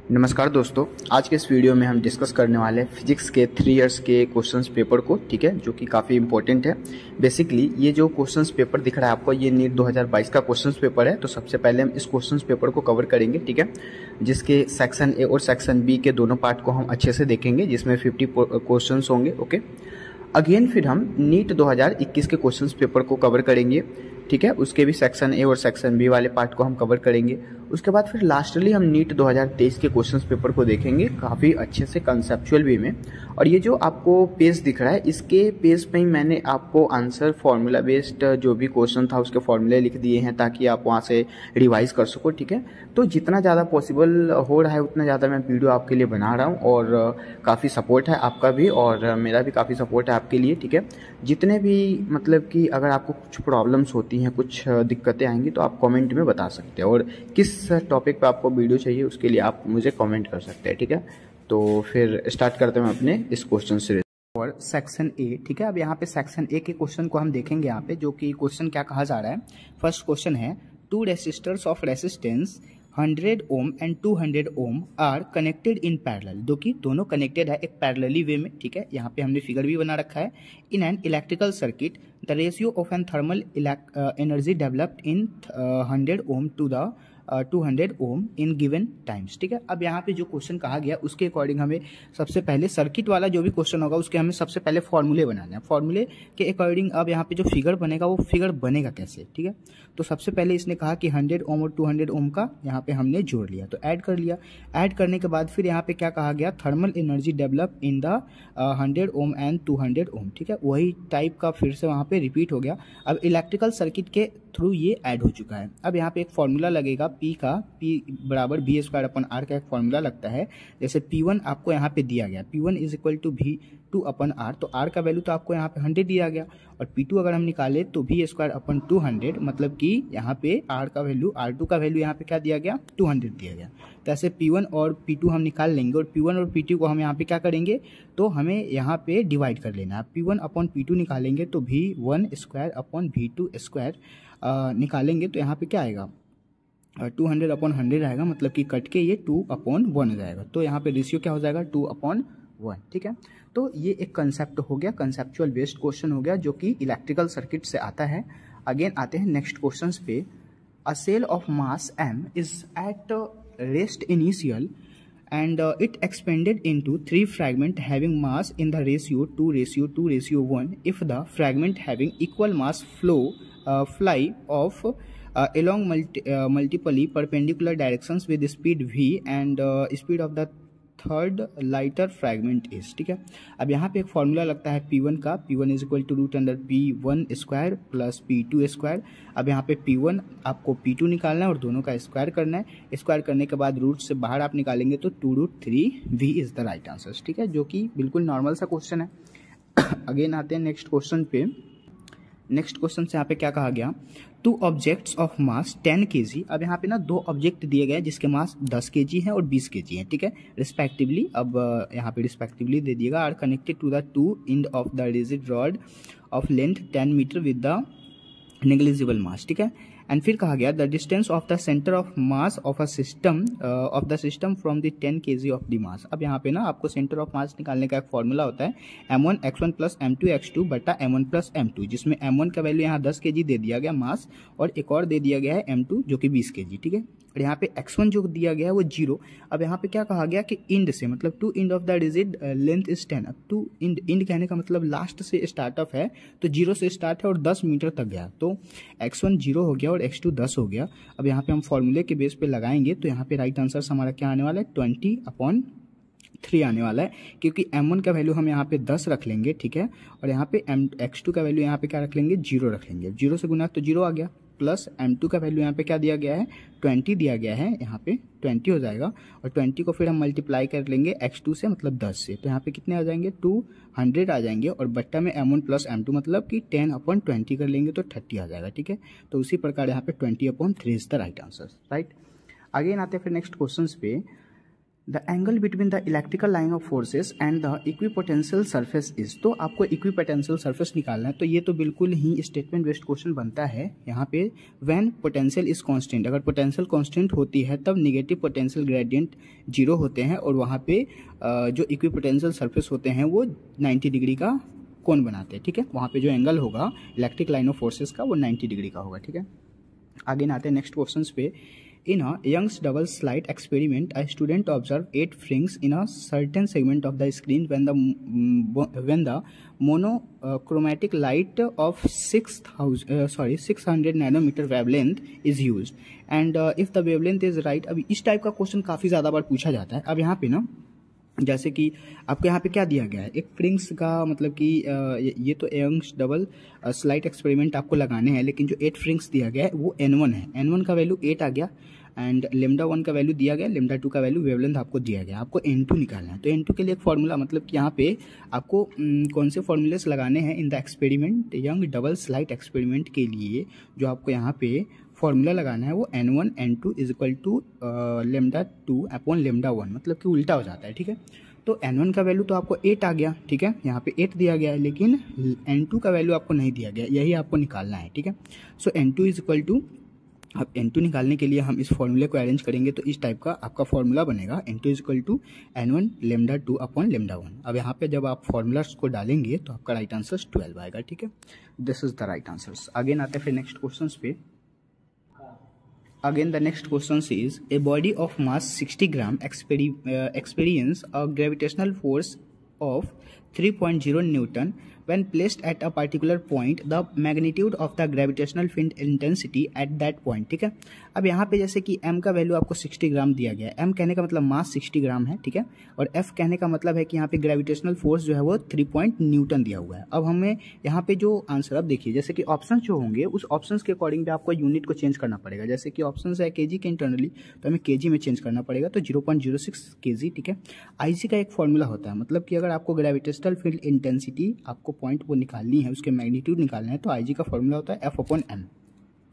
नमस्कार दोस्तों, आज के इस वीडियो में हम डिस्कस करने वाले हैं फिजिक्स के 3 इयर्स के क्वेश्चंस पेपर को। ठीक है, जो कि काफ़ी इंपॉर्टेंट है। बेसिकली ये जो क्वेश्चंस पेपर दिख रहा है आपको, ये नीट 2022 का क्वेश्चंस पेपर है। तो सबसे पहले हम इस क्वेश्चंस पेपर को कवर करेंगे, ठीक है, जिसके सेक्शन ए और सेक्शन बी के दोनों पार्ट को हम अच्छे से देखेंगे, जिसमें 50 क्वेश्चन होंगे। ओके, अगेन फिर हम नीट 2021 के क्वेश्चंस पेपर को कवर करेंगे, ठीक है, उसके भी सेक्शन ए और सेक्शन बी वाले पार्ट को हम कवर करेंगे। उसके बाद फिर लास्टली हम नीट 2023 के क्वेश्चंस पेपर को देखेंगे काफ़ी अच्छे से कंसेप्चुअल वे में। और ये जो आपको पेज दिख रहा है, इसके पेज पे ही मैंने आपको आंसर फॉर्मूला बेस्ड जो भी क्वेश्चन था उसके फॉर्मूले लिख दिए हैं, ताकि आप वहाँ से रिवाइज कर सको। ठीक है, तो जितना ज़्यादा पॉसिबल हो रहा है उतना ज़्यादा मैं वीडियो आपके लिए बना रहा हूँ, और काफ़ी सपोर्ट है आपका भी और मेरा भी काफ़ी सपोर्ट है आपके लिए। ठीक है, जितने भी मतलब कि अगर आपको कुछ प्रॉब्लम्स होती हैं, कुछ दिक्कतें आएंगी, तो आप कमेंट में बता सकते हैं, और किस टॉपिक पे आपको वीडियो चाहिए उसके लिए आप मुझे कमेंट कर सकते हैं। ठीक है, तो फिर स्टार्ट करते हैं अपने इस क्वेश्चन से और सेक्शन ए। ठीक है, अब यहाँ पे सेक्शन ए के क्वेश्चन को हम देखेंगे यहाँ पे, जो कि क्वेश्चन क्या कहा जा रहा है। फर्स्ट क्वेश्चन है, 2 resistors of resistance 100 ohm and 200 ohm are connected in parallel, जो कि दोनों कनेक्टेड है एक पैरेलली वे में। ठीक है, यहाँ पे हमने फिगर भी बना रखा है। In an electrical circuit the ratio of an thermal energy developed in 100 ohm to the 200 ohm in given times. ठीक है, अब यहाँ पे जो क्वेश्चन कहा गया उसके अकॉर्डिंग हमें सबसे पहले सर्किट वाला जो भी क्वेश्चन होगा उसके हमें सबसे पहले फॉर्मूले बनाने हैं। फॉर्मूले के अकॉर्डिंग अब यहाँ पे जो फिगर बनेगा वो फिगर बनेगा कैसे। ठीक है, तो सबसे पहले इसने कहा कि 100 ओम और 200 ओम का यहाँ पे हमने जोड़ लिया, तो ऐड कर लिया। ऐड करने के बाद फिर यहाँ पे क्या कहा गया, thermal energy develop in the 100 ohm and 200 ओम। ठीक है, वही टाइप का फिर से वहाँ पे रिपीट हो गया। अब इलेक्ट्रिकल सर्किट के थ्रू ये ऐड हो चुका है। अब यहाँ पे एक फॉर्मूला लगेगा P का, P बराबर V² अपन R का एक फॉर्मूला लगता है। जैसे P1 आपको यहाँ पे दिया गया, P1 is equal to V2 upon R, तो R का वैल्यू तो आपको यहाँ पे 100 दिया गया, और P2 अगर हम निकाले तो V² अपन 200, मतलब कि यहाँ पे R का वैल्यू, R2 का वैल्यू यहाँ पे क्या दिया गया, 200 दिया गया। तो ऐसे P1 और P2 हम निकाल लेंगे, और P1 और P2 को हम यहाँ पे क्या करेंगे, तो हमें यहाँ पे डिवाइड कर लेना है। P1 अपॉन P2 निकालेंगे तो V1² अपॉन V2² निकालेंगे तो यहाँ पे क्या आएगा, 200 अपॉन 100 आएगा, मतलब कि कट के ये 2/1 हो जाएगा। तो यहाँ पे रेशियो क्या हो जाएगा, 2/1। ठीक है, तो ये एक कंसेप्ट हो गया, कंसेप्चुअल बेस्ड क्वेश्चन हो गया, जो कि इलेक्ट्रिकल सर्किट से आता है। अगेन आते हैं नेक्स्ट क्वेश्चन पे। A cell of mass m is at rest initial and it expanded into 3 fragments having mass in the ratio 2:2:1 if the fragment having equal mass fly off along multiply perpendicular directions with speed v and speed of the third lighter fragment is. ठीक है, अब यहाँ पे एक formula लगता है P1 का, P1 is equal to √P1² plus P2²। अब यहाँ पे P1 आपको P2 निकालना है और दोनों का स्क्वायर करना है। स्क्वायर करने के बाद रूट से बाहर आप निकालेंगे तो 2√3V is the right answer. ठीक है, जो कि बिल्कुल नॉर्मल सा क्वेश्चन है। अगेन आते हैं नेक्स्ट क्वेश्चन पे। नेक्स्ट क्वेश्चन से यहाँ पे क्या कहा गया, 2 ऑब्जेक्ट्स ऑफ मास 10 kg। अब यहाँ पे ना 2 ऑब्जेक्ट दिए गए जिसके मास 10 kg है और 20 kg है। ठीक है, रिस्पेक्टिवली। अब यहाँ पे रिस्पेक्टिवली दे दिएगा, are connected to the 2 end of the rigid rod of length 10 metre with the negligible mass. ठीक है, एंड फिर कहा गया the distance of the centre of mass of a system from the 10 kg of the mass. अब यहाँ पे ना आपको सेंटर ऑफ मास निकालने का एक फॉर्मूला होता है m1 x1 plus m2 x2 बटा m1 प्लस m2, जिसमें m1 का वैल्यू यहाँ 10 kg दे दिया गया मास, और एक और दे दिया गया है m2 जो कि 20 kg। ठीक है, और यहाँ पे x1 जो दिया गया है वो 0। अब यहाँ पे क्या कहा गया कि इंड से, मतलब 2 end of the rigid length is 10। अब 2 इंड कहने का मतलब लास्ट से स्टार्ट ऑफ है, तो 0 से स्टार्ट है और 10 मीटर तक गया, तो x1 0 हो गया और x2 10 हो गया। अब यहाँ पे हम फॉर्मूले के बेस पे लगाएंगे तो यहाँ पे राइट आंसर हमारा क्या आने वाला है, 20/3 आने वाला है, क्योंकि m1 का वैल्यू हम यहाँ पे 10 रख लेंगे। ठीक है, और यहाँ पे x2 का वैल्यू यहाँ पे क्या रख लेंगे, 0 रख लेंगे। 0 से गुना तो 0 आ गया, प्लस m2 का वैल्यू यहाँ पे क्या दिया गया है, 20 दिया गया है, यहाँ पे 20 हो जाएगा, और 20 को फिर हम मल्टीप्लाई कर लेंगे x2 से, मतलब 10 से, तो यहाँ पे कितने आ जाएंगे, 200 आ जाएंगे, और बट्टा में m1 प्लस m2 मतलब कि 10/20 कर लेंगे तो 30 आ जाएगा। ठीक है, तो उसी प्रकार यहाँ पे 20/3 is the right answer. Right, आगे आते हैं फिर नेक्स्ट क्वेश्चन पे। The angle between the electrical line of forces and the equipotential surface is. तो आपको इक्विपोटेंशियल सरफेस निकालना है, तो ये तो बिल्कुल ही स्टेटमेंट बेस्ड क्वेश्चन बनता है यहाँ पे। व्हेन पोटेंशियल इज कांस्टेंट, अगर पोटेंशियल कांस्टेंट होती है तब नेगेटिव पोटेंशियल ग्रेडियंट 0 होते हैं और वहाँ पे जो इक्विपोटेंशियल सरफेस होते हैं वो 90 डिग्री का कोण बनाते हैं, ठीक है। वहाँ पे जो एंगल होगा इलेक्ट्रिक लाइन ऑफ फोर्सेस का वो 90 डिग्री का होगा, ठीक है। आगे आते हैं नेक्स्ट क्वेश्चन पे। In a Young's double slit experiment, a student observed 8 rings in a certain segment of the screen when the monochromatic light of 600 nanometer wavelength is used, and if the wavelength is right। अब इस type का question काफी ज्यादा बार पूछा जाता है। अब यहाँ पे ना जैसे कि आपको यहाँ पे क्या दिया गया है, एक फ्रिंग्स का मतलब कि ये तो यंग्स डबल स्लाइट एक्सपेरिमेंट आपको लगाने हैं, लेकिन जो 8 फ्रिंग्स दिया गया है वो N1 है। N1 का वैल्यू 8 आ गया एंड लेमडा 1 का वैल्यू दिया गया, लेमडा 2 का वैल्यू वेवलेंथ आपको दिया गया, आपको N2 निकालना है। तो N2 के लिए एक फॉर्मूला, मतलब कि यहाँ पे आपको कौन से फॉर्मूलेस लगाने हैं in the experiment, young double slight experiment के लिए जो आपको यहाँ पे फॉर्मूला लगाना है वो N1 N2 is equal to lambda 2 upon lambda 1, मतलब कि उल्टा हो जाता है, ठीक है। तो N1 का वैल्यू तो आपको 8 आ गया, ठीक है, यहाँ पे 8 दिया गया है, लेकिन N2 का वैल्यू आपको नहीं दिया गया, यही आपको निकालना है, ठीक है। सो N2 इज इक्वल टू, अब N2 निकालने के लिए हम इस फॉर्मूले को अरेंज करेंगे तो इस टाइप का आपका फॉर्मूला बनेगा, N2 is equal to N1 lambda 2 upon lambda 1। अब यहाँ पे जब आप फॉर्मूलास को डालेंगे तो आपका राइट आंसर 12 आएगा, ठीक है। This is the right answer. Again आते हैं फिर नेक्स्ट क्वेश्चन पे। Again, the next question is, a body of mass 60 gram experience a gravitational force of 3.0 Newton when placed at a particular point, the magnitude of the gravitational field intensity at that point, ठीक है। अब यहाँ पे जैसे कि m का value आपको 60 ग्राम दिया गया है, m कहने का मतलब मास 60 ग्राम है, ठीक है, और f कहने का मतलब है कि यहाँ पे ग्रेविटेशनल फोर्स जो है वो 3 न्यूटन दिया हुआ है। अब हमें यहाँ पे जो आंसर, अब देखिए जैसे कि ऑप्शन जो होंगे उस ऑप्शन के अकॉर्डिंग भी आपको यूनिट को चेंज करना पड़ेगा। जैसे कि ऑप्शन है केजी के इंटरनली, तो हमें केजी में चेंज करना पड़ेगा, तो 0.06 केजी, ठीक है। आईजी का एक फॉर्मूला होता है, मतलब कि अगर आपको ग्रेविटेशनल फील्ड इंटेंसिटी आपको पॉइंट वो निकालनी है, उसके मैग्नीट्यूड निकालना है, तो आईजी का फॉर्मूला होता है F अपॉन M,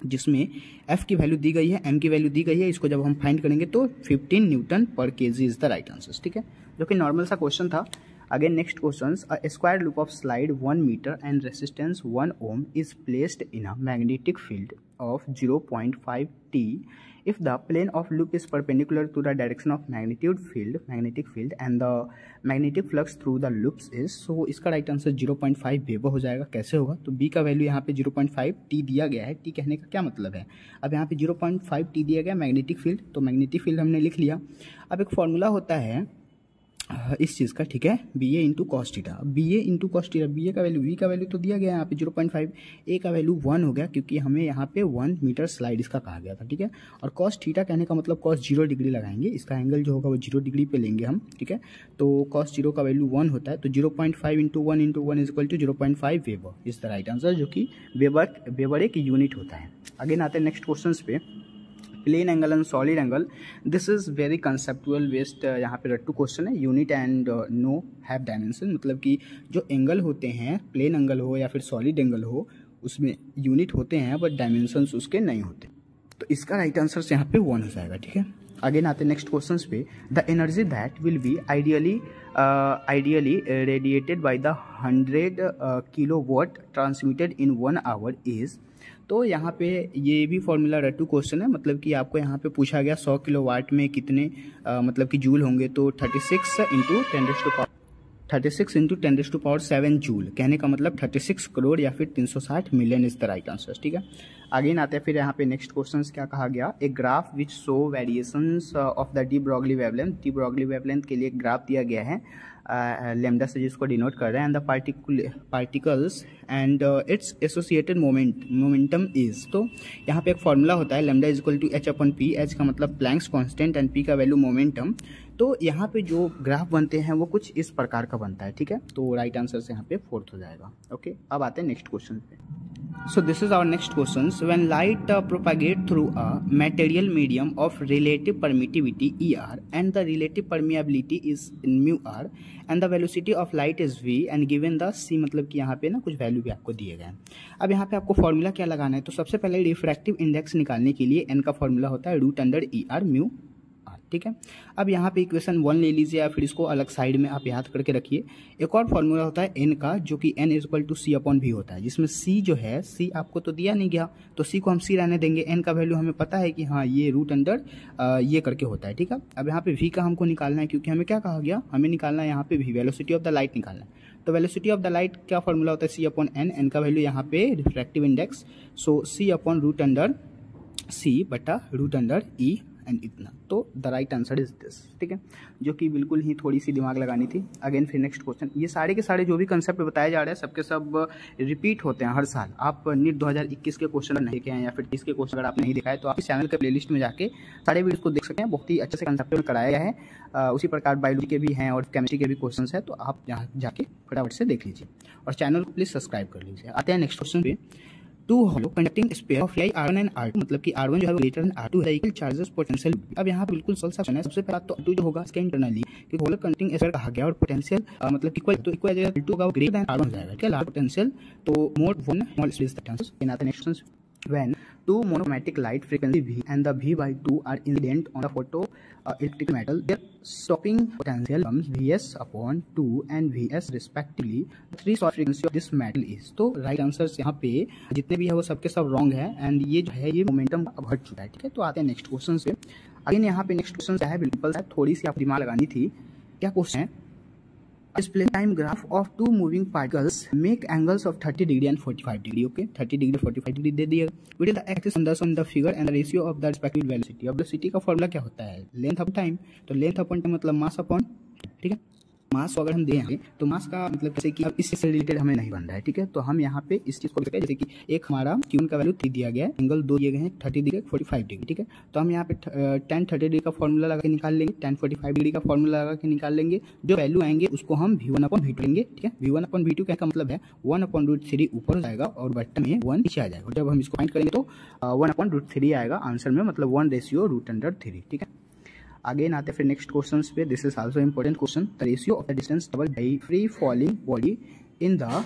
जिसमें F की वैल्यू दी गई है, M की वैल्यू दी गई है। इसको जब हम फाइंड करेंगे तो 15 newton per KG is the right answer, ठीक है, जो कि नॉर्मल सा क्वेश्चन था। Again next question, a square loop of slide 1 metre and resistance 1 ohm is placed in a magnetic field of 0.5 t if the plane of loop is perpendicular to the direction of magnetic field and the magnetic flux through the loops is, so इसका right answer 0.5 weber हो जाएगा। कैसे होगा, तो b का value यहाँ पे 0.5 t दिया गया है। t कहने का क्या मतलब है, अब यहाँ पे 0.5 t दिया गया मैग्नेटिक फील्ड, तो मैग्नेटिक फील्ड हमने लिख लिया। अब एक फॉर्मूला होता है इस चीज़ का, ठीक है, बी ए इंटू कॉस थीटा। बी ए इंटू कॉस थीटा, बी ए का वैल्यू, वी का वैल्यू तो दिया गया है यहाँ पे 0.5, ए का वैल्यू 1 हो गया क्योंकि हमें यहाँ पे 1 मीटर स्लाइड इसका कहा गया था, ठीक है। और कॉस थीटा कहने का मतलब कॉस 0 डिग्री लगाएंगे, इसका एंगल जो होगा वो 0 डिग्री पे लेंगे हम, ठीक है। तो कॉस 0 का वैल्यू 1 होता है, तो 0.5 into 1 is equal to 0.5 weber is the right answer, जो कि वेबर एक यूनिट होता है। अगेन आते हैं नेक्स्ट क्वेश्चन पे। Plane angle and solid angle, this is very conceptual based, यहाँ पे रट्टू क्वेश्चन है। Unit and no have dimension, मतलब कि जो एंगल होते हैं, प्लेन एंगल हो या फिर सॉलिड एंगल हो, उसमें यूनिट होते हैं बट डायमेंशंस उसके नहीं होते, तो इसका राइट आंसर यहाँ पे 1 हो जाएगा, ठीक है। अगेन आते हैं नेक्स्ट क्वेश्चन पे। The energy that will be ideally radiated by the 100 kilowatt transmitted in 1 our is, तो यहाँ पे ये भी फॉर्मूला रट्टू क्वेश्चन है, मतलब कि आपको यहाँ पे पूछा गया 100 किलोवाट में कितने मतलब कि जूल होंगे, तो 36 इंटू 10 टू पावर 7 जूल, कहने का मतलब 36 करोड़ या फिर 360 million is the right answer, ठीक है। आगे आते हैं फिर यहाँ पे नेक्स्ट क्वेश्चन क्या कहा गया, एक graph which show variations of the de Broglie wavelength. De Broglie wavelength के लिए एक ग्राफ दिया गया है लेमडा से, जिसको डिनोट कर रहे हैं, and the particles and its associated momentum is, तो यहाँ पे एक फॉर्मूला होता है lambda is equal to H upon P, H का मतलब प्लैंक्स कांस्टेंट एंड पी का वैल्यू मोमेंटम। तो यहाँ पे जो ग्राफ बनते हैं वो कुछ इस प्रकार का बनता है, ठीक है, तो राइट आंसर से यहाँ पे 4th हो जाएगा। ओके, अब आते हैं नेक्स्ट क्वेश्चन पे। So this is our next questions. When light propagate through a material medium of relative permittivity ER and the relative permeability is in mu R and the velocity of light is v and given the c, मतलब कि यहाँ पे ना कुछ value भी आपको दिए गए हैं। अब यहाँ पे आपको फॉर्मूला क्या लगाना है, तो सबसे पहले रिफ्रैक्टिव इंडेक्स निकालने के लिए n का फॉर्मूला होता है √E R mu R, ठीक है। अब यहाँ पे इक्वेशन 1 ले लीजिए या फिर इसको अलग साइड में आप याद करके रखिए। एक और फॉर्मूला होता है n का, जो कि n equal to c upon v होता है, जिसमें c जो है, c आपको तो दिया नहीं गया तो c को हम c रहने देंगे। n का वैल्यू हमें पता है कि हाँ ये रूट अंडर ये करके होता है, ठीक है। अब यहाँ पे v का हमको निकालना है, क्योंकि हमें क्या कहा गया, हमें निकालना है यहाँ पे v, velocity of the light निकालना है। तो वेलोसिटी ऑफ द लाइट क्या फॉर्मूला होता है, c अपॉन n, n का वैल्यू यहाँ पे refractive index, so c upon root under c बटा रूट अंडर e एंड इतना। तो the right answer is this, ठीक है, जो कि बिल्कुल ही थोड़ी सी दिमाग लगानी थी। अगेन फिर नेक्स्ट क्वेश्चन, ये सारे के सारे जो भी कंसेप्ट बताए जा रहे हैं सबके सब रिपीट होते हैं हर साल। आप नीट 2021 के क्वेश्चन नहीं देखे हैं या फिर 30 के क्वेश्चन अगर आप नहीं देखा है तो आप इस चैनल के प्लेलिस्ट में जाके सारे वीडियोस को देख सकते हैं। बहुत ही अच्छे से कंसेप्ट में कराया गया है। उसी प्रकार बायोलॉजी के भी हैं और केमिस्ट्री के भी क्वेश्चन है, तो आप यहाँ जाके फटाफट से देख लीजिए और चैनल को प्लीज सब्सक्राइब कर लीजिए। आते हैं नेक्स्ट क्वेश्चन पे। Two hollow conducting sphere of R1 and R2, मतलब कि R1 जो है ग्रेटर देन R2 है, इक्वल चार्जेस पोटेंशियल। अब यहाँ पे बिल्कुल सरल सा क्वेश्चन है। सबसे पहला तो R2 जो होगा इसके इंटरनली, क्योंकि होलो कंडक्टिंग स्पेयर कहा गया और पोटेंशियल मतलब इक्वल, तो इक्वल R2 होगा ग्रेटर देन R1 हो जाएगा, ठीक है। लार्ज पोटेंशियल तो मोर 1 small space the chances in other next when two monochromatic light frequency V and the V by 2 are incident on the photo electric metal, their stopping potential comes Vs upon 2 and Vs respectively. The three short frequency of this metal is, तो right answers यहाँ पे जितने भी है वो सबके सब wrong है एंड ये जो है ये मोमेंटम अब हट चुका है, ठीक है। तो आते हैं नेक्स्ट क्वेश्चन पे। अगेन यहाँ पे नेक्स्ट क्वेश्चन क्या है, बिल्कुल थोड़ी सी आप दिमाग लगानी थी। क्या क्वेश्चन है, display time graph of two moving particles make angles of 30 degree and 45 degree, okay, 30 degree 45 degree दे दिया। With the axis on the figure and the ratio of the respective velocity। अब वेलोसिटी का formula क्या होता है, length upon time, तो length upon time मतलब mass upon, ठीक है। मास को अगर हम दें तो मास का मतलब जैसे कि अब इससे रिलेटेड हमें नहीं बन रहा है, ठीक है। तो हम यहाँ पे इस चीज को देखते हैं, जैसे कि एक हमारा क्यून का वैल्यू 3 दिया गया है, एंगल 2 दिए गए हैं, 30 डिग्री 45 डिग्री, ठीक है। तो हम यहाँ पे tan 30 डिग्री का फॉर्मूला लगा के निकाल लेंगे, tan 45 डिग्री का फॉर्मूला लगा के निकाल लेंगे। जो वैल्यू आएंगे उसको हम v1 अपॉन v2 लेंगे, ठीक है। v1 अपॉन v2 का मतलब है 1 अपॉन रूट 3 ऊपर हो जाएगा और बटन में 1 नीचे आ जाएगा। जब हम इसको फाइंड करेंगे तो 1 अपॉन रूट 3 आएगा आंसर में, मतलब 1 रेशियो रूट अंडर 3, ठीक है। अगेन आते फिर नेक्स्ट क्वेश्चन पे। This is also important question. The ratio of the distance travelled by free falling body in the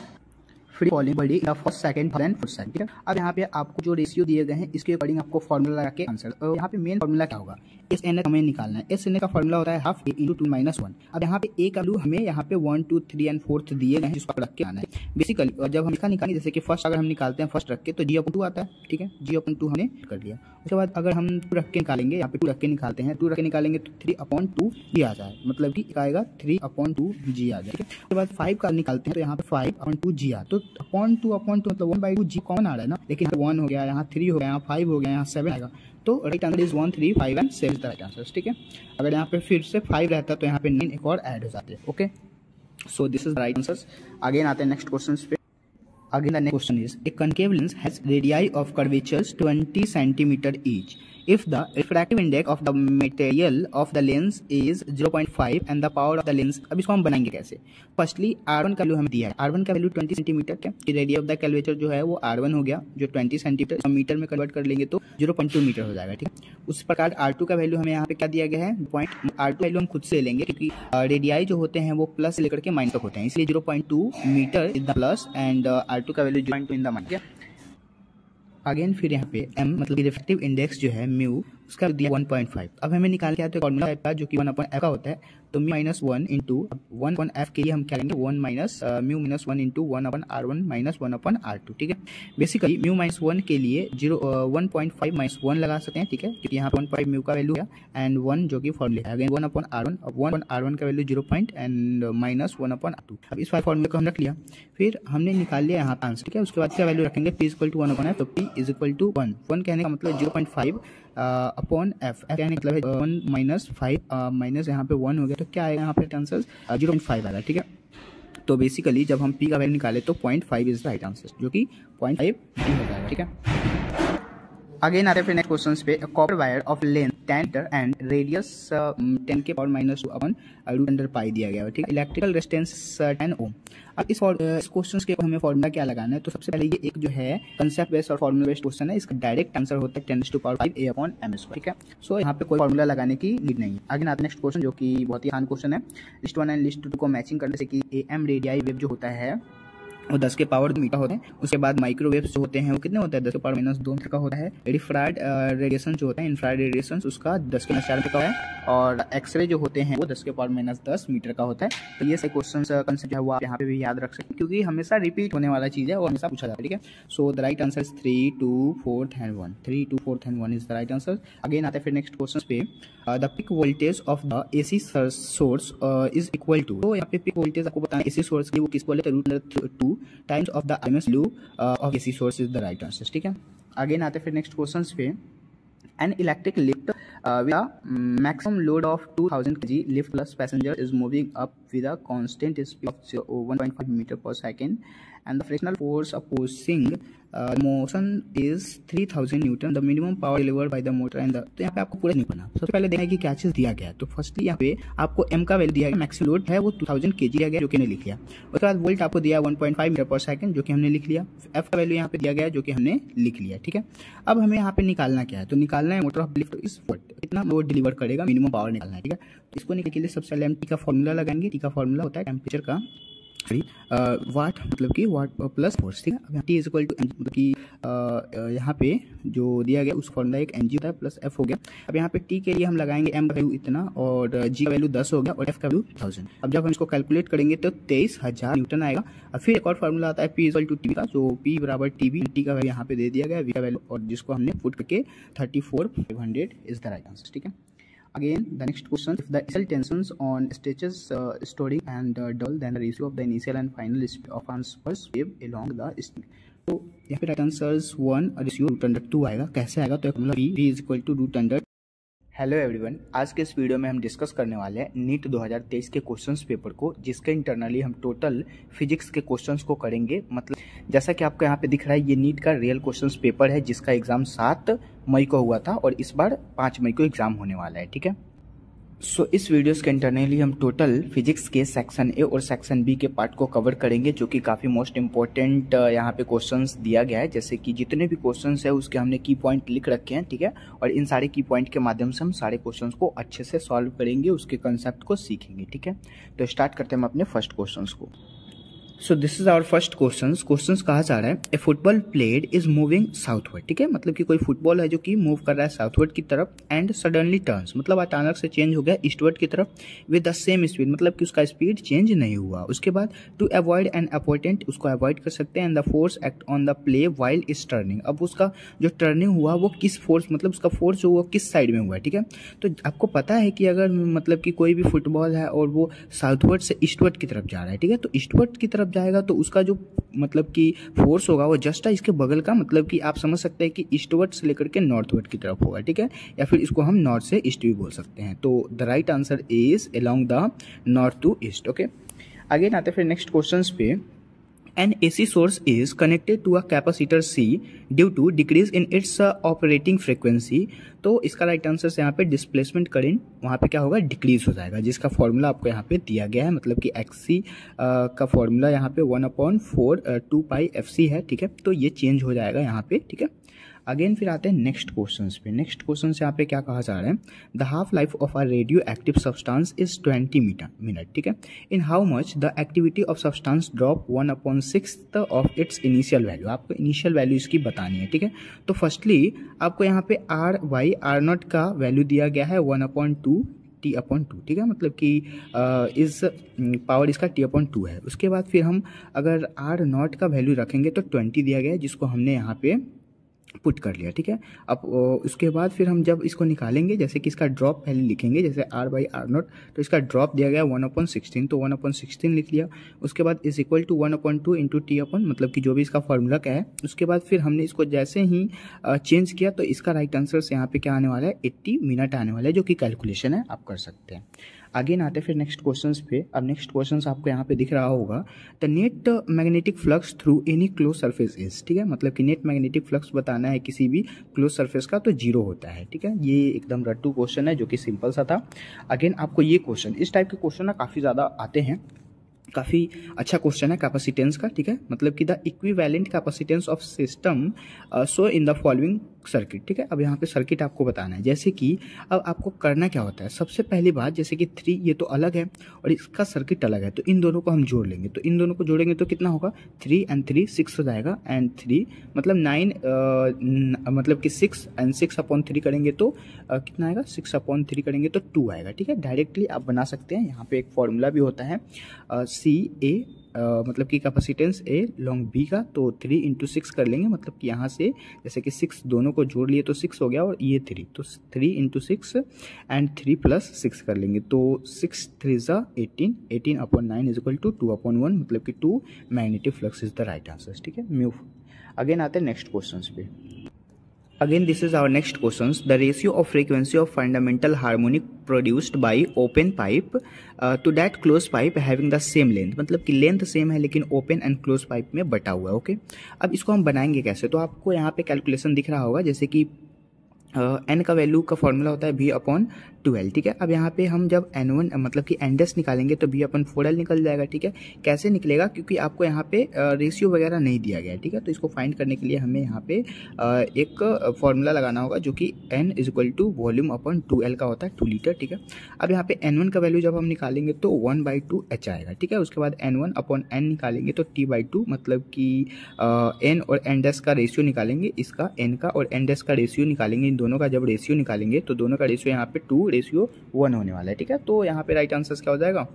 first second then fourth second, ठीक है। अब यहाँ पे आपको जो रेशियो दिए गए हैं इसके अकॉर्डिंग आपको फॉर्मूला लगा के आंसर, यहाँ पे मेन फॉर्मूला क्या होगा, SN हमें निकालना है। SN का फॉर्मूला होता है हाफ a इंटू 2 माइनस 1। अब यहाँ पे a का वैल्यू हमें यहाँ पे 1 2 3 एंड 4 दिए गए हैं, जिसको रख के आना है बेसिकली। और जब हम इसका निकालेंगे, जैसे कि फर्स्ट अगर हम निकालते हैं फर्स्ट रख के, तो g/2 आता है, ठीक है। g/2 हमने कर लिया। उसके बाद अगर हम 2 रख के निकालेंगे, यहाँ पे 2 रख के निकालते हैं, 2 रख के निकालेंगे तो 3/2 g आ जाए, मतलब कि आएगा 3/2 g आ जाए, ठीक है। उसके बाद 5 का निकालते हैं तो यहाँ पे 5/2 g आ, तो अपॉन 2 मतलब 1/2 g कॉमन आ रहा है ना, लेकिन 1 हो गया, यहाँ 3 हो गया, यहाँ 5 हो गया, यहाँ 7 आएगा। तो right answer is 1 3 5 and 7 is the right answer, ठीक है। अगर यहाँ पे फिर से 5 रहता तो यहाँ पे 9 एक और ऐड हो जाते हैं, okay. So this is the right answer. Again आते हैं नेक्स्ट क्वेश्चन पे। Again, the next question is, a concave lens has radii of curvatures 20 cm each. If the refractive index of the material of the lens is 0.5 and the power of the lens, अब इसको हम बनाएंगे कैसे। Firstly R1 का value हमें दिया है, R1 का वैल्यू 20 सेंटीमीटर है, रेडियस ऑफ द कर्वेचर जो है वो R1 हो गया, जो 20 सेंटीमीटर मीटर में कन्वर्ट कर लेंगे तो 0.2 मीटर हो जाएगा, ठीक है। उस प्रकार R2 का वैल्यू हमें यहाँ पे क्या दिया गया है, R2 वैल्यू हम खुद से लेंगे, क्योंकि रेडियाई जो होते हैं वो प्लस से लेकर के माइनस तक होते हैं, इसलिए 0.2 metre is the plus and R2 का value 0.2 in the minus. Again फिर यहाँ पे m मतलब रिफ्रैक्टिव इंडेक्स जो है म्यू, उसका दिया 1.5। अब हमें निकाल के आते हैं फॉर्मूला टाइप का, जो कि 1/f का होता है, तो म्यू माइनस 1 इंटू 1/f के लिए हम क्या लेंगे, 1 minus mu minus 1 into 1/r1 minus 1/r2, ठीक है। बेसिकली म्यू माइनस 1 के लिए 1.5 माइनस 1 लगा सकते हैं, ठीक है, क्योंकि यहाँ 1.5 म्यू का वैल्यू है एंड 1 जो कि फॉर्मूला है, अगेन 1/r1, अब 1/r1 का वैल्यू 0 एंड माइनस 1/r2। अब इस फॉर्मूले को हम रख लिया, फिर हमने निकाल लिया यहाँ आंसर, ठीक है। उसके बाद क्या वैल्यू रखेंगे, p इक्वल टू 1/f, तो p इज इक्वल टू 1 कहने का मतलब 0.5 अपॉन f कहने का मतलब है 1 माइनस 5 माइनस यहाँ पे 1 हो गया, तो क्या आएगा यहाँ पे आंसर 0.5 आएगा, ठीक है। तो बेसिकली जब हम p का वैल्यू निकाले तो 0.5 इज राइट आंसर, जो कि 0.5 हो जाएगा, ठीक है। अगेन आते हैं नेक्स्ट क्वेश्चन पे। Copper wire of length 10 metre and radius 10 के power minus 2 upon root under pi दिया गया है, ठीक है। Electrical resistance 10 ohm. अब इस क्वेश्चन के हमें फॉर्मूला क्या लगाना है, तो सबसे पहले ये एक जो है कंसेप्ट बेस्ड और फॉर्मूला बेस्ड क्वेश्चन है, इसका डायरेक्ट आंसर होता है 10⁵ a अपॉन m², ठीक है। सो यहाँ पे कोई फॉर्मूला लगाने की नीड नहीं है। आगे आते नेक्स्ट क्वेश्चन, जो कि बहुत ही आसान क्वेश्चन है। लिस्ट 1 एंड लिस्ट 2 को मैचिंग करने से कि am रेडियाई वेव जो होता है वो 10 के पावर 2 मीटर होते हैं। उसके बाद माइक्रोवेव जो होते हैं वो कितने होते हैं, 10 के पावर -2 मीटर का होता है। इंफ्रारेड रेडिएशन जो होता है, इंफ्रारेड रेडिएशन उसका 10 के -4 मीटर का है। और एक्सरे जो होते हैं वो 10 के पावर -10 मीटर का होता है। तो ये से क्वेश्चन कंसेप्ट है वो आप यहाँ पे भी याद रख सकते हैं, क्योंकि हमेशा रिपीट होने वाला चीज़ है और हमेशा पूछा जाता है, ठीक है। So the right answer is 3, 2, 4 and 1। 3, 2, 4 and 1 is the right answer. Again आते हैं फिर नेक्स्ट क्वेश्चन पे, the peak voltage of the AC source is equal to. तो यहाँ पे पीक वोल्टेज आपको बताना है AC सोर्स के लिए वो किस बोले, √2 times of the RMS value of AC source is the right answer, ठीक है। आगे आते हैं फिर नेक्स्ट क्वेश्चन पे, an electric lift with a maximum load of 2000 kg lift plus passenger is moving up with a constant speed of 1.5 meter per second and the frictional force opposing motion is 3000 Newton. The minimum power delivered by the motor and the, तो यहाँ पे आपको पूरा नहीं पढ़ना। सबसे पहले देखना है कि क्या चीज़ दिया गया है। तो फर्स्टली यहाँ पे आपको m का वैल्यू दिया गया, मैक्सिमम लोड है वो 2000 kg दिया गया जो कि हमने लिख लिया। उसके बाद वोल्ट आपको दिया 1.5 मीटर पर सेकंड जो कि हमने लिख लिया। f का वैल्यू यहाँ पे दिया गया जो कि हमने लिख लिया, ठीक है। अब हमें यहाँ पे निकालना क्या है, तो निकालना है मोटर ऑफ लिफ्ट इस वोल्ट कितना लोड डिलीवर करेगा, मिनिमम पावर निकालना है, ठीक है। तो इसको निकालने के लिए सबसे पहले हम टी का फॉर्मूला लगाएंगे। टी का फॉर्मूला होता है टेम्परेचर का वाट, मतलब कि वाट प्लस फोर्स, ठीक है। अब टी इज इक्वल टू मतलब कि यहाँ पे जो दिया गया उस फॉर्मूला एक एनजी होता है प्लस एफ हो गया। अब यहाँ पे टी के लिए हम लगाएंगे एम का वैल्यू इतना और जी का वैल्यू 10 हो गया और एफ का वैल्यू 1000। अब जब हम इसको कैलकुलेट करेंगे तो 23000 न्यूटन आएगा। अब फिर एक और फॉर्मूला आता है P is equal to T का, जो पी बराबर टी बी, टी का वैल्यू यहाँ पे दे दिया गया, वी का वैल्यू और जिसको हमने पुट करके 34500 इज द राइट आंसर, ठीक है। Again, the next question: if the initial tensions on stages storing and dull, then the ratio of the initial and final speed of transverse wave along the string. तो यहाँ पे right answer 1 ratio √2 आएगा। कैसे आएगा, तो मतलब v is equal to √100। Hello everyone, आज के इस वीडियो में हम डिस्कस करने वाले हैं नीट 2023 के क्वेश्चंस पेपर को, जिसके इंटरनली हम टोटल फिजिक्स के क्वेश्चंस को करेंगे। मतलब जैसा कि आपको यहाँ पे दिख रहा है, ये नीट का रियल क्वेश्चंस पेपर है जिसका एग्जाम 7 मई को हुआ था और इस बार 5 मई को एग्जाम होने वाला है, ठीक है। सो इस वीडियोस के इंटरनली हम टोटल फिजिक्स के सेक्शन ए और सेक्शन बी के पार्ट को कवर करेंगे, जो कि काफ़ी मोस्ट इंपॉर्टेंट यहाँ पे क्वेश्चंस दिया गया है। जैसे कि जितने भी क्वेश्चंस है उसके हमने की पॉइंट लिख रखे हैं, ठीक है। और इन सारे की पॉइंट के माध्यम से हम सारे क्वेश्चंस को अच्छे से सॉल्व करेंगे, उसके कंसेप्ट को सीखेंगे, ठीक है। तो स्टार्ट करते हैं हम अपने फर्स्ट क्वेश्चंस को। So this is our first question कहा जा रहा है a football played is moving southward, ठीक है। मतलब कि कोई फुटबॉल है जो कि मूव कर रहा है साउथवर्ड की तरफ एंड सडनली टर्न्स, मतलब अचानक से चेंज हो गया ईस्टवर्ड की तरफ विद द सेम स्पीड, मतलब कि उसका स्पीड चेंज नहीं हुआ। उसके बाद टू अवॉइड एन अपोनेंट, उसको अवॉइड कर सकते हैं, and the force act on the play while is turning. अब उसका जो टर्निंग हुआ वो किस फोर्स, मतलब उसका फोर्स जो हुआ किस साइड में हुआ है, ठीक है। तो आपको पता है कि अगर मतलब कि कोई भी फुटबॉल है और वो साउथवर्ड से ईस्टवर्ड की तरफ जा रहा है, ठीक है, तो ईस्टवर्ड की तरफ जाएगा तो उसका जो मतलब कि फोर्स होगा वो जस्ट इसके बगल का, मतलब कि आप समझ सकते हैं कि ईस्टवर्ड से लेकर के नॉर्थवर्ड की तरफ होगा, ठीक है। या फिर इसको हम नॉर्थ से ईस्ट भी बोल सकते हैं। तो the right answer is along the north to east, okay. आगे आते फिर नेक्स्ट क्वेश्चन पे, An AC source is connected to a capacitor C due to decrease in its operating frequency. तो इसका राइट आंसर से यहाँ पे डिस्प्लेसमेंट करंट वहाँ पे क्या होगा, डिक्रीज हो जाएगा, जिसका फॉर्मूला आपको यहाँ पे दिया गया है। मतलब कि XC का फॉर्मूला यहाँ पे 1/4 2πfc है, ठीक है। तो ये चेंज हो जाएगा यहाँ पे, ठीक है। अगेन फिर आते हैं नेक्स्ट क्वेश्चन पे। नेक्स्ट क्वेश्चन यहाँ पे क्या कहा जा रहा है, the half life of a radio active substance is 20 minute, ठीक है। In how much the activity of substance drop 1/6 of its initial value. आपको इनिशियल वैल्यू इसकी बतानी है, ठीक है। तो फर्स्टली आपको यहाँ पे R/R0 का वैल्यू दिया गया है 1/2 T/2, ठीक है। मतलब कि इस पावर इसका T/2 है। उसके बाद फिर हम अगर R0 का वैल्यू रखेंगे तो 20 दिया गया है, जिसको हमने यहाँ पे पुट कर लिया, ठीक है। अब उसके बाद फिर हम जब इसको निकालेंगे, जैसे कि इसका ड्रॉप वैल्यू लिखेंगे, जैसे R/R0, तो इसका ड्रॉप दिया गया 1/16, तो 1/16 लिख लिया। उसके बाद is equal to 1/2 into T, मतलब कि जो भी इसका फॉर्मूला क्या है। उसके बाद फिर हमने इसको जैसे ही चेंज किया तो इसका राइट आंसर से यहाँ पे क्या आने वाला है, 80 मिनट आने वाला है, जो कि कैलकुलेशन है, आप कर सकते हैं। आगे आते फिर नेक्स्ट क्वेश्चंस पे। अब नेक्स्ट क्वेश्चंस आपको यहाँ पे दिख रहा होगा, the net magnetic flux through any close surface is, ठीक है। मतलब कि नेट मैग्नेटिक फ्लक्स बताना है किसी भी क्लोज सरफेस का, तो 0 होता है, ठीक है। ये एकदम रट्टू क्वेश्चन है जो कि सिंपल सा था। अगेन आपको ये क्वेश्चन, इस टाइप के क्वेश्चन ना काफ़ी ज़्यादा आते हैं, काफ़ी अच्छा क्वेश्चन है कैपेसिटेंस का, ठीक है। मतलब कि the equivalent capacitance of system so in the following circuit, ठीक है। अब यहाँ पे सर्किट आपको बताना है। जैसे कि अब आपको करना क्या होता है, सबसे पहली बात, जैसे कि 3 ये तो अलग है और इसका सर्किट अलग है, तो इन दोनों को हम जोड़ लेंगे। तो इन दोनों को जोड़ेंगे तो कितना होगा, 3 and 3 6 हो जाएगा, एंड 3 मतलब 9 मतलब कि 6 एंड 6/3 करेंगे तो कितना आएगा, 6/3 करेंगे तो 2 आएगा, ठीक है। डायरेक्टली आप बना सकते हैं। यहाँ पे एक फॉर्मूला भी होता है सी ए मतलब कि कैपेसिटेंस ए लॉन्ग बी का, तो 3 × 6 कर लेंगे। मतलब कि यहाँ से जैसे कि 6 दोनों को जोड़ लिए तो 6 हो गया, और ये 3, तो 3 × 6 एंड 3 + 6 कर लेंगे तो 6 3 = 18, 18/9 = 2/1, मतलब कि 2 magnetic flux is the right answer, ठीक है। म्यू। अगेन आते हैं नेक्स्ट क्वेश्चन पे। Again, this is our next questions. The ratio of frequency of fundamental harmonic produced by open pipe to that closed pipe having the same length, मतलब कि length same है लेकिन open and close pipe में बटा हुआ है, okay. अब इसको हम बनाएंगे कैसे, तो आपको यहाँ पे कैलकुलेशन दिख रहा होगा, जैसे कि एन का वैल्यू का फॉर्मूला होता है V/12, ठीक है। अब यहाँ पे हम जब N1 मतलब कि एनडेस निकालेंगे तो V/4L निकल जाएगा, ठीक है। कैसे निकलेगा, क्योंकि आपको यहाँ पे रेशियो वगैरह नहीं दिया गया है, ठीक है। तो इसको फाइंड करने के लिए हमें यहाँ पे एक फॉर्मूला लगाना होगा जो कि N = वॉल्यूम/2L का होता है, 2 लीटर, ठीक है। अब यहाँ पे N1 का वैल्यू जब हम निकालेंगे तो 1/2H आएगा, ठीक है। उसके बाद N1/N निकालेंगे तो T/2, मतलब कि N और एनडेस का रेशियो निकालेंगे, इसका N का और एनडेस का रेशियो निकालेंगे। इन दोनों का जब रेशियो निकालेंगे तो दोनों का रेशियो यहाँ पे 2:1 होने वाला है, ठीक है। तो यहाँ पे राइट आंसर क्या हो जाएगा,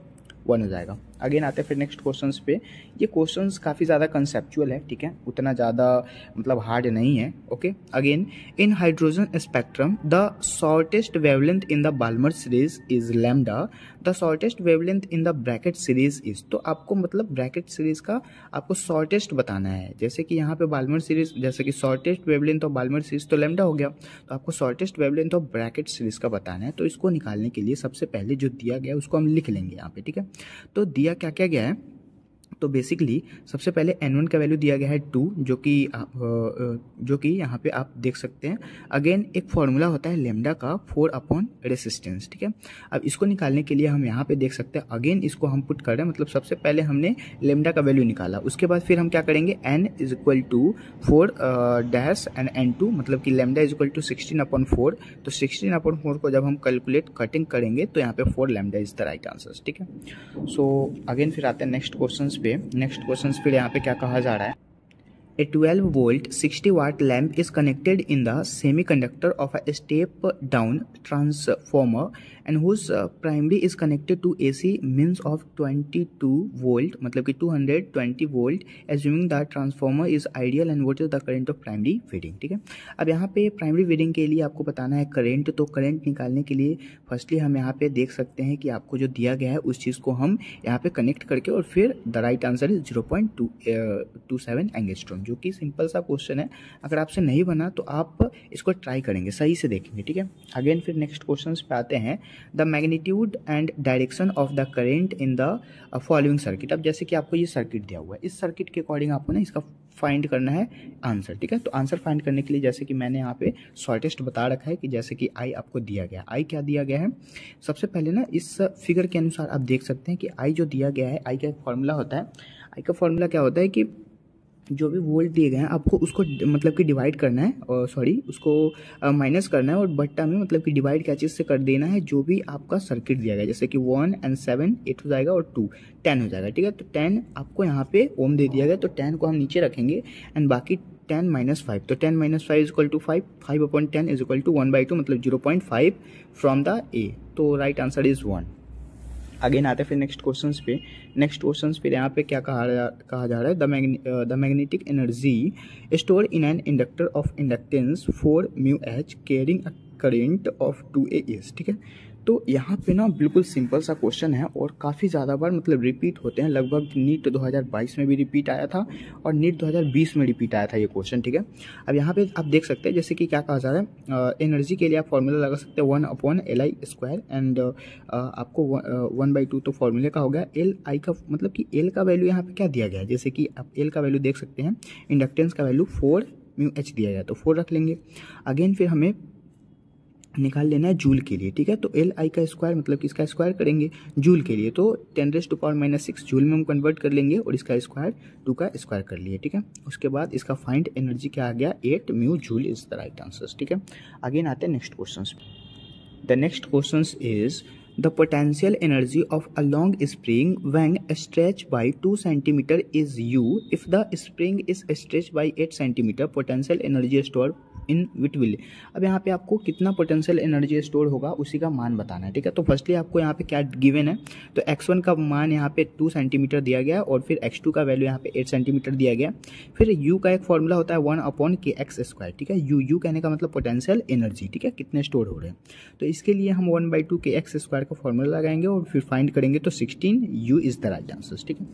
1 हो जाएगा। अगेन आते हैं फिर नेक्स्ट क्वेश्चंस पे। ये क्वेश्चंस काफ़ी ज़्यादा कंसेप्चुअल है, ठीक है, उतना ज़्यादा मतलब हार्ड नहीं है, okay. Again, in hydrogen spectrum the shortest wavelength in the Balmer series is lambda, the shortest wavelength in the Brackett series is, तो आपको मतलब ब्रैकेट सीरीज का आपको शॉर्टेस्ट बताना है। जैसे कि यहाँ पे बाल्मर सीरीज, जैसे कि shortest wavelength of Balmer series तो लैम्डा हो गया, तो आपको shortest wavelength of Brackett series का बताना है। तो इसको निकालने के लिए सबसे पहले जो दिया गया है उसको हम लिख लेंगे यहाँ पे, ठीक है। तो दिया क्या क्या गया है, तो बेसिकली सबसे पहले N1 का वैल्यू दिया गया है 2, जो कि यहाँ पे आप देख सकते हैं। अगेन एक फॉर्मूला होता है लेमडा का 4 रेसिस्टेंस, ठीक है। अब इसको निकालने के लिए हम यहाँ पे देख सकते हैं, अगेन इसको हम पुट कर रहे हैं, मतलब सबसे पहले हमने लेमडा का वैल्यू निकाला, उसके बाद फिर हम क्या करेंगे, N = 4 डैश एंड N2, मतलब कि लेमडा = 16/4, तो 16/4 को जब हम कैलकुलेट कटिंग करेंगे तो यहाँ पे 4 lambda is the right answer, ठीक है। सो अगेन फिर आते हैं नेक्स्ट क्वेश्चन पे। नेक्स्ट क्वेश्चन फिर यहाँ पे क्या कहा जा रहा है, A 12-volt 60-watt lamp is connected in the semiconductor of a step-down transformer and whose primary is connected to AC means of 22 volt, मतलब कि 220 volt, assuming the transformer is ideal and what is the current of primary feeding, ठीक है। अब यहाँ पे primary feeding के लिए आपको बताना है करंट, तो करंट निकालने के लिए फर्स्टली हम यहाँ पे देख सकते हैं कि आपको जो दिया गया है उस चीज़ को हम यहाँ पे कनेक्ट करके, और फिर the right answer is 0.27 angstrom, जो कि सिंपल सा क्वेश्चन है। अगर आपसे नहीं बना तो आप इसको ट्राई करेंगे, सही से देखेंगे, ठीक है। अगेन फिर नेक्स्ट क्वेश्चन पे आते हैं, the magnitude and direction of the current in the following circuit. अब जैसे कि आपको ये सर्किट दिया हुआ है, इस सर्किट के अकॉर्डिंग आपको ना इसका फाइंड करना है आंसर, ठीक है। तो आंसर फाइंड करने के लिए जैसे कि मैंने यहाँ पे शॉर्टेस्ट बता रखा है कि जैसे कि आई आपको दिया गया, आई क्या दिया गया है, सबसे पहले ना इस फिगर के अनुसार आप देख सकते हैं कि आई जो दिया गया है, आई का फॉर्मूला होता है, आई का फॉर्मूला क्या होता है कि जो भी वोल्ट दिए गए हैं आपको उसको मतलब कि डिवाइड करना है, और उसको माइनस करना है, और बट्टा में मतलब कि डिवाइड क्या चीज़ से कर देना है, जो भी आपका सर्किट दिया गया, जैसे कि 1 and 7 8 हो जाएगा और 2 10 हो जाएगा, ठीक है। तो 10 आपको यहाँ पे ओम दे दिया गया, तो 10 को हम नीचे रखेंगे एंड बाकी 10 - 5, तो 10 - 5 = 5, 5/10 = 1/2, मतलब 0.5 फ्रॉम द ए, तो राइट आंसर इज 1। अगेन आते हैं फिर नेक्स्ट क्वेश्चन पे। नेक्स्ट क्वेश्चन फिर यहाँ पे क्या कहा जा रहा है, the magnetic energy store in an inductor of inductance 4μH carrying a current of 2A, ठीक है। तो यहाँ पे ना बिल्कुल सिंपल सा क्वेश्चन है और काफ़ी ज़्यादा बार मतलब रिपीट होते हैं, लगभग नीट 2022 में भी रिपीट आया था और नीट 2020 में रिपीट आया था ये क्वेश्चन, ठीक है। अब यहाँ पे आप देख सकते हैं जैसे कि क्या कहा जा रहा है, एनर्जी के लिए आप फॉर्मूला लगा सकते हैं 1/Li² एंड आपको 1/2 तो फॉर्मूले का हो गया। एल आई का मतलब कि एल का वैल्यू यहाँ पे क्या दिया गया है, जैसे कि आप एल का वैल्यू देख सकते हैं, इंडक्टेंस का वैल्यू 4μH दिया गया, तो 4 रख लेंगे। अगेन फिर हमें निकाल लेना है जूल के लिए, ठीक है। तो एल आई का स्क्वायर मतलब कि इसका स्क्वायर करेंगे जूल के लिए, तो 10⁻⁻6 जूल में हम कन्वर्ट कर लेंगे और इसका स्क्वायर 2 का स्क्वायर कर लिए, ठीक है। उसके बाद इसका फाइंड एनर्जी क्या आ गया 8 mu joule is the right answer, ठीक है। आगे आते हैं नेक्स्ट क्वेश्चन पे। The next question is the potential energy of a long spring when stretched by 2 cm is U. If the spring is stretched by 8 cm, potential energy stored in it will. अब यहाँ पे आपको कितना potential energy store होगा उसी का मान बताना है, ठीक है। तो फर्स्टली आपको यहाँ पे क्या गिवन है, तो x1 का मान यहाँ पे 2 सेंटीमीटर दिया गया और फिर x2 का वैल्यू यहाँ पे 8 सेंटीमीटर दिया गया। फिर u का एक फॉर्मूला होता है 1/kx², ठीक है। u कहने का मतलब पोटेंशियल एनर्जी, ठीक है, कितने स्टोर हो रहे हैं। तो इसके लिए हम 1/2 kx² का फॉर्मूला लगाएंगे और फिर फाइंड करेंगे, तो 16 u is the right answer, ठीक है।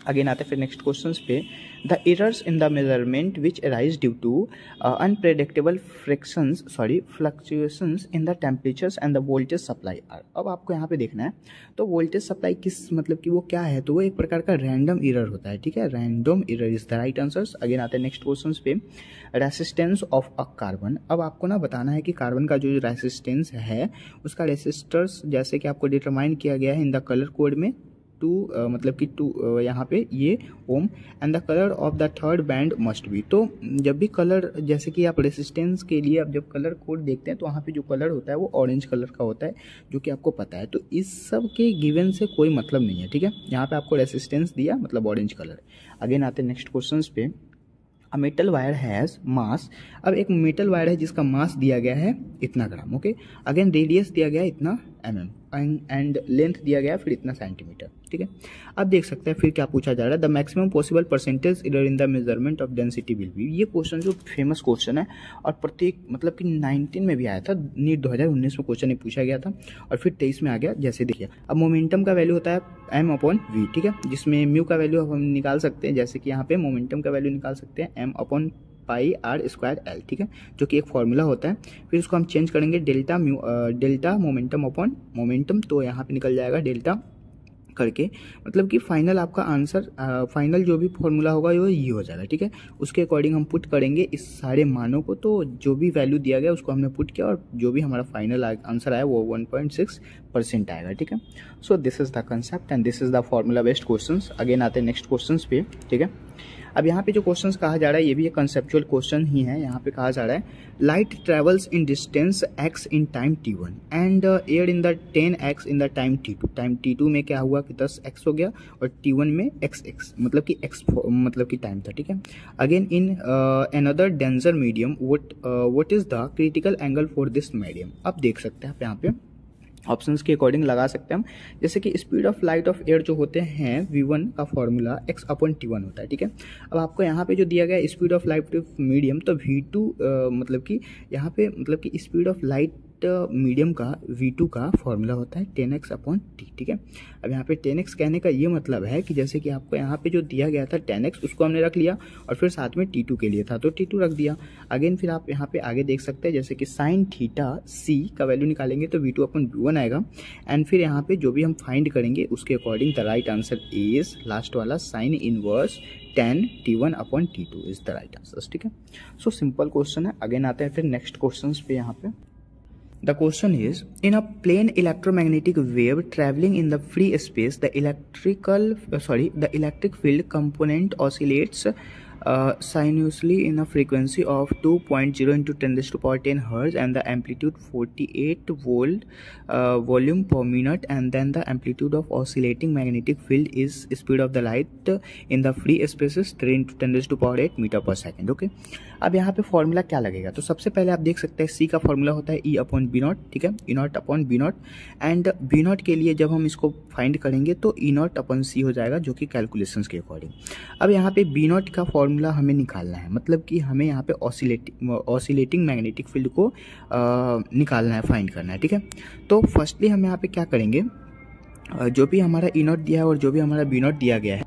अगेन आते हैं फिर नेक्स्ट क्वेश्चन पे। The errors in the measurement which arise due to unpredictable fluctuations in the temperatures and the voltage supply are. अब आपको यहाँ पे देखना है, तो वोल्टेज सप्लाई किस मतलब कि वो क्या है, तो वो एक प्रकार का रैंडम एरर होता है, ठीक है। Random error is the right answer. Again आते हैं नेक्स्ट क्वेश्चन पे। Resistance of a carbon. अब आपको ना बताना है कि कार्बन का जो रेसिस्टेंस है उसका रेसिस्टर्स जैसे कि आपको डिटरमाइन किया गया है इन द कलर कोड में 2 मतलब कि 2 यहाँ पे ये ohm and the colour of the third band must be. तो जब भी कलर जैसे कि आप रेसिस्टेंस के लिए आप जब कलर कोड देखते हैं तो वहाँ पे जो कलर होता है वो ऑरेंज कलर का होता है, जो कि आपको पता है। तो इस सब के गिवन से कोई मतलब नहीं है, ठीक है। यहाँ पे आपको रेसिस्टेंस दिया मतलब ऑरेंज कलर। अगेन आते हैं नेक्स्ट क्वेश्चन पे। अ मेटल वायर हैज़ मास। अब एक मेटल वायर है जिसका मास दिया गया है इतना ग्राम, ओके। अगेन रेडियस दिया गया है इतना mm एंड लेंथ दिया गया है फिर इतना सेंटीमीटर, ठीक है। अब देख सकते हैं फिर क्या पूछा जा रहा है, the maximum possible percentage error in the measurement of density will be. ये क्वेश्चन जो फेमस क्वेश्चन है और प्रत्येक मतलब कि 19 में भी आया था, नीट 2019 में क्वेश्चन पूछा गया था और फिर 23 में आ गया। जैसे देखिए अब मोमेंटम का वैल्यू होता है m/v, ठीक है, जिसमें म्यू का वैल्यू हम निकाल सकते हैं, जैसे कि यहाँ पे मोमेंटम का वैल्यू निकाल सकते हैं m/πr²L, ठीक है, जो कि एक फॉर्मूला होता है। फिर उसको हम चेंज करेंगे डेल्टा मोमेंटम अपॉन मोमेंटम, तो यहाँ पे निकल जाएगा डेल्टा करके, मतलब कि फाइनल आपका आंसर फाइनल जो भी फॉर्मूला होगा वो ये हो जाएगा, ठीक है। उसके अकॉर्डिंग हम पुट करेंगे इस सारे मानों को, तो जो भी वैल्यू दिया गया उसको हमने पुट किया और जो भी हमारा फाइनल आंसर आया वो 1.6% आएगा, ठीक है। So this is the concept and this is the formula based questions. Again आते हैं नेक्स्ट क्वेश्चंस पे, ठीक है। अब यहाँ पे जो क्वेश्चंस कहा जा रहा है ये भी एक कंसेप्चुअल क्वेश्चन ही है। यहाँ पे कहा जा रहा है light travels in distance x in time t1 and air in the 10x in the time t2। Time t2 में क्या हुआ कि 10x हो गया और t1 में xx मतलब कि x मतलब कि टाइम था, ठीक है। Again in another denser medium what is the critical angle for this medium. अब देख सकते हैं आप यहाँ पे ऑप्शंस के अकॉर्डिंग लगा सकते हैं हम, जैसे कि speed of light of air जो होते हैं v1 का फॉर्मूला x/t1 होता है, ठीक है। अब आपको यहाँ पे जो दिया गया है speed of light of medium, तो v2 मतलब कि यहाँ पे मतलब कि स्पीड ऑफ लाइट मीडियम का v2 का फॉर्मूला होता है 10x/t, ठीक है। अब यहाँ पे 10x कहने का ये मतलब है कि जैसे कि आपको यहाँ पे जो दिया गया था 10x उसको हमने रख लिया और फिर साथ में t2 के लिए था तो t2 रख दिया। अगेन फिर आप यहाँ पे आगे देख सकते हैं जैसे कि sin थीटा c का वैल्यू निकालेंगे तो v2/v1 आएगा एंड फिर यहाँ पे जो भी हम फाइंड करेंगे उसके according the right answer is last वाला sin inverse 10 t1/t2 is the right answer, ठीक है। सो सिंपल क्वेश्चन है। अगेन आते हैं फिर नेक्स्ट क्वेश्चन पे। यहाँ पे The question is, in a plane electromagnetic wave traveling in the free space, the electric field component oscillates sinuously in a frequency of 2.0 into 10⁻10 Hz and the amplitude 48 volt volume per minute, and then the amplitude of oscillating magnetic field is speed of the light in the free spaces 3 into 10⁸ meter per second, okay। अब यहाँ पे formula क्या लगेगा, तो सबसे पहले आप देख सकते हैं C का फॉर्मूला होता है E/B0, ठीक है, E0/B0 एंड B0 के लिए जब हम इसको फाइंड करेंगे तो E0/C हो जाएगा जो कि कैलकुलेशंस के अकॉर्डिंग। अब यहाँ पे B0 का फॉर्मूला हमें निकालना है, मतलब कि हमें यहाँ पे ऑसिलेटिंग मैग्नेटिक फील्ड को निकालना है, फाइंड करना है, ठीक है। तो फर्स्टली हम यहाँ पे क्या करेंगे, जो भी हमारा E0 दिया है और जो भी हमारा B0 दिया गया है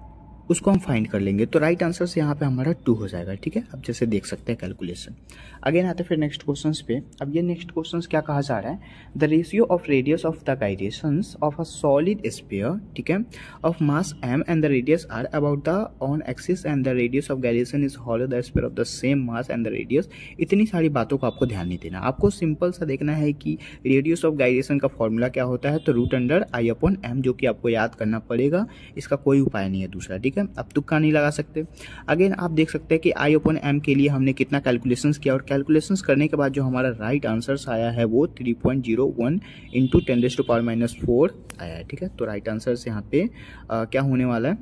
उसको हम फाइंड कर लेंगे। तो राइट आंसर से यहाँ पे हमारा 2 हो जाएगा, ठीक है। अब जैसे देख सकते हैं कैलकुलेशन। अगेन आते हैं फिर नेक्स्ट क्वेश्चन पे। अब ये नेक्स्ट क्वेश्चन क्या कहा जा रहा है, the ratio of radius of the gyrations of a solid sphere, ठीक है, of mass m and the radius r about the on axis and the radius of gyration is hollow the sphere of the same mass and the radius. इतनी सारी बातों को आपको ध्यान नहीं देना, आपको सिंपल सा देखना है कि रेडियस ऑफ गाइरेशन का फॉर्मूला क्या होता है, तो √i/m, जो कि आपको याद करना पड़ेगा, इसका कोई उपाय नहीं है दूसरा, ठीक है। अब तुक्का नहीं लगा सकते। अगेन आप देख सकते हैं कि i/m के लिए हमने कितना कैलकुलेशंस किया, और कैलकुलेशंस करने के बाद जो हमारा राइट आंसर आया है वो 3.01 × 10⁻⁴ आया है, ठीक है। तो राइट आंसर से यहाँ पे क्या होने वाला है,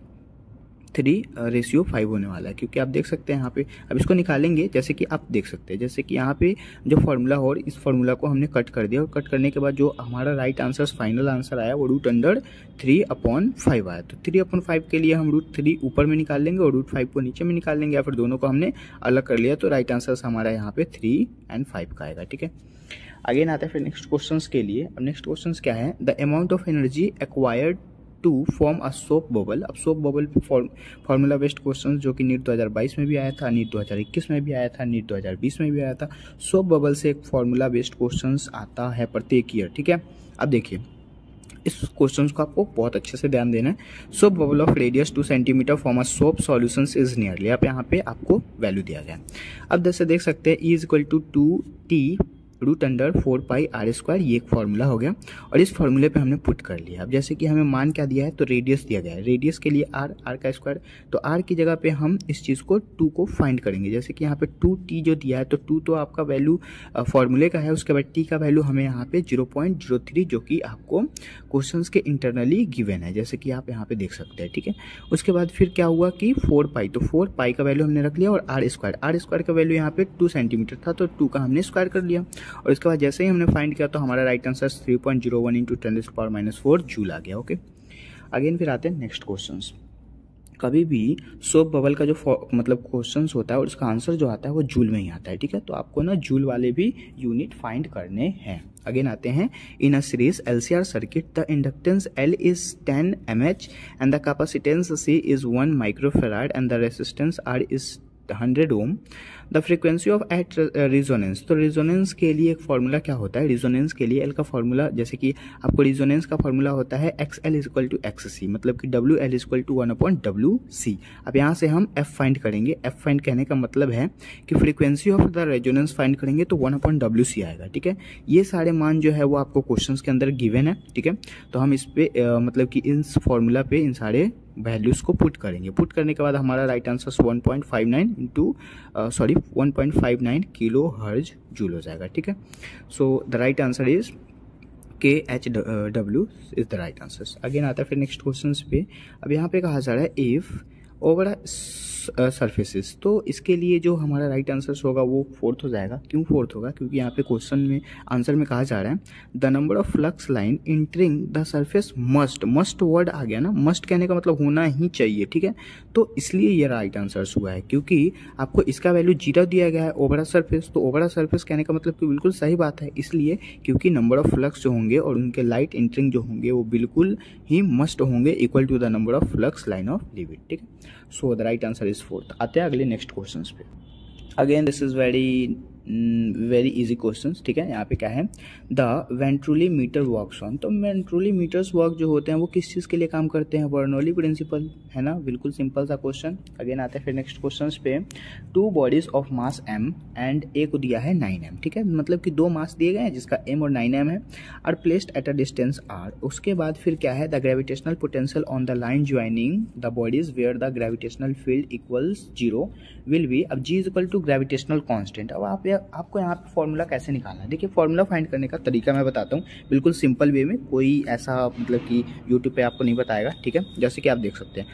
3:5 होने वाला है, क्योंकि आप देख सकते हैं यहाँ पे। अब इसको निकालेंगे, जैसे कि आप देख सकते हैं, जैसे कि यहाँ पे जो फॉर्मूला हो, इस फॉर्मूला को हमने कट कर दिया, और कट करने के बाद जो हमारा राइट आंसर फाइनल आंसर आया वो √3/5 आया। तो 3/5 के लिए हम √3 ऊपर में निकाल लेंगे और √5 को नीचे में निकाल लेंगे, या फिर दोनों को हमने अलग कर लिया। तो राइट आंसर हमारा यहाँ पे 3 और 5 का आएगा, ठीक है। अगेन आता है फिर नेक्स्ट क्वेश्चंस के लिए। अब नेक्स्ट क्वेश्चंस क्या है, the amount of energy acquired to form a soap bubble. अब soap bubble formula based question जो कि नीट 2022 में भी आया था, नीट 2021 में भी आया था, नीट 2020 में भी आया था। सोप बबल से एक फॉर्मूला बेस्ड क्वेश्चन आता है प्रत्येक ईयर, ठीक है। अब देखिए इस क्वेश्चन को आपको बहुत अच्छे से ध्यान देना है। Soap bubble of radius 2 centimetre form a soap solutions is nearly. अब यहाँ पे आपको वैल्यू दिया गया है। अब जैसे देख सकते हैं E = 2t √4πr², ये एक फॉर्मूला हो गया, और इस फॉर्मूले पे हमने पुट कर लिया। अब जैसे कि हमें मान क्या दिया है, तो रेडियस दिया गया है, रेडियस के लिए r का स्क्वायर, तो r की जगह पे हम इस चीज़ को 2 को फाइंड करेंगे। जैसे कि यहाँ पे 2t जो दिया है, तो 2 तो आपका वैल्यू फॉर्मूले का है, उसके बाद t का वैल्यू हमें यहाँ पे 0.03, जो कि आपको क्वेश्चन के इंटरनली गिवन है, जैसे कि आप यहाँ पे देख सकते हैं, ठीक है। उसके बाद फिर क्या हुआ कि 4π, तो 4π का वैल्यू हमने रख लिया, और r² का वैल्यू यहाँ पे 2 सेंटीमीटर था, तो 2 का हमने स्क्वायर कर लिया, और इसके बाद जैसे ही हमने फाइंड किया तो हमारा राइट आंसर 3.01 × 10⁻⁴ जूल आ गया, ओके। अगेन फिर आते हैं नेक्स्ट क्वेश्चंस। कभी भी सोप बबल का जो मतलब क्वेश्चंस होता है और उसका आंसर जो आता है वो जूल में ही आता है, ठीक है। तो आपको ना जूल वाले भी यूनिट फाइंड करने हैं। अगेन आते हैं, in a series LCR circuit the inductance L is 10 mH and the capacitance C is 1 microfarad and the resistance R is 100 ohm. The frequency of at resonance, तो resonance के लिए एक formula क्या होता है, रिजोनेंस के लिए L का फॉर्मूला, जैसे कि आपको रिजोनेंस का फॉर्मूला होता है XL = XC, मतलब कि WL = 1/WC। अब यहाँ से हम F फाइंड करेंगे। F फाइंड कहने का मतलब है कि frequency of the resonance find करेंगे तो 1/WC आएगा, ठीक है। ये सारे मान जो है वो आपको क्वेश्चन के अंदर गिवन है, ठीक है। तो हम इस पे मतलब कि इस फॉर्मूला पे इन सारे वैल्यूज को पुट करेंगे। पुट करने के बाद हमारा right answer 1.59 kilo hertz joule हो जाएगा, ठीक है। So the right answer is KHW is the right answer. Again आता है फिर नेक्स्ट क्वेश्चन पे। अब यहाँ पे कहा जा रहा है इफ ओवर सरफेसेस, तो इसके लिए जो हमारा राइट आंसर होगा वो 4th हो जाएगा। क्यों 4th होगा, क्योंकि यहाँ पे क्वेश्चन में आंसर में कहा जा रहा है the number of flux line entering the surface must word आ गया ना, मस्ट कहने का मतलब होना ही चाहिए, ठीक है। तो इसलिए ये राइट आंसर हुआ है, क्योंकि आपको इसका वैल्यू 0 दिया गया है ओवर सरफेस, तो ओवर सरफेस कहने का मतलब कि बिल्कुल सही बात है, इसलिए क्योंकि नंबर ऑफ फ्लक्स जो होंगे और उनके लाइट इंटरिंग जो होंगे वो बिल्कुल ही मस्ट होंगे equal to the number of flux line of livid, ठीक है। So the right answer is 4th। आते हैं अगले नेक्स्ट क्वेश्चन पे। Again this is very easy question, ठीक है। यहाँ पे क्या है, the venturi meter works on, तो वेंट्रुली मीटर्स वर्क जो होते हैं वो किस चीज़ के लिए काम करते हैं, बर्नौली प्रिंसिपल, है ना, बिल्कुल सिंपल सा क्वेश्चन। अगेन आते हैं फिर नेक्स्ट क्वेश्चन पे। 2 bodies of mass m and A को दिया है 9m, ठीक है, मतलब कि 2 मास दिए गए हैं जिसका m और 9m है, are placed at a distance r। उसके बाद फिर क्या है, the gravitational potential on the line joining the bodies where the gravitational field equals 0 will be. अब G = ग्रेविटेशनल कांस्टेंट। अब आपको यहाँ पे फॉर्मूला कैसे निकालना है, देखिए फॉर्मूला फाइंड करने का तरीका मैं बताता हूँ बिल्कुल सिंपल वे में, कोई ऐसा मतलब कि यूट्यूब पे आपको नहीं बताएगा, ठीक है। जैसे कि आप देख सकते हैं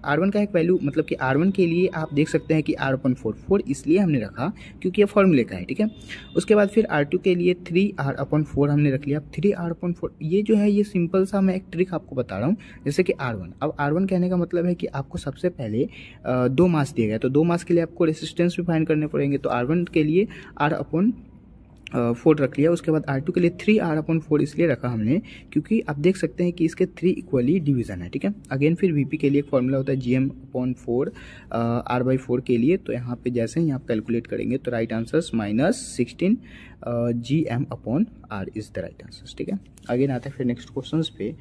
R1 का एक वैल्यू, मतलब कि R1 के लिए आप देख सकते हैं कि R/4 इसलिए हमने रखा क्योंकि ये फॉर्मूले का है, ठीक है। उसके बाद फिर R2 के लिए 3R/4 हमने रख लिया। 3R/4 ये जो है ये सिंपल सा मैं एक ट्रिक आपको बता रहा हूँ, जैसे कि R1। अब R1 कहने का मतलब है कि आपको सबसे पहले 2 मास दिए गए, तो 2 मास के लिए आपको रेसिस्टेंस भी फाइंड करने पड़ेंगे, तो R1 के लिए R/4 4 रख लिया। उसके बाद R2 के लिए 3R/4 इसलिए रखा हमने क्योंकि आप देख सकते हैं कि इसके 3 इक्वली डिवीजन है, ठीक है। अगेन फिर VP के लिए एक फॉर्मूला होता है Gm/4 R/4 के लिए। तो यहाँ पे जैसे ही आप कैलकुलेट करेंगे तो right answer -16 Gm/R is the right answer, ठीक है। अगेन आता है फिर नेक्स्ट क्वेश्चन पे,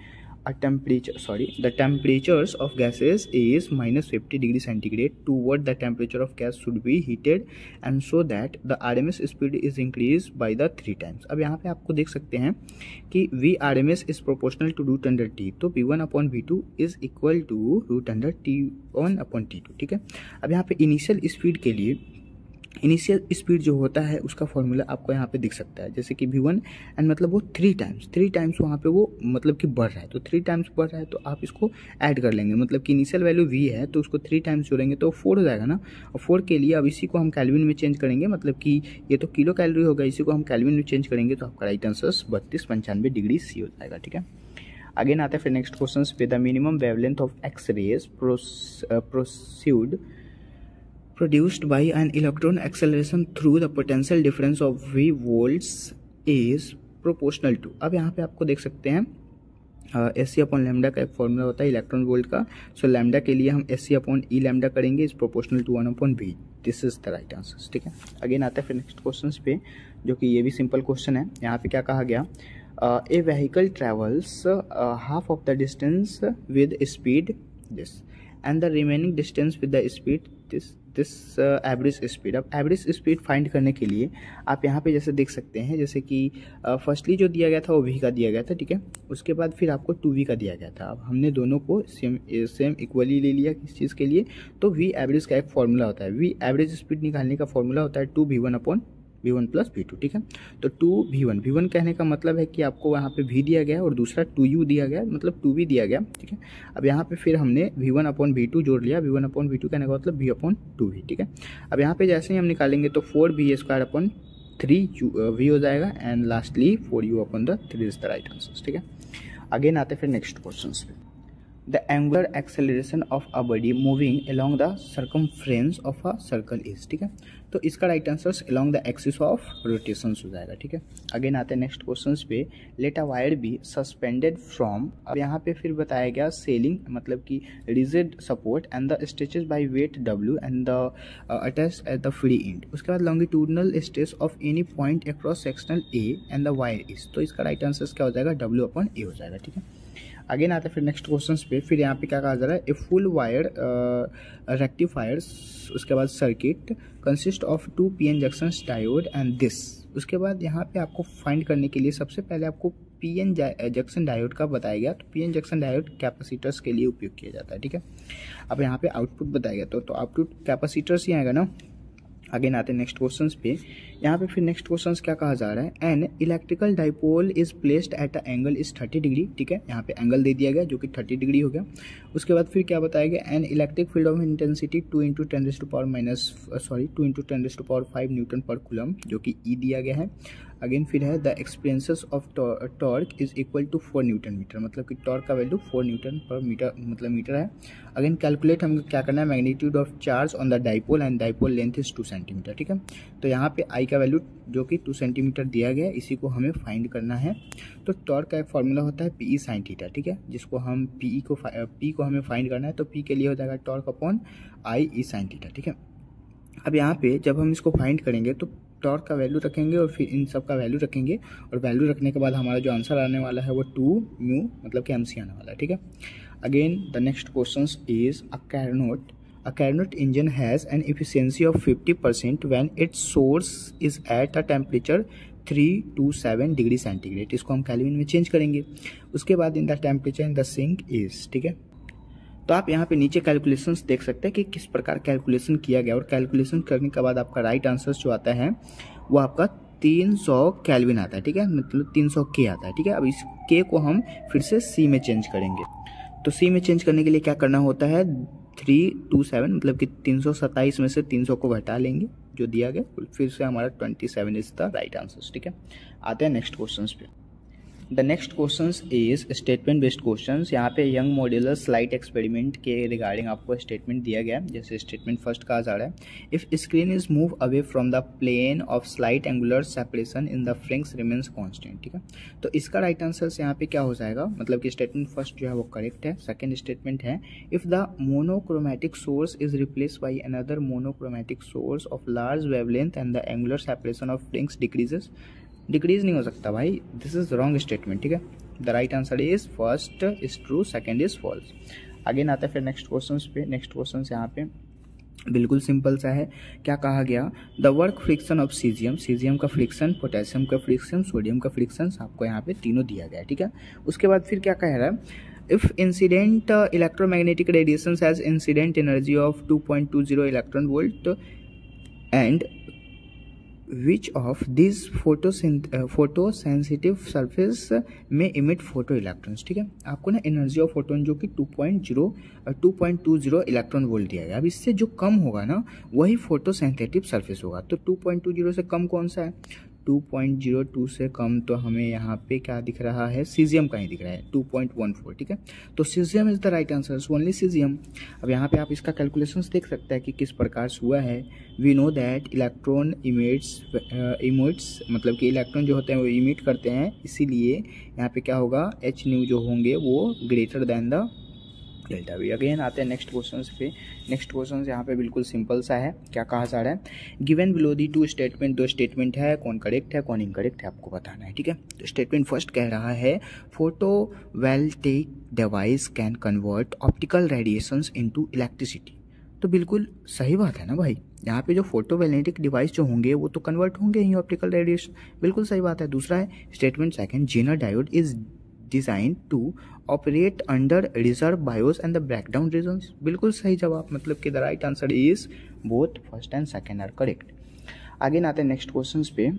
the temperatures of gases is -50 degree centigrade toward the temperature of gas should be heated and so that the RMS speed is increased by the 3 times। अब यहाँ पे आपको देख सकते हैं कि VRMS is proportional to √T, तो V1/V2 is equal to √T1/T2, ठीक है। अब यहाँ पे इनिशियल स्पीड के लिए इनिशियल स्पीड जो होता है उसका फॉर्मूला आपको यहाँ पे दिख सकता है, जैसे कि V1 एंड मतलब वो 3 टाइम्स वहाँ पे वो मतलब कि बढ़ रहा है, तो 3 टाइम्स बढ़ रहा है तो आप इसको ऐड कर लेंगे, मतलब कि इनिशियल वैल्यू V है तो उसको 3 टाइम्स जोड़ेंगे तो 4 हो जाएगा ना। और 4 के लिए अब इसी को हम कैल्विन में चेंज करेंगे, मतलब कि ये तो किलो कैलोरी होगा, इसी को हम कैल्विन में चेंज करेंगे तो आपका राइट आंसर 3295 डिग्री C हो जाएगा, ठीक है। अगेन आते हैं फिर नेक्स्ट क्वेश्चन पे, the minimum wavelength of X rays produced by an electron acceleration through the potential difference of V volts is proportional to। अब यहाँ पे आपको देख सकते हैं SC/λ का एक फॉर्मूला होता है इलेक्ट्रॉन वोल्ट का। सो लैम्डा के लिए हम SC/E करेंगे, is proportional to 1/V। This is the right answer, ठीक है। अगेन आता है फिर नेक्स्ट क्वेश्चन पे, जो कि ये भी सिंपल क्वेश्चन है। यहाँ पे क्या कहा गया, a vehicle travels half of the distance with speed this and the remaining distance with the speed this average speed. अब एवरेज स्पीड फाइंड करने के लिए आप यहाँ पे जैसे देख सकते हैं, जैसे कि फर्स्टली जो दिया गया था वो V का दिया गया था, ठीक है। उसके बाद फिर आपको 2V का दिया गया था। अब हमने दोनों को सेम इक्वली ले लिया किस चीज़ के लिए, तो V एवरेज का एक फॉर्मूला होता है। V एवरेज स्पीड निकालने का फॉर्मूला होता है 2V1 + V2, ठीक है। तो 2V1 कहने का मतलब है कि आपको वहाँ पे V दिया गया और दूसरा 2U दिया गया, मतलब 2V दिया गया, ठीक है। अब यहाँ पे फिर हमने V1/V2 जोड़ लिया। V1/V2 कहने का मतलब V/2V, ठीक है। अब यहाँ पे जैसे ही हम निकालेंगे तो 4V²/3 V हो जाएगा and lastly 4U/3 is the right answer, ठीक है। अगेन आते फिर नेक्स्ट क्वेश्चन पे, the angular acceleration of a body moving along the circumference of a circle is, ठीक है। तो इसका right answer along the axis of rotations हो जाएगा, ठीक है। अगेन आते हैं नेक्स्ट क्वेश्चंस पे, let a wire be suspended from। अब यहाँ पे फिर बताया गया सेलिंग, मतलब कि rigid support and the stretches by weight W and the attached at the free end। उसके बाद longitudinal stretch of any point across sectional A and the wire is। तो इसका राइट आंसर क्या हो जाएगा, W/A हो जाएगा, ठीक है। अगेन आता है फिर नेक्स्ट क्वेश्चन पे, फिर यहाँ पे क्या कहा जा रहा है, ए फुल वायर रेक्टिफायर्स, उसके बाद circuit consist of 2 PN junctions diode and this. उसके बाद यहाँ पे आपको फाइंड करने के लिए सबसे पहले आपको PN जंक्शन डायोड का बताया गया, तो PN जंक्शन डायोड कैपेसिटर्स के लिए उपयोग किया जाता है, ठीक है। अब यहाँ पे आउटपुट बताया गया तो आउटपुट कैपेसिटर्स ही आएगा ना। अगेन आते हैं नेक्स्ट क्वेश्चंस पे, यहाँ पे फिर नेक्स्ट क्वेश्चंस क्या कहा जा रहा है, an electrical dipole is placed at a angle is 30 degree, ठीक है। यहाँ पे एंगल दे दिया गया जो कि 30 डिग्री हो गया। उसके बाद फिर क्या बताया गया, an electric field of intensity 2 × 10⁵ newton per coulomb, जो कि E दिया गया है। अगेन फिर है the experiences of torque is equal to 4 newton metre, मतलब कि टॉर्क का वैल्यू 4 न्यूटन पर मीटर मतलब मीटर है। अगेन कैलकुलेट हमें क्या करना है, magnitude of charge on the dipole and dipole length is 2 centimetre, ठीक है। तो यहाँ पे I का वैल्यू जो कि 2 सेंटीमीटर दिया गया है, इसी को हमें फाइंड करना है। तो टॉर्क का एक फॉर्मूला होता है PE sin थीटा, ठीक है, जिसको हम P को हमें फाइंड करना है, तो P के लिए हो जाएगा टॉर्क/I sin थीटा, ठीक है। अब यहाँ पे जब हम इसको फाइंड करेंगे तो टॉर्क का वैल्यू रखेंगे और फिर इन सब का वैल्यू रखेंगे, और वैल्यू रखने के बाद हमारा जो आंसर आने वाला है वो 2μ मतलब कि MC आने वाला है, ठीक है। Again the next question is a Carnot engine has an efficiency of 50% when its source is at a temperature 327 degree centigrade. इसको हम केल्विन में चेंज करेंगे। उसके बाद in the temperature in the sink is, ठीक है। तो आप यहाँ पे नीचे कैलकुलेशंस देख सकते हैं कि किस प्रकार कैलकुलेशन किया गया, और कैलकुलेशन करने के बाद आपका राइट आंसर जो आता है वो आपका 300 केल्विन आता है, ठीक है, मतलब 300 K आता है, ठीक है। अब इस K को हम फिर से C में चेंज करेंगे। तो C में चेंज करने के लिए क्या करना होता है, 327 मतलब कि 327 में से 300 को घटा लेंगे जो दिया गया, फिर से हमारा 27 इज द राइट आंसर, ठीक है। आते हैं नेक्स्ट क्वेश्चन पे। The next question is statement based question. यहाँ पे यंग मॉड्यूलर स्लाइट एक्सपेरिमेंट के रिगार्डिंग आपको स्टेटमेंट दिया गया है। जैसे स्टेटमेंट फर्स्ट कहा जा रहा है, if screen is move away from the plane of slight angular separation in the fringes remains constant. ठीक है, तो इसका राइट आंसर यहाँ पे क्या हो जाएगा, मतलब कि स्टेटमेंट फर्स्ट जो है वो करेक्ट है। सेकेंड स्टेटमेंट है, if the monochromatic source is replace by another monochromatic source of large wavelength and the angular separation of fringes decreases. Decrease नहीं हो सकता भाई, दिस इज रॉन्ग स्टेटमेंट। ठीक है, the right answer is first is true, second is false. आगे आता है फिर नेक्स्ट क्वेश्चन पे। नेक्स्ट क्वेश्चन यहाँ पे बिल्कुल सिंपल सा है। क्या कहा गया, the work friction of caesium, caesium का फ्रिक्शन, पोटेशियम का फ्रिक्शन, सोडियम का फ्रिक्शन, आपको यहाँ पे तीनों दिया गया है। ठीक है, उसके बाद फिर क्या कह रहा है, if incident electromagnetic radiation has incident energy of 2.20 electron volt and which of these photosensitive surface में emit photo electrons। ठीक है, आपको ना एनर्जी ऑफ फोटोन जो कि 2.20 इलेक्ट्रॉन वोल्ट दिया गया। अब इससे जो कम होगा ना वही फोटोसेंसिटिव सरफेस होगा। तो 2.20 से कम कौन सा है, 2.02 से कम तो हमें यहाँ पे क्या दिख रहा है, सीजियम का ही दिख रहा है 2.14। ठीक है, तो caesium is the right answer, only caesium. अब यहाँ पे आप इसका कैलकुलेशंस देख सकते हैं कि किस प्रकार से हुआ है। We know that electron emits मतलब कि इलेक्ट्रॉन जो होते हैं वो इमिट करते हैं, इसीलिए यहाँ पे क्या होगा, एच न्यू जो होंगे वो greater than the delta we. Again आते हैं नेक्स्ट क्वेश्चन पे। नेक्स्ट क्वेश्चन यहाँ पे बिल्कुल सिंपल सा है। क्या कहा जा रहा है, given below the two statement, दो स्टेटमेंट है, कौन करेक्ट है कौन इनकरेक्ट है आपको बताना है। ठीक है, तो स्टेटमेंट फर्स्ट कह रहा है, photovoltaic device can convert optical radiations into electricity. तो बिल्कुल सही बात है ना भाई, यहाँ पे जो फोटोवोल्टेइक डिवाइस जो होंगे वो तो कन्वर्ट होंगे ही ऑप्टिकल रेडिएशन, बिल्कुल सही बात है। दूसरा है statement second, Zener diode is design to operate under reserve bias and the breakdown regions. बिल्कुल सही जवाब, मतलब कि the right answer is both first and second are correct. आगे आते हैं नेक्स्ट क्वेश्चंस पे।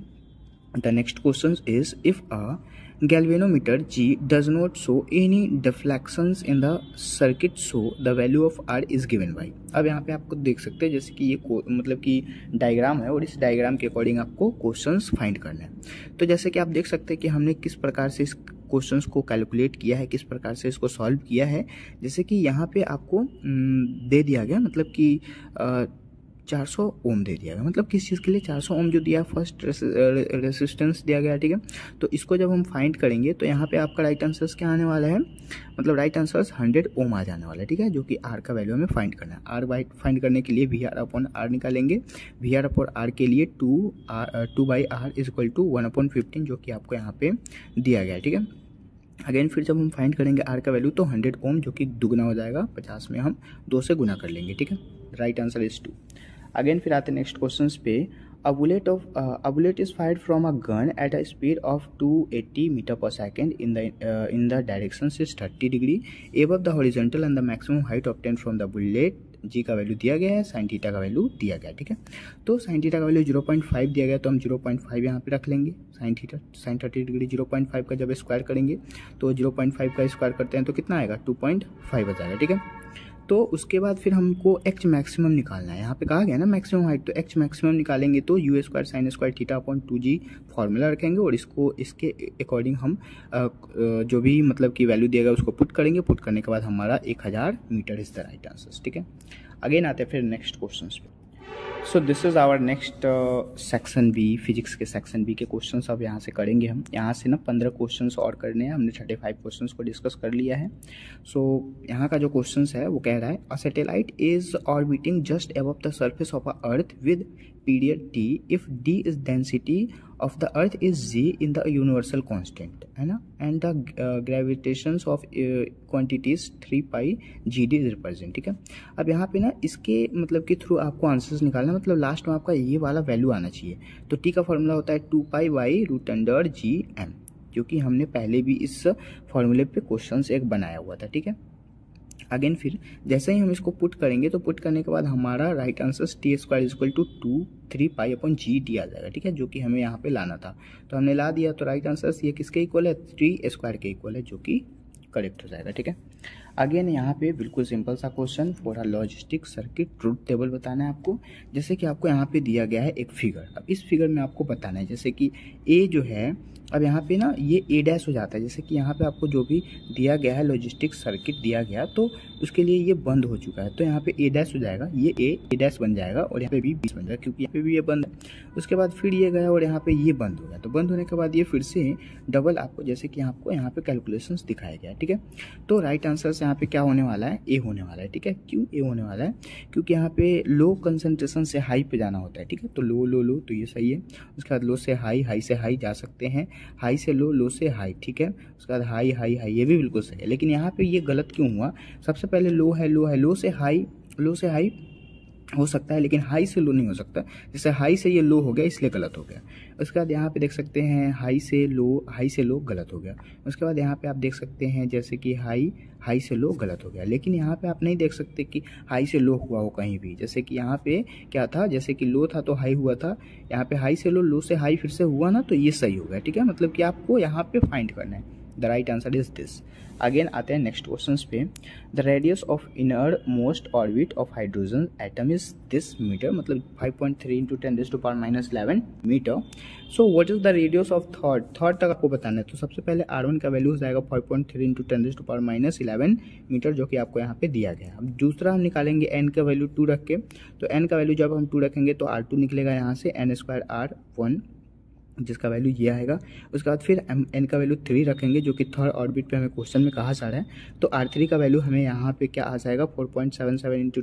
The next question is, if a galvanometer G does not show any deflections in the circuit, so the value of R is given by। अब यहाँ पे आपको देख सकते हैं जैसे कि ये मतलब कि डायग्राम है और इस डायग्राम के अकॉर्डिंग आपको क्वेश्चंस फाइंड करना है। तो जैसे कि आप देख सकते हैं कि हमने किस प्रकार से इस क्वेश्चंस को कैलकुलेट किया है, किस प्रकार से इसको सॉल्व किया है। जैसे कि यहाँ पे आपको दे दिया गया, मतलब कि 400 ओम दे दिया गया, मतलब किस चीज़ के लिए 400 ओम जो दिया, फर्स्ट रेसिस्टेंस दिया गया। ठीक है, तो इसको जब हम फाइंड करेंगे तो यहाँ पे आपका राइट आंसर क्या आने वाला है, मतलब राइट आंसर 100 ओम आ जाने वाला है। ठीक है, जो कि आर का वैल्यू हमें फाइंड करना है। आर फाइंड करने के लिए VR/R निकालेंगे। VR/R के लिए 2/R इज इक्वल टू 1/15 जो कि आपको यहाँ पे दिया गया है। ठीक है, अगेन फिर जब हम फाइंड करेंगे आर का वैल्यू तो 100 ओम जो कि दुगना हो जाएगा, 50 में हम 2 से गुना कर लेंगे। ठीक है, राइट आंसर इज 2। अगेन फिर आते हैं नेक्स्ट क्वेश्चन पे। A bullet is fired from a gun at a speed of 280 metre पर second in the direction is 30 degree above the horizontal and the maximum height obtained from the bullet। जी का value दिया गया है, sine theta का value दिया गया है। ठीक है, तो साइन थीटा का वैल्यू 0.5 दिया गया तो हम 0.5 यहाँ पे रख लेंगे। साइन 30 डिग्री 0.5 का जब स्क्वायर करेंगे तो 0.5 का स्क्वायर करते हैं तो कितना आएगा, 2.5 आ जाएगा। ठीक है, तो उसके बाद फिर हमको एच मैक्सिमम निकालना है। यहाँ पे कहा गया ना मैक्सिमम हाइट, तो एच मैक्सिमम निकालेंगे तो U² sin² θ/2g फॉर्मूला रखेंगे और इसके अकॉर्डिंग हम जो भी मतलब कि वैल्यू दिएगा उसको पुट करेंगे। पुट करने के बाद हमारा 1000 metre is the right answer. ठीक है, अगेन आते हैं फिर नेक्स्ट क्वेश्चन पे। So this is our next section B, physics के सेक्शन बी के क्वेश्चंस अब यहाँ से करेंगे हम। यहाँ से ना 15 क्वेश्चंस और करने हैं, हमने 35 क्वेश्चंस को डिस्कस कर लिया है। सो यहाँ का जो क्वेश्चंस है वो कह रहा है, a satellite is orbiting just above the surface of a earth with period t if d is density of the earth is g in the universal constant, है ना, and the gravitations of quantities 3 pi gd is represent। ठीक है, अब यहाँ पे ना इसके मतलब के थ्रू आपको आंसर्स निकालना, मतलब लास्ट में आपका ये वाला वैल्यू आना चाहिए। तो t का फॉर्मूला होता है 2 pi √g_m, क्योंकि हमने पहले भी इस फॉर्मूले पे क्वेश्चंस एक बनाया हुआ था। ठीक है, अगेन फिर जैसे ही हम इसको पुट करेंगे तो पुट करने के बाद हमारा राइट आंसर t² = 3 pi/g आ जाएगा। ठीक है, जो कि हमें यहाँ पे लाना था तो हमने ला दिया। तो राइट आंसर ये किसके इक्वल है, 3² के इक्वल है, जो कि करेक्ट हो जाएगा। ठीक है, अगेन यहाँ पे बिल्कुल सिंपल सा question for a logistic circuit truth table बताना है आपको। जैसे कि आपको यहाँ पे दिया गया है एक फिगर। अब इस फिगर में आपको बताना है जैसे कि ए जो है अब यहाँ पे ना ये ए डैश हो जाता है, जैसे कि यहाँ पे आपको जो भी दिया गया है लॉजिस्टिक सर्किट दिया गया तो उसके लिए ये बंद हो चुका है, तो यहाँ पे ए डैश हो जाएगा, ये ए डैश बन जाएगा और यहाँ पे भी 20 बन जाएगा क्योंकि यहाँ पे भी ये बंद है। उसके बाद फिर ये गया और यहाँ पे ये बंद हो गया, तो बंद होने के बाद ये फिर से डबल आपको जैसे कि आपको यहाँ पे कैलकुलेशंस दिखाया गया है, ठीक है। तो राइट आंसर से यहाँ पे क्या होने वाला है, ए होने वाला है, ठीक है। क्यों ए होने वाला है, क्योंकि यहाँ पे लो कंसंट्रेशन से हाई पे जाना होता है, ठीक है। तो लो लो लो तो ये सही है, उसके बाद लो से हाई, हाई से हाई जा सकते हैं, हाई से लो, लो से हाई, ठीक है। उसके बाद हाई हाई हाई, ये भी बिल्कुल सही है, लेकिन यहाँ पे ये गलत क्यों हुआ, सबसे पहले लो है, लो है, लो से हाई हो सकता है लेकिन हाई से लो नहीं हो सकता, जैसे हाई से ये लो हो गया इसलिए गलत हो गया। उसके बाद यहाँ पे देख सकते हैं हाई से लो गलत हो गया। उसके बाद यहाँ पे आप देख सकते हैं जैसे कि हाई से लो गलत हो गया, लेकिन यहाँ पे आप नहीं देख सकते कि हाई से लो हुआ हो कहीं भी, जैसे कि यहाँ पे क्या था, जैसे कि लो था तो हाई हुआ था, यहाँ पे हाई से लो से हाई फिर से हुआ ना, तो ये सही हो गया, ठीक है। मतलब कि आपको यहाँ पे फाइंड करना है, the right answer is this. Again आते हैं नेक्स्ट क्वेश्चन पे, the radius of inner most orbit of hydrogen atom is this metre, मतलब 5.3 × 10⁻11 metre. So what is the radius of third तक आपको बताना है। तो सबसे पहले R1 का वैल्यू हो जाएगा 5.3 × 10⁻11 मीटर, जो कि आपको यहाँ पे दिया गया है। अब दूसरा हम निकालेंगे n का वैल्यू 2 रख के, तो n का वैल्यू जब हम 2 रखेंगे तो R2 निकलेगा यहाँ से n² R1, जिसका वैल्यू ये आएगा। उसके बाद फिर n का वैल्यू 3 रखेंगे, जो कि थर्ड ऑर्बिट पे हमें क्वेश्चन में कहा जा रहा है, तो R3 का वैल्यू हमें यहाँ पे क्या आ जाएगा, 4.77 ×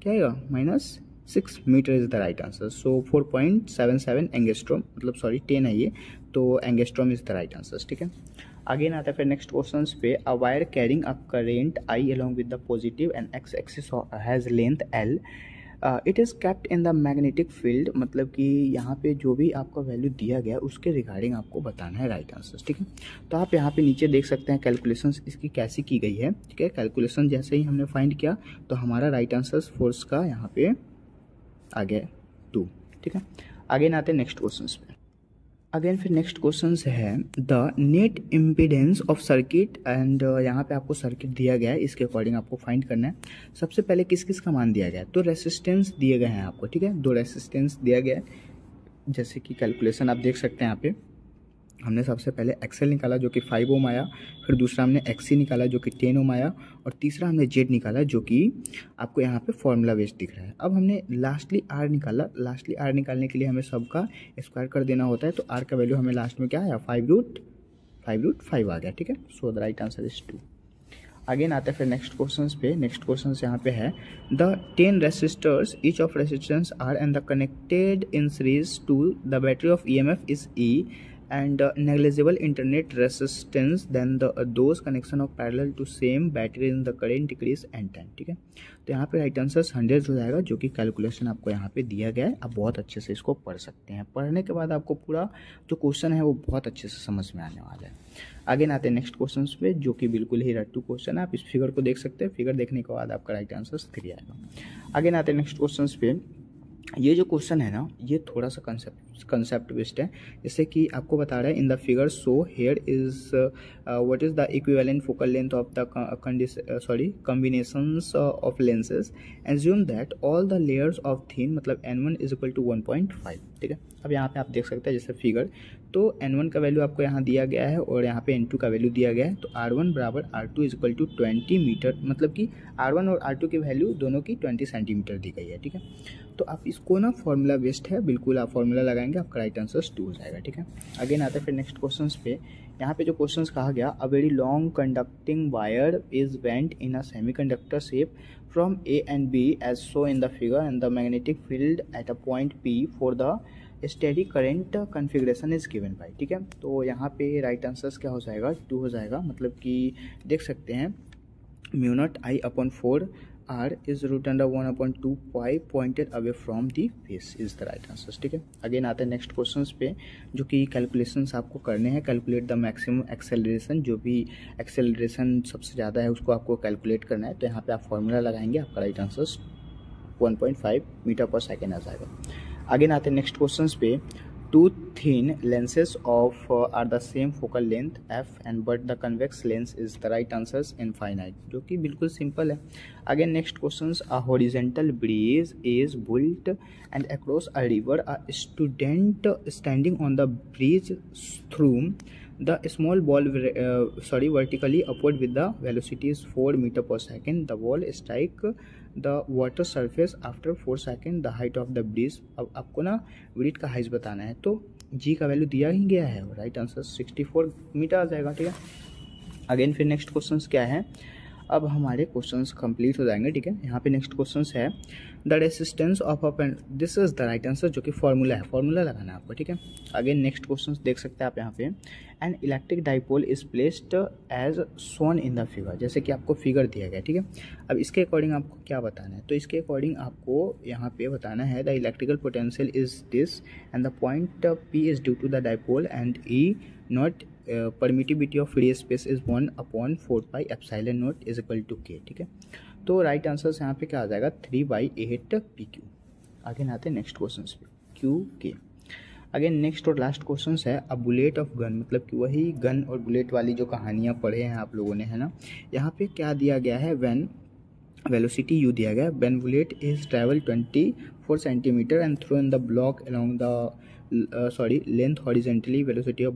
10⁻6 metre is the right answer. So 4.77 angstrom, मतलब सॉरी 10 है ये, तो angstrom is the right answer, ठीक है। आगे आता है फिर नेक्स्ट क्वेश्चन पे, a wire carrying a current I along with the positive and x axis has length L, it is kept in the magnetic field, मतलब कि यहाँ पे जो भी आपका वैल्यू दिया गया उसके रिगार्डिंग आपको बताना है राइट आंसर, ठीक है। तो आप यहाँ पे नीचे देख सकते हैं कैलकुलेशंस इसकी कैसी की गई है, ठीक है। कैलकुलेशन जैसे ही हमने फाइंड किया तो हमारा राइट आंसर फोर्स का यहाँ पे आ गया 2, ठीक है। आगे आते हैं नेक्स्ट क्वेश्चन पे। अगेन फिर नेक्स्ट क्वेश्चन है the net impedance of circuit, and यहाँ पे आपको सर्किट दिया गया है, इसके अकॉर्डिंग आपको फाइंड करना है। सबसे पहले किस किस का मान दिया गया है, तो रेसिस्टेंस दिए गए हैं आपको, ठीक है। 2 रेसिस्टेंस दिया गया है, जैसे कि कैलकुलेशन आप देख सकते हैं यहाँ पे हमने सबसे पहले एक्सएल निकाला जो कि 5 ओम आया, फिर दूसरा हमने एक्सी निकाला जो कि 10 ओम आया, और तीसरा हमने जेड निकाला जो कि आपको यहाँ पे फॉर्मूला बेस्ड दिख रहा है। अब हमने लास्टली आर निकाला, लास्टली आर निकालने के लिए हमें सबका स्क्वायर कर देना होता है, तो आर का वैल्यू हमें लास्ट में क्या आया 5√5 आ गया, ठीक है। So the right answer is 2। Again आते हैं फिर नेक्स्ट क्वेश्चन पे। नेक्स्ट क्वेश्चन यहाँ पे है the 10 resistors each of resistance R and the connected in series to the battery of EMF इज E and negligible internet resistance then those connection of parallel to same battery in the current decrease n time, ठीक है। तो यहाँ पे right answer 100 हो जाएगा, जो कि कैलकुलेशन आपको यहाँ पे दिया गया है। आप बहुत अच्छे से इसको पढ़ सकते हैं, पढ़ने के बाद आपको पूरा जो क्वेश्चन है वो बहुत अच्छे से समझ में आने वाला है। आगे आते हैं नेक्स्ट क्वेश्चन पे, जो कि बिल्कुल ही रट्टू क्वेश्चन है। आप इस फिगर को देख सकते हैं, फिगर देखने के बाद आपका राइट आंसर 3 आएगा। आगे आते हैं नेक्स्ट क्वेश्चन पे। ये जो क्वेश्चन है ना, ये थोड़ा सा कंसेप्ट बेस्ड है, जैसे कि आपको बता रहा है इन the figure so here is what is the equivalent focal length of the combinations of lenses, assume that all the layers of thin, मतलब n1 इज इक्वल टू 1.5, ठीक है। अब यहाँ पे आप देख सकते हैं जैसे फिगर, तो n1 का वैल्यू आपको यहाँ दिया गया है और यहाँ पे n2 का वैल्यू दिया गया है, तो r1 बराबर r2 is equal to 20 metre, मतलब कि r1 और r2 की वैल्यू दोनों की 20 सेंटीमीटर दी गई है, ठीक है। तो आप इसको ना फॉर्मूला बेस्ड है, बिल्कुल आप फॉर्मूला लगाएंगे, आपका राइट आंसर 2 हो जाएगा, ठीक है। अगेन आते हैं फिर नेक्स्ट क्वेश्चन पे। यहाँ पे जो क्वेश्चन कहा गया, a very long conducting wire is bent in a semiconductor shape from A and B as shown in the figure, and the magnetic field at a point P for the steady current configuration is given by, ठीक है। तो यहाँ पे right answers क्या हो जाएगा 2 हो जाएगा, मतलब कि देख सकते हैं μ0I/4 R is √1/2 pi pointed away from the face is the right answer, ठीक है। अगेन आते हैं नेक्स्ट क्वेश्चन पे, जो कि कैलकुलेशंस आपको करने हैं। कैलकुलेट द मैक्सिमम एक्सेलरेशन, जो भी एक्सेलरेशन सबसे ज़्यादा है उसको आपको कैलकुलेट करना है, तो यहाँ पे आप फॉर्मूला लगाएंगे, आपका राइट आंसर 1.5 मीटर पर सेकेंड आ जाएगा। आगे आते हैं नेक्स्ट क्वेश्चन पे। two thin lenses of are the same focal length f and but the convex lens is the right answers infinite, जो कि बिल्कुल सिंपल है। Again next questions, a horizontal bridge is built and across a river a student standing on the bridge through the small ball vertically upward with the velocity is 4 meter per second. The ball strike the water surface after 4 seconds. The height of the bridge, अब आपको ना bridge का height बताना है, तो जी का value दिया ही गया है, राइट आंसर 64 मीटर आ जाएगा, ठीक है। अगेन फिर नेक्स्ट क्वेश्चंस क्या है, अब हमारे क्वेश्चंस कंप्लीट हो जाएंगे, ठीक है। यहाँ पे नेक्स्ट क्वेश्चंस है the resistance of a pen, this is the right answer, जो कि फॉर्मूला है, फॉर्मूला लगाना है आपको, ठीक है। अगेन नेक्स्ट क्वेश्चंस देख सकते हैं आप यहाँ पे, an electric dipole is placed as shown in the figure, जैसे कि आपको फिगर दिया गया, ठीक है। अब इसके अकॉर्डिंग आपको क्या बताना है, तो इसके अकॉर्डिंग आपको यहाँ पे बताना है the electrical potential is this and the point P is due to the dipole and E naught permittivity of free space is 1/4 pi epsilon naught is equal to K, ठीक है। तो राइट आंसर यहाँ पे क्या आ जाएगा 3/8 PQ। आगे आते हैं नेक्स्ट क्वेश्चन पे, QK। अगेन नेक्स्ट और लास्ट क्वेश्चन है अ बुलेट ऑफ गन, मतलब कि वही गन और बुलेट वाली जो कहानियाँ पढ़े हैं आप लोगों ने, है ना। यहाँ पे क्या दिया गया है, व्हेन वेलोसिटी u दिया गया, when bullet is travel 24 centimetre and through in the block along the length horizontally velocity of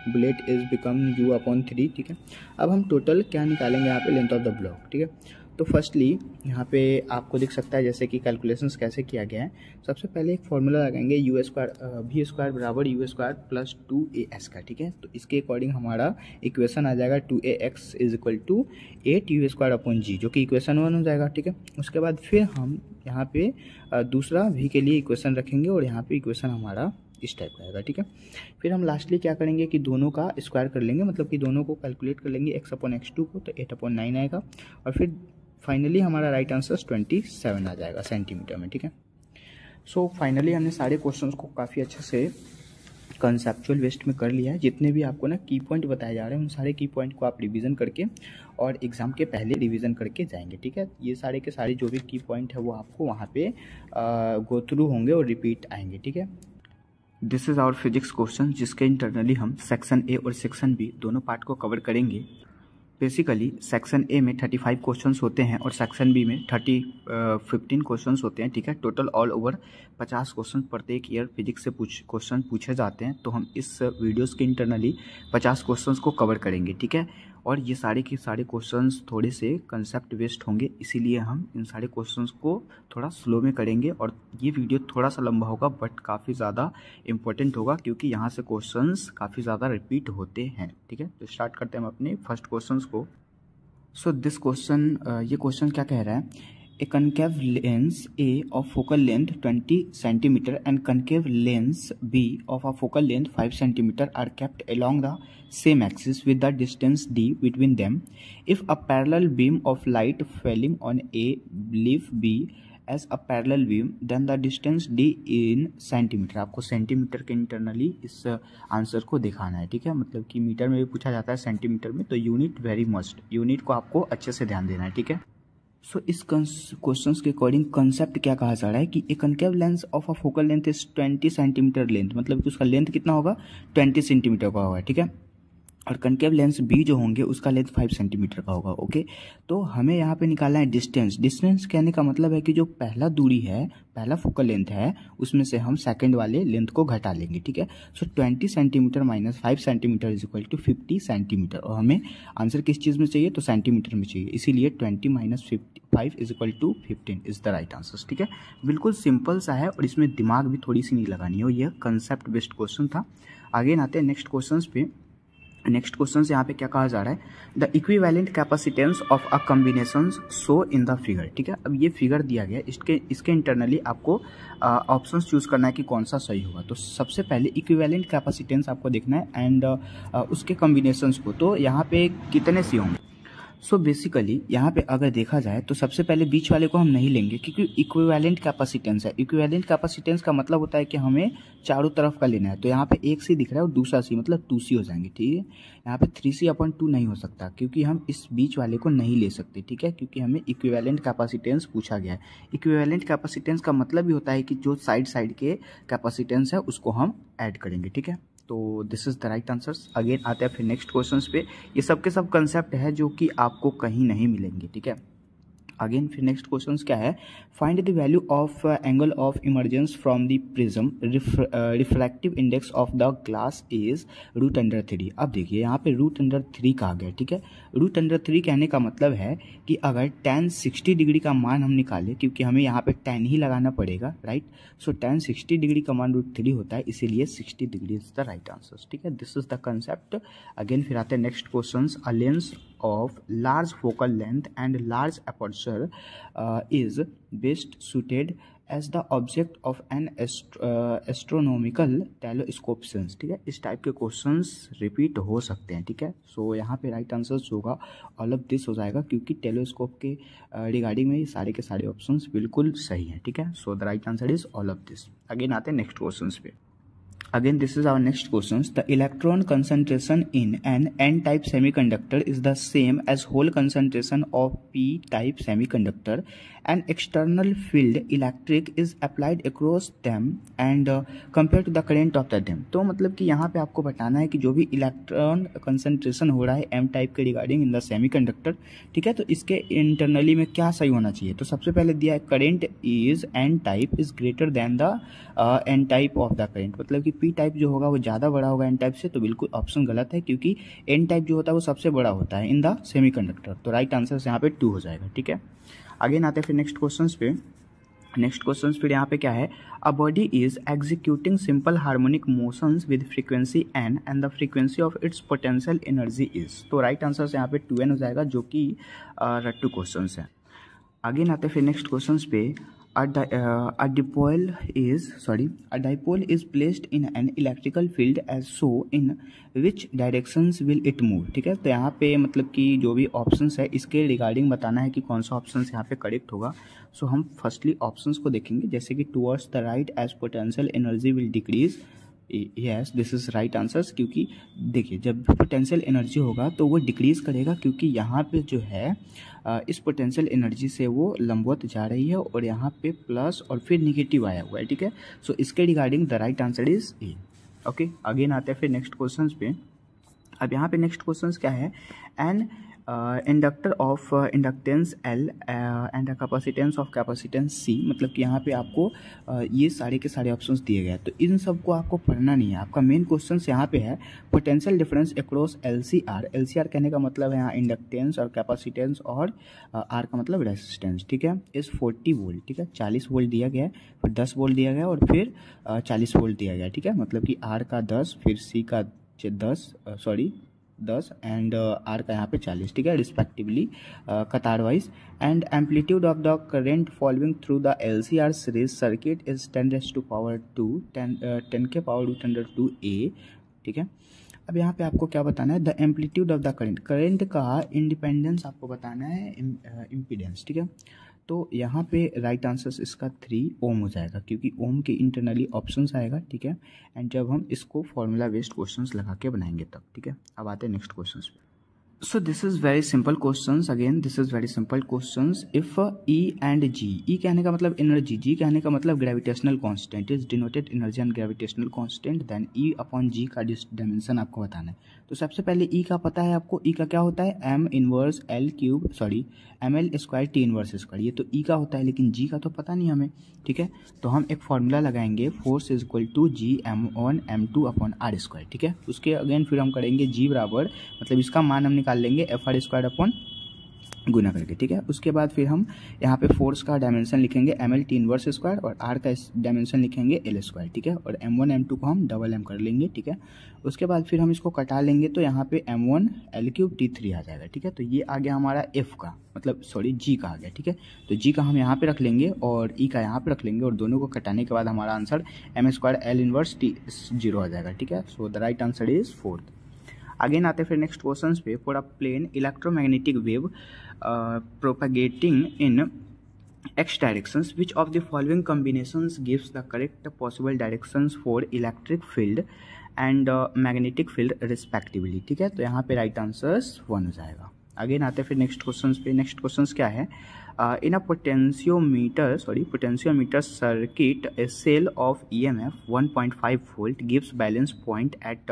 bullet is become u/3, ठीक है। अब हम टोटल क्या निकालेंगे यहाँ पे, लेंथ ऑफ द ब्लॉक, ठीक है। तो फर्स्टली यहाँ पे आपको दिख सकता है जैसे कि कैलकुलेशंस कैसे किया गया है। सबसे पहले एक फॉर्मूला लगाएंगे v² बराबर u² प्लस 2as का, ठीक है। तो इसके अकॉर्डिंग हमारा इक्वेशन आ जाएगा 2ax is equal to 8u²/g, जो कि इक्वेशन 1 हो जाएगा, ठीक है। उसके बाद फिर हम यहाँ पे दूसरा v के लिए इक्वेशन रखेंगे और यहाँ पे इक्वेशन हमारा इस टाइप का आएगा, ठीक है। फिर हम लास्टली क्या करेंगे कि दोनों का स्क्वायर कर लेंगे, मतलब कि दोनों को कैलकुलेट कर लेंगे x/x2 को, तो 8/9 आएगा और फिर फाइनली हमारा राइट आंसर 27 आ जाएगा सेंटीमीटर में, ठीक है। सो फाइनली हमने सारे क्वेश्चंस को काफ़ी अच्छे से कंसेप्चुअल बेस्ड में कर लिया है। जितने भी आपको ना की पॉइंट बताए जा रहे हैं उन सारे की पॉइंट को आप रिवीजन करके और एग्जाम के पहले रिवीजन करके जाएंगे, ठीक है। ये सारे के सारे जो भी की पॉइंट है वो आपको वहाँ पे गो थ्रू होंगे और रिपीट आएंगे, ठीक है। This is our physics question, जिसके इंटरनली हम सेक्शन ए और सेक्शन बी दोनों पार्ट को कवर करेंगे। बेसिकली सेक्शन ए में 35 क्वेश्चंस होते हैं और सेक्शन बी में 15 क्वेश्चंस होते हैं, ठीक है। टोटल ऑल ओवर 50 क्वेश्चन प्रत्येक ईयर फिजिक्स से क्वेश्चन पूछे जाते हैं। तो हम इस वीडियोस के इंटरनली 50 क्वेश्चंस को कवर करेंगे, ठीक है। और ये सारे के सारे क्वेश्चंस थोड़े से कंसेप्ट बेस्ड होंगे, इसीलिए हम इन सारे क्वेश्चंस को थोड़ा स्लो में करेंगे और ये वीडियो थोड़ा सा लंबा होगा बट काफ़ी ज़्यादा इंपॉर्टेंट होगा, क्योंकि यहाँ से क्वेश्चंस काफ़ी ज़्यादा रिपीट होते हैं, ठीक है। तो स्टार्ट करते हैं हम अपने फर्स्ट क्वेश्चंस को। सो दिस क्वेश्चन, ये क्वेश्चन क्या कह रहा है, A concave lens A of focal length 20 cm and concave lens B of a focal length 5 cm are kept along the same axis with the distance d between them. If a parallel beam of light falling on A leave B as a parallel beam, then the distance d in centimeter, आपको centimetre के internally इस answer को दिखाना है, ठीक है। मतलब कि मीटर में भी पूछा जाता है, सेंटीमीटर में, तो यूनिट वेरी मस्ट, यूनिट को आपको अच्छे से ध्यान देना है, ठीक है। सो इस क्वेश्चंस के अकॉर्डिंग कंसेप्ट क्या कहा जा रहा है कि a concave lens of a focal length is 20 centimetre length, मतलब कि उसका लेंथ कितना होगा 20 सेंटीमीटर का होगा, ठीक है। और कनकेव लेंस बी जो होंगे उसका लेंथ 5 सेंटीमीटर का होगा, ओके। तो हमें यहाँ पे निकालना है डिस्टेंस। डिस्टेंस कहने का मतलब है कि जो पहला दूरी है, पहला फोकल लेंथ है, उसमें से हम सेकंड वाले लेंथ को घटा लेंगे, ठीक है। So 20 centimetre minus 5 centimetre is equal to 50 centimetre, और हमें आंसर किस चीज़ में चाहिए, तो सेंटीमीटर में चाहिए, इसीलिए 20 minus 5 is equal to 15 is the right answer, ठीक है। बिल्कुल सिंपल सा है और इसमें दिमाग भी थोड़ी सी नहीं लगानी है, यह कंसेप्ट बेस्ड क्वेश्चन था। आगे आते हैं नेक्स्ट क्वेश्चन पे। नेक्स्ट क्वेश्चन यहाँ पे क्या कहा जा रहा है, the equivalent capacitance of a combination show in the figure, ठीक है। अब ये फिगर दिया गया है, इसके इंटरनली आपको ऑप्शंस चूज करना है कि कौन सा सही होगा। तो सबसे पहले इक्विवेलेंट कैपेसिटेंस आपको देखना है एंड उसके कॉम्बिनेशंस को, तो यहाँ पे कितने सी होंगे। सो बेसिकली यहाँ पे अगर देखा जाए तो सबसे पहले बीच वाले को हम नहीं लेंगे क्योंकि इक्विवेलेंट कैपेसिटेंस है। इक्विवेलेंट कैपेसिटेंस का मतलब होता है कि हमें चारों तरफ का लेना है। तो यहाँ पे एक सी दिख रहा है और दूसरा सी, मतलब 2c हो जाएंगे, ठीक है। यहाँ पे 3c/2 नहीं हो सकता क्योंकि हम इस बीच वाले को नहीं ले सकते, ठीक है, क्योंकि हमें इक्विवेलेंट कैपेसिटेंस पूछा गया है। इक्विवेलेंट कैपेसिटेंस का मतलब ही होता है कि जो साइड के कैपेसिटेंस है उसको हम ऐड करेंगे, ठीक है। तो this is the right answers. Again आते हैं फिर नेक्स्ट क्वेश्चंस पे। ये सब के सब कंसेप्ट है जो कि आपको कहीं नहीं मिलेंगे, ठीक है। अगेन फिर नेक्स्ट क्वेश्चंस क्या है, find the value of angle of emergence from the prism, refractive index of the glass is √3। अब देखिए यहाँ पे √3 कहा गया, ठीक है। √3 कहने का मतलब है कि अगर tan 60 डिग्री का मान हम निकालें, क्योंकि हमें यहाँ पे tan ही लगाना पड़ेगा, राइट। सो tan 60 डिग्री का मान √3 होता है, इसीलिए 60 degree is the right answer, ठीक है। This is the concept. Again फिर आते हैं next question. A lens of large focal length and large aperture is best suited as the object of an astronomical telescope sense, ठीक है। इस type के questions repeat हो सकते हैं, ठीक है। सो यहाँ पे राइट आंसर होगा ऑल ऑफ दिस हो जाएगा, क्योंकि टेलीस्कोप के रिगार्डिंग में ये सारे के सारे ऑप्शंस बिल्कुल सही हैं, ठीक है। So the right answer is all of this. Again आते हैं नेक्स्ट क्वेश्चंस पे। Again, this is our next questions. The electron concentration in an N-type semiconductor is the same as hole concentration of P-type semiconductor. An external field electric is applied across them and compared to the current of them. तो मतलब कि यहाँ पे आपको बताना है कि जो भी इलेक्ट्रॉन कंसंट्रेशन हो रहा है M टाइप के रिगार्डिंग इन द सेमीकंडक्टर, ठीक है, तो इसके इंटरनली में क्या सही होना चाहिए। तो सबसे पहले दिया है current is N type is greater than the N type of the current, मतलब कि P टाइप जो होगा वो ज़्यादा बड़ा होगा N टाइप से। तो बिल्कुल ऑप्शन गलत है, क्योंकि N टाइप जो होता है वो सबसे बड़ा होता है इन द सेमीकंडक्टर। तो राइट आंसर यहाँ पे 2 हो जाएगा, ठीक है। आगे आते हैं फिर नेक्स्ट क्वेश्चंस पे। नेक्स्ट क्वेश्चन फिर यहाँ पे क्या है, a body is executing simple harmonic motions with frequency n and the frequency of its potential energy is. तो राइट आंसर यहाँ पे 2n हो जाएगा, जो कि रट्टू क्वेश्चन है। आगे आते हैं फिर नेक्स्ट क्वेश्चन पे। A dipole is placed in an electrical field as so in which directions will it move, ठीक है। तो यहाँ पे मतलब कि जो भी ऑप्शंस है इसके रिगार्डिंग बताना है कि कौन सा ऑप्शन यहाँ पे करेक्ट होगा। सो हम फर्स्टली ऑप्शंस को देखेंगे, जैसे कि towards the right edge potential energy will decrease. Yes, this is right answers, क्योंकि देखिए जब पोटेंशियल एनर्जी होगा तो वो डिक्रीज करेगा, क्योंकि यहाँ पे जो है इस पोटेंशियल एनर्जी से वो लंबवत जा रही है और यहाँ पे प्लस और फिर निगेटिव आया हुआ है, ठीक है। सो इसके regarding the right answer is a. Okay, again आते हैं फिर नेक्स्ट क्वेश्चन पे। अब यहाँ पे नेक्स्ट क्वेश्चन क्या है, an inductor of inductance L and capacitance of capacitance C, मतलब कि यहाँ पे आपको ये सारे के सारे ऑप्शंस दिए गए हैं। तो इन सब को आपको पढ़ना नहीं है, आपका मेन क्वेश्चन यहाँ पे है potential difference across LCR। LCR कहने का मतलब है यहाँ इंडक्टेंस और कैपेसिटेंस और R का मतलब रेसिस्टेंस, ठीक है। इस 40 वोल्ट, ठीक है, 40 वोल्ट दिया गया है, फिर 10 वोल्ट दिया गया और फिर 40 वोल्ट दिया गया, ठीक है। मतलब कि R का 10 फिर C का 10 एंड R का यहाँ पे 40, ठीक है, रिस्पेक्टिवली कतार wise. And amplitude of the current following through the LCR series circuit is 10 के पावर √2 A, ठीक है। अब यहाँ पे आपको क्या बताना है, the amplitude of the current का इंडिपेंडेंस आपको बताना है इम्पीडेंस, ठीक है। तो यहाँ पे राइट आंसर इसका 3 ओम हो जाएगा, क्योंकि ओम के इंटरनली ऑप्शंस आएगा, ठीक है। एंड जब हम इसको फॉर्मूला बेस्ड क्वेश्चंस लगा के बनाएंगे तब, ठीक है। अब आते हैं नेक्स्ट क्वेश्चंस पे। So this is very simple questions. Again, this is very simple questions. If E and G, E कहने का मतलब एनर्जी, G कहने का मतलब gravitational constant, is denoted energy and gravitational constant, then E upon G का dimension आपको बताना है। तो सबसे पहले E का पता है आपको, E का क्या होता है, ml² T इनवर्स स्क्वायर, ये तो E का होता है, लेकिन G का तो पता नहीं हमें, ठीक है। तो हम एक फॉर्मूला लगाएंगे, force is equal to G(m1m2) upon r², ठीक है। उसके अगेन फिर हम करेंगे G बराबर, मतलब इसका मान हम निकाल लेंगे FR² अपॉन गुना करके, ठीक है। उसके बाद फिर हम यहाँ पे फोर्स का डायमेंशन लिखेंगे ml T इनवर्स स्क्वायर और r का डायमेंशन लिखेंगे L², ठीक है। और m1 m2 को हम डबल m कर लेंगे, ठीक है। उसके बाद फिर हम इसको कटा लेंगे, तो यहाँ पे m1 L³ T3 आ जाएगा, ठीक है। तो ये आ गया हमारा F का, मतलब सॉरी G का आ गया, ठीक है। तो G का हम यहाँ पे रख लेंगे और E का यहाँ पे रख लेंगे, और दोनों को कटाने के बाद हमारा answer m² L inverse T 0 आ जाएगा, ठीक है। So the right answer is 4th। Again आते हैं फिर नेक्स्ट क्वेश्चन पे, for a plane electromagnetic wave propagating in x directions, which of the following combinations gives the correct possible directions for electric field and magnetic field respectively? ठीक है, तो यहाँ पे right answers 1 हो जाएगा। अगेन आते हैं फिर नेक्स्ट क्वेश्चन पे। नेक्स्ट क्वेश्चन क्या है, in a potentiometer circuit a cell of EMF 1.5 volt gives balance point at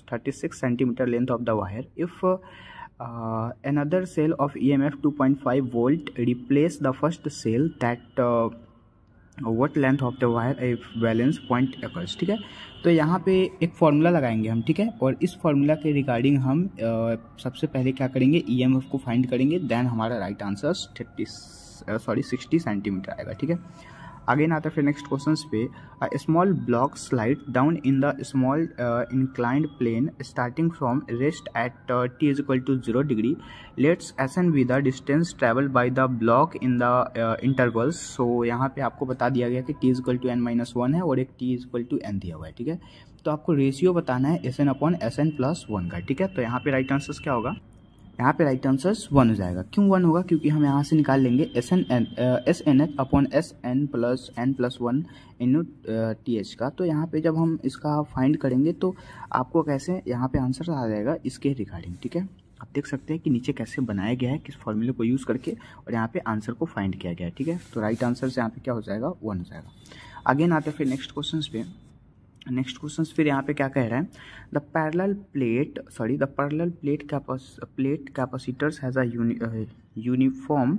36 centimetre length of the wire. If another cell of EMF 2.5 volt replace the first cell that what length of the wire a balance point occurs। ठीक है, तो यहाँ पे एक formula लगाएंगे हम, ठीक है, और इस फॉर्मूला के रिगार्डिंग हम सबसे पहले क्या करेंगे, EMF को फाइंड करेंगे, देन हमारा राइट आंसर 60 सेंटीमीटर आएगा। ठीक है, अगेन आता है फिर नेक्स्ट क्वेश्चन पे, small block slide down in the small inclined plane starting from rest at t = 0 degree, let's SN be the distance travel by the block in the intervals. So यहाँ पे आपको बता दिया गया कि t = n-1 है और एक t = n दिया हुआ है। ठीक है, तो आपको रेशियो बताना है SN/SN+1 का। ठीक है, तो यहाँ पे राइट आंसर क्या होगा, यहाँ पे राइट आंसर 1 हो जाएगा। क्यों 1 होगा, क्योंकि हम यहाँ से निकाल लेंगे SNH/SN+N+1 इन TH का। तो यहाँ पे जब हम इसका फाइंड करेंगे तो आपको कैसे यहाँ पे आंसर आ जाएगा इसके रिगार्डिंग। ठीक है, आप देख सकते हैं कि नीचे कैसे बनाया गया है, किस फॉर्मूले को यूज़ करके, और यहाँ पे आंसर को फाइंड किया गया है। ठीक है, तो राइट आंसर से यहाँ पे क्या हो जाएगा, 1 हो जाएगा। अगेन आते हैं फिर नेक्स्ट क्वेश्चन पे। नेक्स्ट क्वेश्चन फिर यहाँ पे क्या कह रहा है, the parallel plate capacitors has a uniform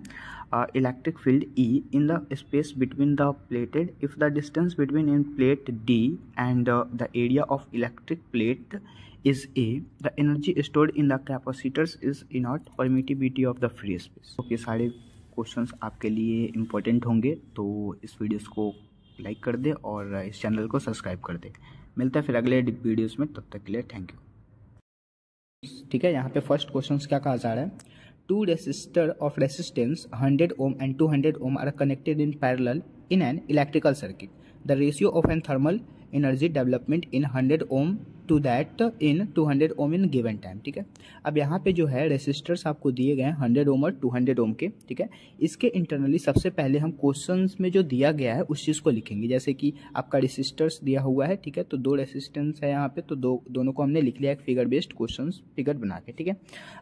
electric field E in the space between the plated if the distance between in plate D and the area of electric plate is A, the energy stored in the capacitors is E0, permittivity of the free space। Okay, सारे questions आपके लिए important होंगे, तो इस videos को like कर दे और इस चैनल को सब्सक्राइब कर दे। मिलता है फिर अगले वीडियोस में, तब तक के लिए थैंक यू। ठीक है, यहाँ पे फर्स्ट क्वेश्चन क्या कहा जा रहा है, 2 resistor of resistance 100 ohm and 200 ohm are connected in parallel in an electrical circuit, the ratio of an thermal energy development in 100 ohm to that in 200 ohm in given time. ठीक है, अब यहाँ पे जो है रेसिस्टर्स आपको दिए गए हैं 100 ओम और 200 ओम के। ठीक है, इसके इंटरनली सबसे पहले हम क्वेश्चंस में जो दिया गया है उस चीज़ को लिखेंगे, जैसे कि आपका रेसिस्टर्स दिया हुआ है। ठीक है, तो 2 रेसिस्टेंस है यहाँ पे, तो दोनों को हमने लिख लिया एक फिगर बेस्ड क्वेश्चन फिगर बना के। ठीक है,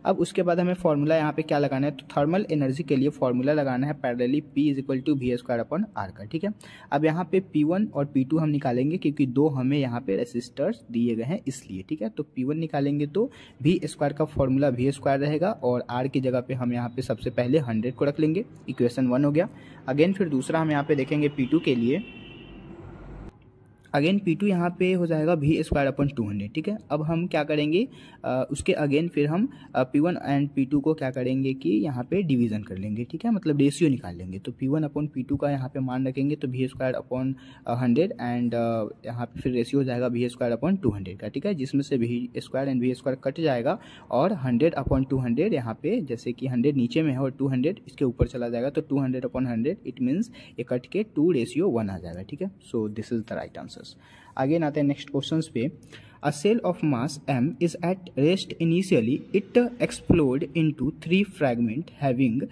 अब उसके बाद हमें फॉर्मूला यहाँ पे क्या लगाना है, तो थर्मल एनर्जी के लिए फॉर्मूला लगाना है पैरेलली P = V²/R का। ठीक है, अब यहाँ पे P1 और P2 हम निकालेंगे क्योंकि 2 हमें यहाँ पे रेसिस्टर्स दिए गए हैं इसलिए। ठीक है, तो P1 निकालेंगे तो V² का फॉर्मूला V² रहेगा और R की जगह पे हम यहाँ पे सबसे पहले 100 को रख लेंगे, इक्वेशन 1 हो गया। अगेन फिर दूसरा हम यहाँ पे देखेंगे P2 के लिए, अगेन P2 यहाँ पे हो जाएगा V²/200। ठीक है, अब हम क्या करेंगे, उसके अगेन फिर हम P1 एंड P2 को क्या करेंगे कि यहाँ पे डिवीज़न कर लेंगे। ठीक है, मतलब रेशियो निकाल लेंगे, तो P1/P2 का यहाँ पे मान रखेंगे तो V²/100 एंड यहाँ पे फिर रेशियो हो जाएगा V²/200 का। ठीक है, जिसमें से V² एंड V² कट जाएगा और 100/200 यहाँ पे, जैसे कि 100 नीचे में है और 200 इसके ऊपर चला जाएगा, तो 200/100 इट मीन्स ये कट के 2:1 आ जाएगा। ठीक है, so this is the right answer. आगे आते हैं नेक्स्ट क्वेश्चन पे, a cell of mass m is at rest initially, it explode into 3 fragments having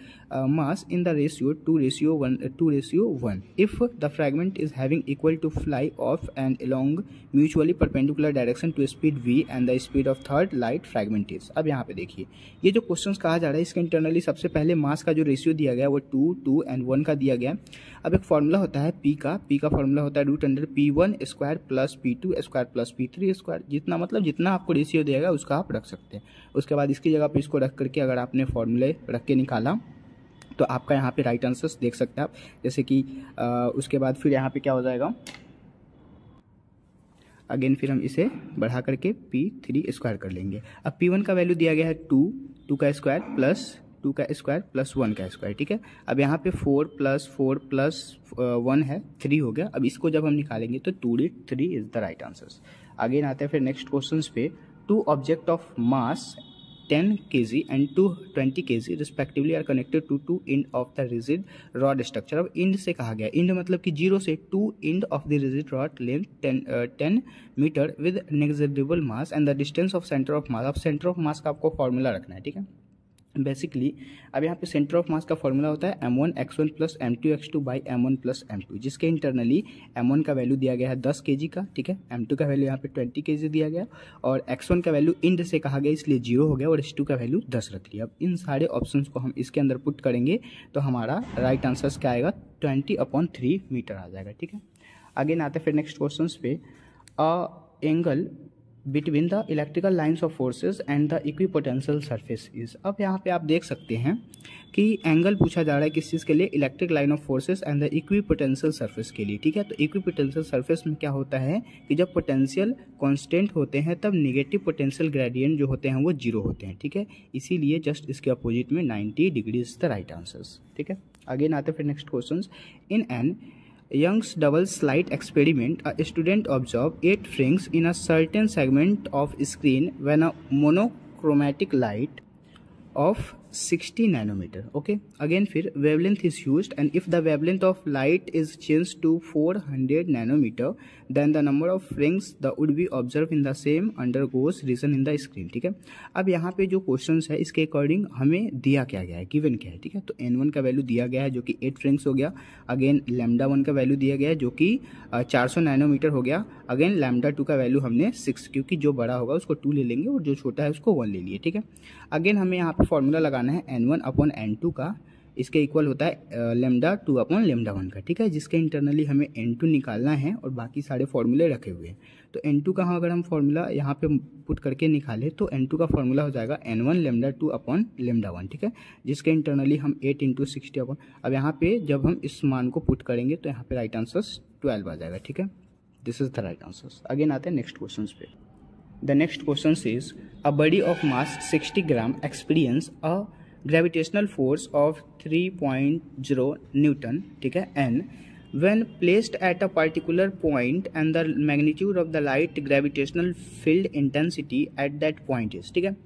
mass in the ratio 2:1. If the fragment is having equal to fly off and along mutually perpendicular direction to speed v and the speed of third light fragment is। अब यहाँ पे देखिए, ये जो question कहा जा रहा है इसके इंटरनली सबसे पहले मास का जो रेशियो दिया गया है वो 2, 2 एंड 1 का दिया गया है। अब एक फॉर्मूला होता है P का फॉर्मूला होता है √P1² + P2² + P3², जितना मतलब जितना आपको रेशियो देगा उसका आप रख सकते हैं। उसके बाद इसकी जगह पे इसको रख करके अगर आपने फॉर्मूले रख के निकाला तो आपका यहाँ पे राइट आंसर्स देख सकते हैं आप, जैसे कि उसके बाद फिर यहाँ पे क्या हो जाएगा, अगेन फिर हम इसे बढ़ा करके P3² कर लेंगे। अब P1 का वैल्यू दिया गया है 2 का स्क्वायर प्लस 2 का स्क्वायर प्लस 1 का स्क्वायर। ठीक है, अब यहाँ पे 4 + 4 + 1 है 3 हो गया। अब इसको जब हम निकालेंगे तो 2√3 इज द राइट आंसर। आगे आते हैं फिर नेक्स्ट क्वेश्चन पे, 2 object of mass 10 kg and 220 kg respectively are connected to two end of the rigid rod structure। अब end से कहा गया, end मतलब कि 0 से 2 end of the rigid rod length 10 metre with negligible mass and the distance of center of mass। अब center of mass का आपको फॉर्मूला रखना है, ठीक है। बेसिकली अब यहाँ पे सेंटर ऑफ मास का फॉर्मूला होता है m1 x1 plus m2 x2 by m1 plus m2, जिसके इंटरनली m1 का वैल्यू दिया गया है 10 kg का, ठीक है। m2 का वैल्यू यहाँ पे 20 kg दिया गया और x1 का वैल्यू इंड से कहा गया इसलिए 0 हो गया और x2 का वैल्यू 10 रख लिया। अब इन सारे ऑप्शंस को हम इसके अंदर पुट करेंगे तो हमारा राइट आंसर क्या आएगा 20/3 मीटर आ जाएगा, ठीक है। आगे आते फिर नेक्स्ट क्वेश्चन पे, angle between the electrical lines of forces and the equipotential surface is. अब यहाँ पे आप देख सकते हैं कि एंगल पूछा जा रहा है किस चीज़ के लिए, electric line of forces and the equipotential surface के लिए, ठीक है। तो इक्विपोटेंशियल सरफेस में क्या होता है कि जब पोटेंशियल कांस्टेंट होते हैं तब निगेटिव पोटेंशियल ग्रेडियंट जो होते हैं वो 0 होते हैं, ठीक है। इसीलिए जस्ट इसके अपोजिट में 90 degree is the right answers, ठीक है। आगे आते फिर next question, in an Young's double slide experiment, a student observed 8 frames in a certain segment of screen when a monochromatic light of 60 nanometer, okay। again फिर wavelength is used and if the wavelength of light is changed to 400 nanometer then the number of frames that would be observed in the same undergoes region in the screen, ठीक है। अब यहाँ पे जो questions है इसके according हमें दिया क्या गया है, गिवन क्या है, ठीक है। तो n1 का वैल्यू दिया गया है जो कि 8 फ्रेम्स हो गया, अगेन लैम्डा 1 का वैल्यू दिया गया है जो कि 400 नैनोमीटर हो गया, अगेन लैम्डा 2 का वैल्यू हमने 6, क्योंकि जो बड़ा होगा उसको 2 ले लेंगे और जो छोटा है उसको 1 ले लिए, ठीक है। अगेन हमें यहाँ पे फॉर्मूला लगाना है n1/n2 का, इसके इक्वल होता है लैम्डा 2/λ1 का, ठीक है, जिसके इंटरनली हमें n2 निकालना है और बाकी सारे फॉर्मूले रखे हुए हैं। तो n2 का अगर हम फॉर्मूला यहाँ पे पुट करके निकालें तो n2 का फॉर्मूला हो जाएगा n1 लैम्डा 2/λ1, ठीक है, जिसके इंटरनली हम 8 × 60 अब यहाँ पे जब हम इस मान को पुट करेंगे तो यहाँ पे राइट आंसर 12 आ जाएगा, ठीक है। This is the right answer. Again आते हैं नेक्स्ट क्वेश्चन पे। The next question is, a body of mass 60 gram experience a gravitational force of 3.0 Newton, ठीक है, n when placed at a particular point and the magnitude of the light gravitational field intensity at that point is, ठीक है।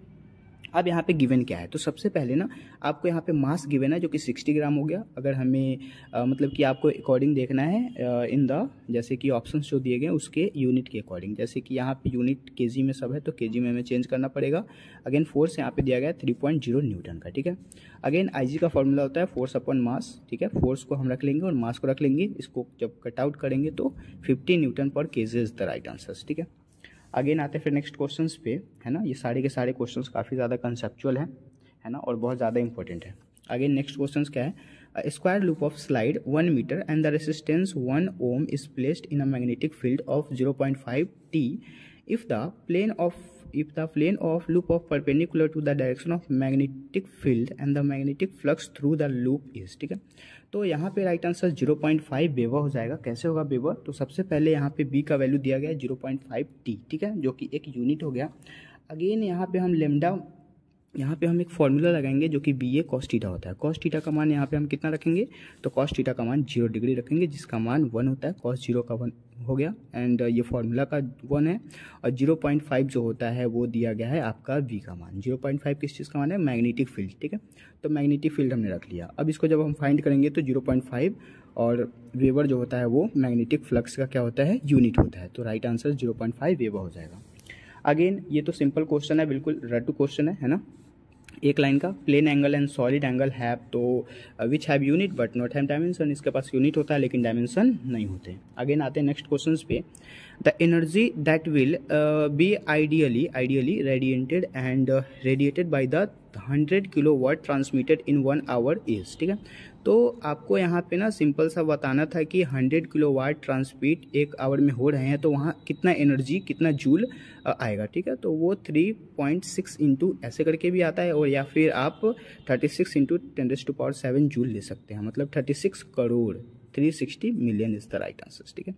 अब यहाँ पे given क्या है, तो सबसे पहले ना आपको यहाँ पे मास गिवन है जो कि 60 ग्राम हो गया। अगर हमें मतलब कि आपको अकॉर्डिंग देखना है इन द, जैसे कि ऑप्शंस जो दिए गए उसके यूनिट के अकॉर्डिंग, जैसे कि यहाँ पे यूनिट केजी में सब है तो केजी में हमें चेंज करना पड़ेगा। अगेन फोर्स यहाँ पे दिया गया है 3.0 न्यूटन का, ठीक है। अगेन IG का फॉर्मूला होता है फोर्स/मास, ठीक है। फोर्स को हम रख लेंगे और मास को रख लेंगे, इसको जब कट आउट करेंगे तो 50 Newton/kg is the right answer, ठीक है। अगेन आते हैं फिर नेक्स्ट क्वेश्चंस पे, है ना। ये सारे के सारे क्वेश्चंस काफ़ी ज़्यादा कंसेप्चुअल है ना, और बहुत ज़्यादा इंपॉर्टेंट है। अगेन नेक्स्ट क्वेश्चंस क्या है, square loop of slide 1 metre and the resistance 1 ohm is placed in a magnetic field of 0.5 t if the plane of loop of perpendicular to the direction of magnetic field and the magnetic flux through the loop is, ठीक है। तो यहाँ पे right answer 0.5 weber हो जाएगा। कैसे होगा weber, तो सबसे पहले यहाँ पे b का वैल्यू दिया गया है 0.5 t, ठीक है, जो कि एक यूनिट हो गया। अगेन यहाँ पे हम लेमडा, यहाँ पे हम एक फॉर्मूला लगाएंगे जो कि BA cos थीटा होता है। cos थीटा का मान यहाँ पे हम कितना रखेंगे, तो cos थीटा का मान 0 डिग्री रखेंगे, जिसका मान 1 होता है। cos 0 का 1 हो गया एंड ये फॉर्मूला का 1 है, और 0.5 जो होता है वो दिया गया है आपका B का मान। 0.5 किस चीज़ का मान है, मैग्नेटिक फील्ड, ठीक है। तो मैग्नेटिक फील्ड हमने रख लिया। अब इसको जब हम फाइंड करेंगे तो 0.5 और वेबर जो होता है वो मैग्नेटिक फ्लक्स का क्या होता है, यूनिट होता है। तो राइट आंसर 0.5 वेबर हो जाएगा। अगेन ये तो सिंपल क्वेश्चन है, बिल्कुल रट्टू क्वेश्चन है ना। एक लाइन का, plane angle and solid angle have to which have unit but not have dimension, इसके पास यूनिट होता है लेकिन डायमेंशन नहीं होते। अगेन आते हैं नेक्स्ट क्वेश्चन पे, the energy that will be ideally radiated and radiated by the 100 kilowatt transmitted in 1 our is, ठीक है। तो आपको यहाँ पे ना सिंपल सा बताना था कि 100 किलोवाट ट्रांसमिट 1 आवर में हो रहे हैं तो वहाँ कितना एनर्जी, कितना जूल आएगा, ठीक है। तो वो 3.6 इंटू ऐसे करके भी आता है, और या फिर आप 36 इंटू 10⁻⁷ जूल ले सकते हैं, मतलब 36 crore 360 million is the right answer, ठीक है।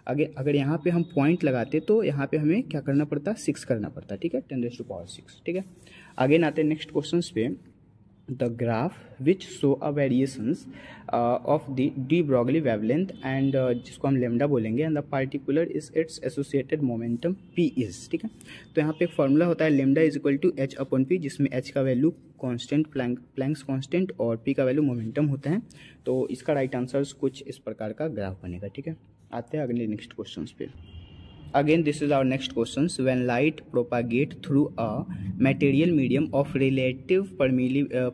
अगर यहाँ पे हम पॉइंट लगाते तो यहाँ पे हमें क्या करना पड़ता, 6 करना पड़ता, ठीक है, 10⁻⁶, ठीक है। आगे आते हैं नेक्स्ट क्वेश्चन पे, the graph which show a variations of the de Broglie wavelength and जिसको हम लेमडा बोलेंगे and the particular is its associated momentum p is, ठीक है। तो यहाँ पे एक फॉर्मूला होता है lambda is equal to H upon P, जिसमें एच का वैल्यू कांस्टेंट प्लैंक्स कांस्टेंट और पी का वैल्यू मोमेंटम होता है। तो इसका राइट आंसर कुछ इस प्रकार का ग्राफ बनेगा, ठीक है। आते हैं अगले नेक्स्ट क्वेश्चन पे। Again, this is our next questions. When light propagate through a material medium of relative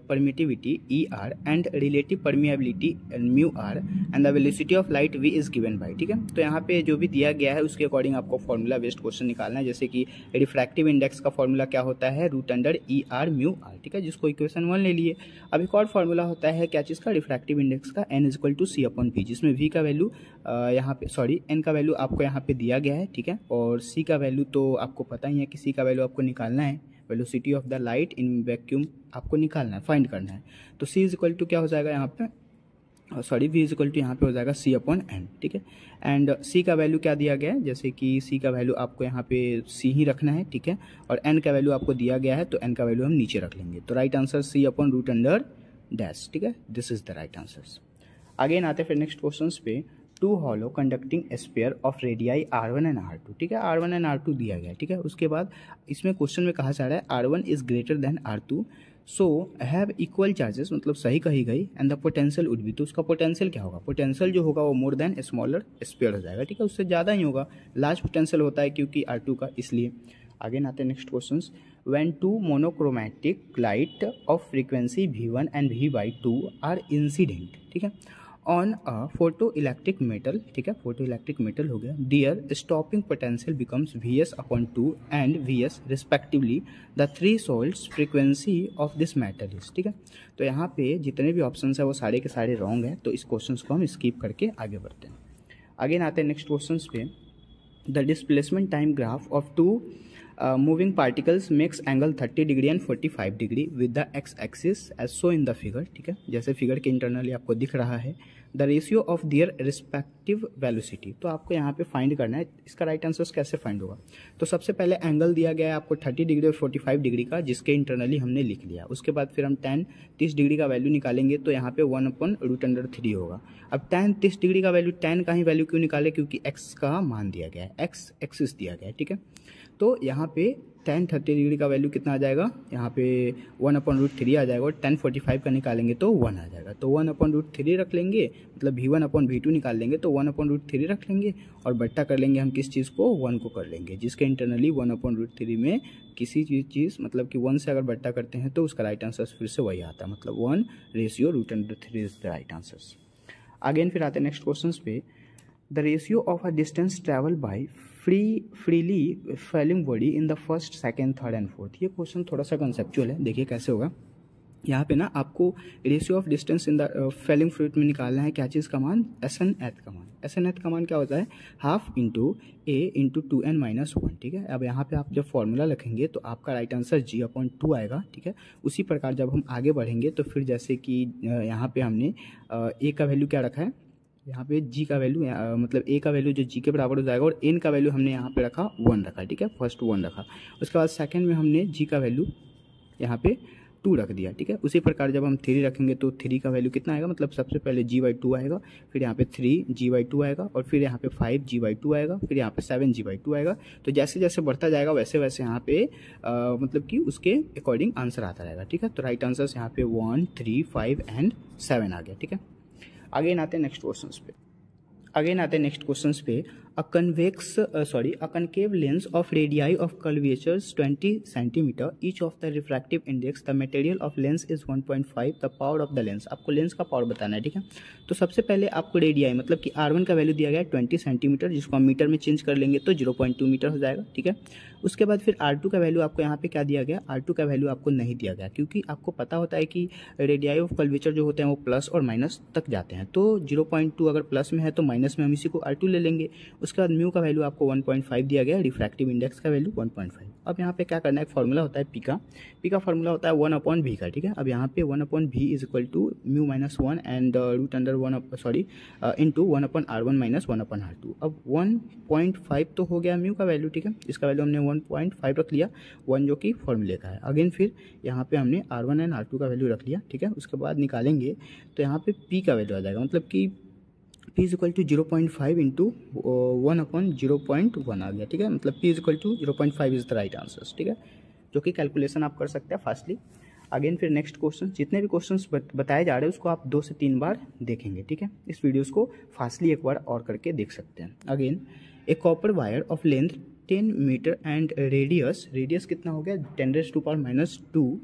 permittivity ER and relative permeability mu R and the velocity of light v is given by, ठीक है। तो यहाँ पे जो भी दिया गया है उसके अकॉर्डिंग आपको फॉर्मूला बेस्ड क्वेश्चन निकालना है। जैसे कि रिफ्रैक्टिव इंडेक्स का फॉर्मूला क्या होता है, √ER mu R, ठीक है, जिसको इक्वेशन 1 ले लिए। अब एक और फॉर्मूला होता है क्या चीज़ का, रिफ्रैक्टिव इंडेक्स का, n equal to C upon P, जिसमें v का वैल्यू यहाँ पे n का वैल्यू आपको यहाँ पे दिया गया है, ठीक है। और C का वैल्यू तो आपको पता ही है कि C का वैल्यू आपको निकालना है, velocity of the light in vacuum आपको निकालना है, फाइंड करना है। तो C इज इक्वल टू क्या हो जाएगा यहाँ पे, V इज इक्वल टू यहाँ पे हो जाएगा C अपॉन n, ठीक है। एंड C का वैल्यू क्या दिया गया है, जैसे कि C का वैल्यू आपको यहाँ पे C ही रखना है, ठीक है। और n का वैल्यू आपको दिया गया है तो n का वैल्यू हम नीचे रख लेंगे। तो right answer C upon √under-, ठीक है, this is the right answer. Again आते फिर नेक्स्ट क्वेश्चन पे। Two hollow conducting sphere of radii R1 and R2, ठीक है, R1 एंड R2 दिया गया, ठीक है। उसके बाद इसमें क्वेश्चन में कहा जा रहा है R1 is greater than R2 so have equal charges, मतलब सही कही गई, and the potential would be, तो उसका पोटेंशियल क्या होगा, पोटेंशियल जो होगा वो मोर देन स्मॉलर स्पेयर हो जाएगा, ठीक है, उससे ज़्यादा ही होगा, लार्ज पोटेंशियल होता है क्योंकि R2 का, इसलिए। आगे आते हैं next question. When two monochromatic light of frequency V1 and V/2 are incident, ठीक है, on a photo electric metal, ठीक है, फोटो इलेक्ट्रिक मेटल हो गया, their stopping potential becomes Vs upon 2 and Vs respectively, the threshold frequency of this metal is, ठीक है। तो यहाँ पे जितने भी ऑप्शन है वो सारे के सारे रॉन्ग है, तो इस क्वेश्चन को हम स्किप करके आगे बढ़ते हैं। आगे आते हैं नेक्स्ट क्वेश्चन पे। The displacement time graph of two moving particles makes angle 30 degree and 45 degree with the X axis as so in the figure, ठीक है, जैसे फिगर के इंटरनली आपको दिख रहा है। The ratio of their respective velocity, तो आपको यहाँ पे फाइंड करना है इसका राइट आंसर कैसे फाइंड होगा। तो सबसे पहले एंगल दिया गया है आपको 30 डिग्री और 45 डिग्री का, जिसके इंटरनली हमने लिख लिया। उसके बाद फिर हम tan 30 डिग्री का वैल्यू निकालेंगे, तो यहाँ पे 1/√3 होगा। अब tan 30 डिग्री का वैल्यू, tan का ही वैल्यू क्यों निकाले, क्योंकि x का मान दिया गया है, x एक्सिस दिया गया है, ठीक है। तो यहाँ पे tan 30 डिग्री का वैल्यू कितना आ जाएगा, यहाँ पे 1/√3 आ जाएगा, और tan 45 का निकालेंगे तो 1 आ जाएगा। तो 1/√3 रख लेंगे, मतलब V1/V2 निकाल लेंगे तो 1/√3 रख लेंगे, और बट्टा कर लेंगे हम किस चीज़ को, 1 को कर लेंगे, जिसके इंटरनली 1/√3 में किसी चीज़ मतलब कि 1 से अगर बट्टा करते हैं तो उसका राइट आंसर फिर से वही आता है, मतलब 1/√3 is the right answer. Again फिर आते हैं नेक्स्ट क्वेश्चन पे। The ratio of a distance travel by freely falling body in the first, second, third and fourth. ये क्वेश्चन थोड़ा सा कंसेप्चुअल है, देखिए कैसे होगा। यहाँ पे ना आपको ratio of distance in the falling fluid में निकालना है क्या चीज़ का मान, SnH का मान। SnH का मान क्या होता है, ½ × A × 2n-1, ठीक है। अब यहाँ पे आप जब फॉर्मूला लिखेंगे तो आपका राइट आंसर G/2 आएगा, ठीक है। उसी प्रकार जब हम आगे बढ़ेंगे तो फिर जैसे कि यहाँ पे हमने A का वैल्यू क्या रखा है, यहाँ पे G का वैल्यू, मतलब A का वैल्यू जो G के बराबर हो जाएगा, और N का वैल्यू हमने यहाँ पे रखा 1 रखा, ठीक है, फर्स्ट 1 रखा। उसके बाद सेकंड में हमने G का वैल्यू यहाँ पे 2 रख दिया, ठीक है। उसी प्रकार जब हम 3 रखेंगे तो 3 का वैल्यू कितना आएगा, मतलब सबसे पहले G/2 आएगा, फिर यहाँ पे 3 G/2 आएगा, और फिर यहाँ पे 5 G/2 आएगा, फिर यहाँ पे 7 G/2 आएगा। तो जैसे जैसे बढ़ता जाएगा वैसे वैसे यहाँ पे मतलब कि उसके अकॉर्डिंग आंसर आता रहेगा, ठीक है। तो राइट आंसर यहाँ पे 1, 3, 5 एंड 7 आ गया, ठीक है। आगे आते हैं नेक्स्ट क्वेश्चंस पे। A concave lens of radii of curvatures 20 cm, each of the refractive index, the material of lens is 1.5, the power of the lens, आपको लेंस का पावर बताना है, ठीक है। तो सबसे पहले आपको रेडियाई मतलब कि R1 का वैल्यू दिया गया है 20 सेंटीमीटर, जिसको हम मीटर में चेंज कर लेंगे तो 0.2 मीटर हो जाएगा, ठीक है। उसके बाद फिर R2 का वैल्यू आपको यहाँ पे क्या दिया गया, R2 का वैल्यू आपको नहीं दिया गया, क्योंकि आपको पता होता है कि रेडियाई ऑफ कर्वेचर जो होते हैं वो प्लस और माइनस तक जाते हैं। तो 0.2 अगर प्लस में है तो माइनस में हम इसी को R2 ले लेंगे। उसके बाद म्यू का वैल्यू आपको 1.5 दिया गया है, रिफ्रैक्टिव इंडेक्स का वैल्यू 1.5। अब यहाँ पे क्या करना है, एक फार्मूला होता है पी का फार्मूला होता है 1/v का, ठीक है। अब यहाँ पे 1/v is equal to mu minus 1 and root under 1 into 1/r1 minus 1/r2। अब 1.5 तो हो गया म्यू का वैल्यू, ठीक है। इसका वैल्यू हमने 1.5 रख लिया, 1 जो कि फॉर्मूले का है। अगेन फिर यहाँ पे हमने r1 एंड r2 का वैल्यू रख लिया, ठीक है। उसके बाद निकालेंगे तो यहाँ पे p का वैल्यू आ जाएगा, मतलब कि p is equal to 0.5 into 1/0.1 आ गया, ठीक है। मतलब p is equal to 0.5 is the right answer, ठीक है, जो कि कैलकुलेशन आप कर सकते हैं फास्टली। अगेन फिर नेक्स्ट क्वेश्चन, जितने भी क्वेश्चंस बताए जा रहे हैं उसको आप 2 से 3 बार देखेंगे, ठीक है। इस वीडियोस को फास्टली एक बार और करके देख सकते हैं। Again a copper wire of length 10 metre and radius कितना हो गया 10⁻⁻2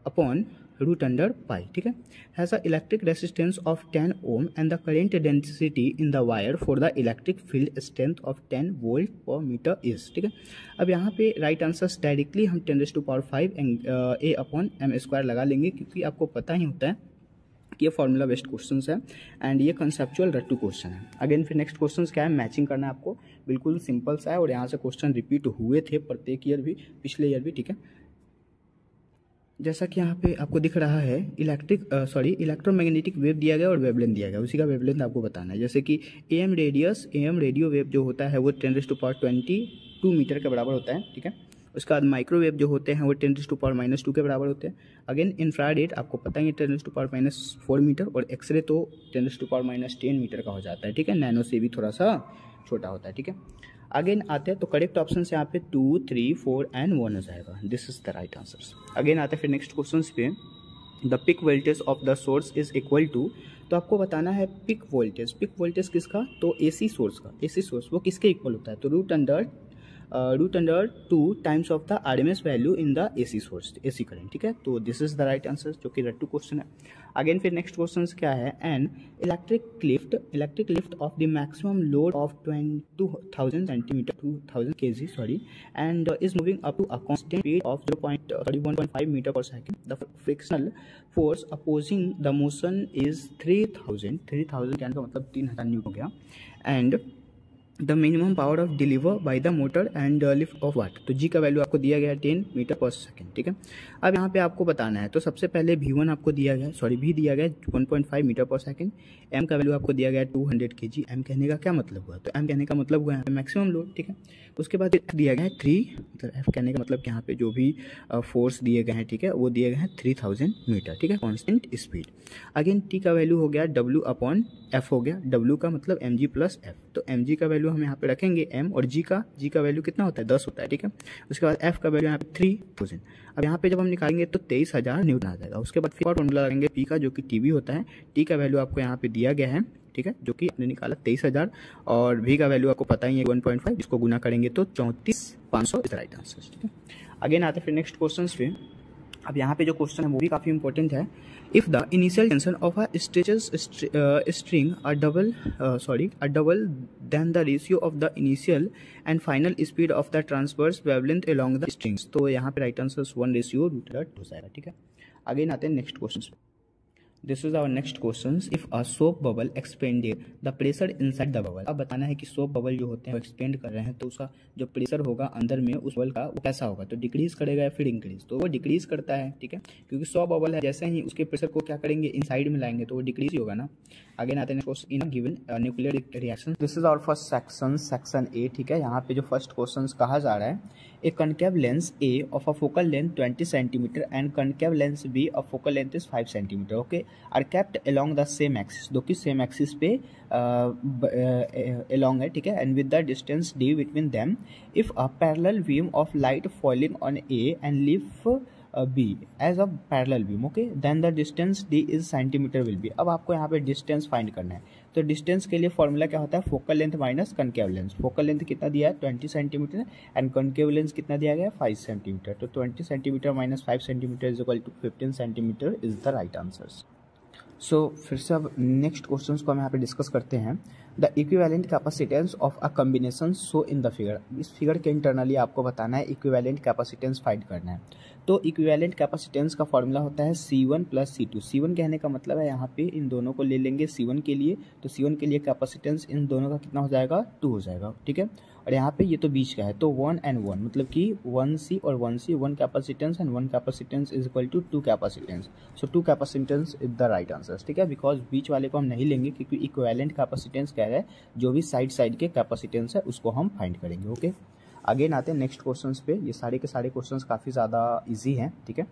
अपॉन रूट अंडर पाई, ठीक है, has a electric resistance of 10 ohm and the current density in the wire for the electric field strength of 10 volt पर metre is, ठीक है। अब यहाँ पे राइट आंसर डायरेक्टली हम 10⁻5 a अपॉन m² लगा लेंगे, क्योंकि आपको पता ही होता है कि ये फॉर्मूला बेस्ड क्वेश्चन है एंड ये कंसेप्चुअल रट्टू क्वेश्चन है। अगेन फिर नेक्स्ट क्वेश्चन क्या है, मैचिंग करना है आपको, बिल्कुल सिंपल सा है और यहाँ से क्वेश्चन रिपीट हुए थे प्रत्येक ईयर भी, पिछले ईयर भी, ठीक है। जैसा कि यहाँ पे आपको दिख रहा है इलेक्ट्रोमैग्नेटिक वेव दिया गया और वेवलेंथ दिया गया, उसी का वेवलेंथ आपको बताना है। जैसे कि एम रेडियो वेव जो होता है वो 10⁻22 मीटर के बराबर होता है, ठीक है। उसके बाद माइक्रोवेव जो होते हैं वो 10⁻⁻2 के बराबर होते हैं। अगेन इंफ्रारेड आपको पता ही 10⁻⁻4 मीटर और एक्सरे तो 10⁻10 मीटर का हो जाता है, ठीक है। नैनो से भी थोड़ा सा छोटा होता है, ठीक है। अगेन आते हैं तो करेक्ट ऑप्शन से यहाँ पे 2, 3, 4 एंड 1 हो जाएगा, this is the right answer. Again आते हैं फिर नेक्स्ट क्वेश्चन पे, the peak voltage of the source is equal to, तो आपको बताना है पिक वोल्टेज किसका, तो एसी सोर्स वो किसके इक्वल होता है, तो root under 2 times of the RMS value in the AC source, AC current, ठीक है। तो this is the right answer, जो कि रट्टू क्वेश्चन है। अगेन फिर नेक्स्ट क्वेश्चन क्या है, an electric lift of the maximum load of 2000 centimetre 2000 kg sorry and is moving up to a constant speed of 1.5 metre per second, the frictional force opposing the motion is 3000 का मतलब 3000 Newton हो गया, and the minimum power of deliver by the motor and lift of what, तो जी का value आपको दिया गया है 10 मीटर पर सेकंड, ठीक है। अब यहाँ पे आपको बताना है, तो सबसे पहले V1 आपको दिया गया V दिया गया 1.5 मीटर पर सेकंड, M का वैल्यू आपको दिया गया 200 kg। M कहने का क्या मतलब हुआ, तो M कहने का मतलब हुआ यहाँ पे मैक्सिमम लोड, ठीक है। उसके बाद F दिया गया है 3, मतलब F कहने का मतलब यहाँ पे जो भी फोर्स दिए गए हैं, ठीक है, वो दिए गए हैं 3000 मीटर, ठीक है, कॉन्स्टेंट स्पीड। अगेन T का वैल्यू हो गया W अपॉन F हो गया, W का मतलब mg प्लस F, तो mg का वैल्यू हम यहाँ पे रखेंगे m, और g का वैल्यू कितना होता है 10 होता है, ठीक है। उसके बाद f का वैल्यू यहाँ पे 3000, अब यहाँ पे जब हम निकालेंगे तो 23000 न्यूटन आ जाएगा। उसके बाद फिर और फॉर्मूला लगाएंगे p का, जो कि tv होता है, t का वैल्यू आपको यहाँ पे दिया गया है, ठीक है, जो कि हमने निकाला 23000, और v का वैल्यू आपको पता ही है 1.5, इसको गुना करेंगे तो 34500 इज राइट आंसर, ठीक है। अगेन आते फिर नेक्स्ट क्वेश्चन पे, अब यहाँ पे जो क्वेश्चन है वो भी काफ़ी इंपॉर्टेंट है। If the initial tension of a string are double than the ratio of the initial and final speed of the transverse wavelength along the strings, तो यहाँ पे राइट आंसर 1:2 हो जाएगा, ठीक है। अगेन आते हैं next question. This is our next question, if a soap bubble expanded the pressure inside the bubble, अब बताना है कि सोप बबल जो होते हैं वो एक्सपेंड कर रहे हैं, तो उसका जो प्रेशर होगा अंदर में उस बबल का वो कैसा होगा, तो डिक्रीज करेगा या फिर इंक्रीज, तो वो डिक्रीज करता है, ठीक है, क्योंकि 100 बबल है, जैसे ही उसके प्रेशर को क्या करेंगे इनसाइड में लाएंगे तो वो डिक्रीज ही होगा ना। अगेन आते हैं question, in given nuclear reaction, this is our first section A, ठीक है। यहाँ पे जो फर्स्ट क्वेश्चन कहा जा रहा है, a concave lens A of a focal length 20 centimetre and concave lens B of focal length is 5 centimetre, okay, are kept along the same axis, जो कि सेम एक्सिस पे along है, ठीक है, and with the distance d between them, if a parallel beam of light falling on A and leave B as a parallel beam, okay, then the distance d is centimeter will be। अब आपको यहाँ पे distance find करना है, तो distance के लिए formula क्या होता है, focal length minus concave length. Focal length कितना दिया है 20 सेंटीमीटर एंड कनकेव लेंथ कितना दिया गया है 5 सेंटीमीटर, तो 20 centimetre minus 5 centimetre is equal to 15 centimetre is the right answer. So फिर से अब नेक्स्ट क्वेश्चंस को हम यहाँ पे डिस्कस करते हैं। The equivalent capacitance of a combination so in the figure. इस फिगर के इंटरनली आपको बताना है इक्विवेलेंट कैपेसिटेंस फाइंड करना है। तो इक्विवेलेंट कैपेसिटेंस का फॉर्मूला होता है C1 प्लस C2। C1 कहने का मतलब है यहाँ पे इन दोनों को ले लेंगे C1 के लिए, तो C1 के लिए कैपेसिटेंस इन दोनों का कितना हो जाएगा, 2 हो जाएगा, ठीक है। और यहाँ पे ये तो बीच का है, तो 1 and 1 मतलब कि 1C और 1C, 1 capacitance and 1 capacitance is equal to 2 capacitance. So 2 capacitance is the right answer, ठीक है, बिकॉज बीच वाले को हम नहीं लेंगे क्योंकि इक्विवेलेंट कैपेसिटेंस कह रहा है जो भी साइड के कैपेसिटेंस है उसको हम फाइंड करेंगे। ओके, अगेन आते हैं नेक्स्ट क्वेश्चंस पे। ये सारे के सारे क्वेश्चंस काफ़ी ज़्यादा इजी हैं, ठीक है।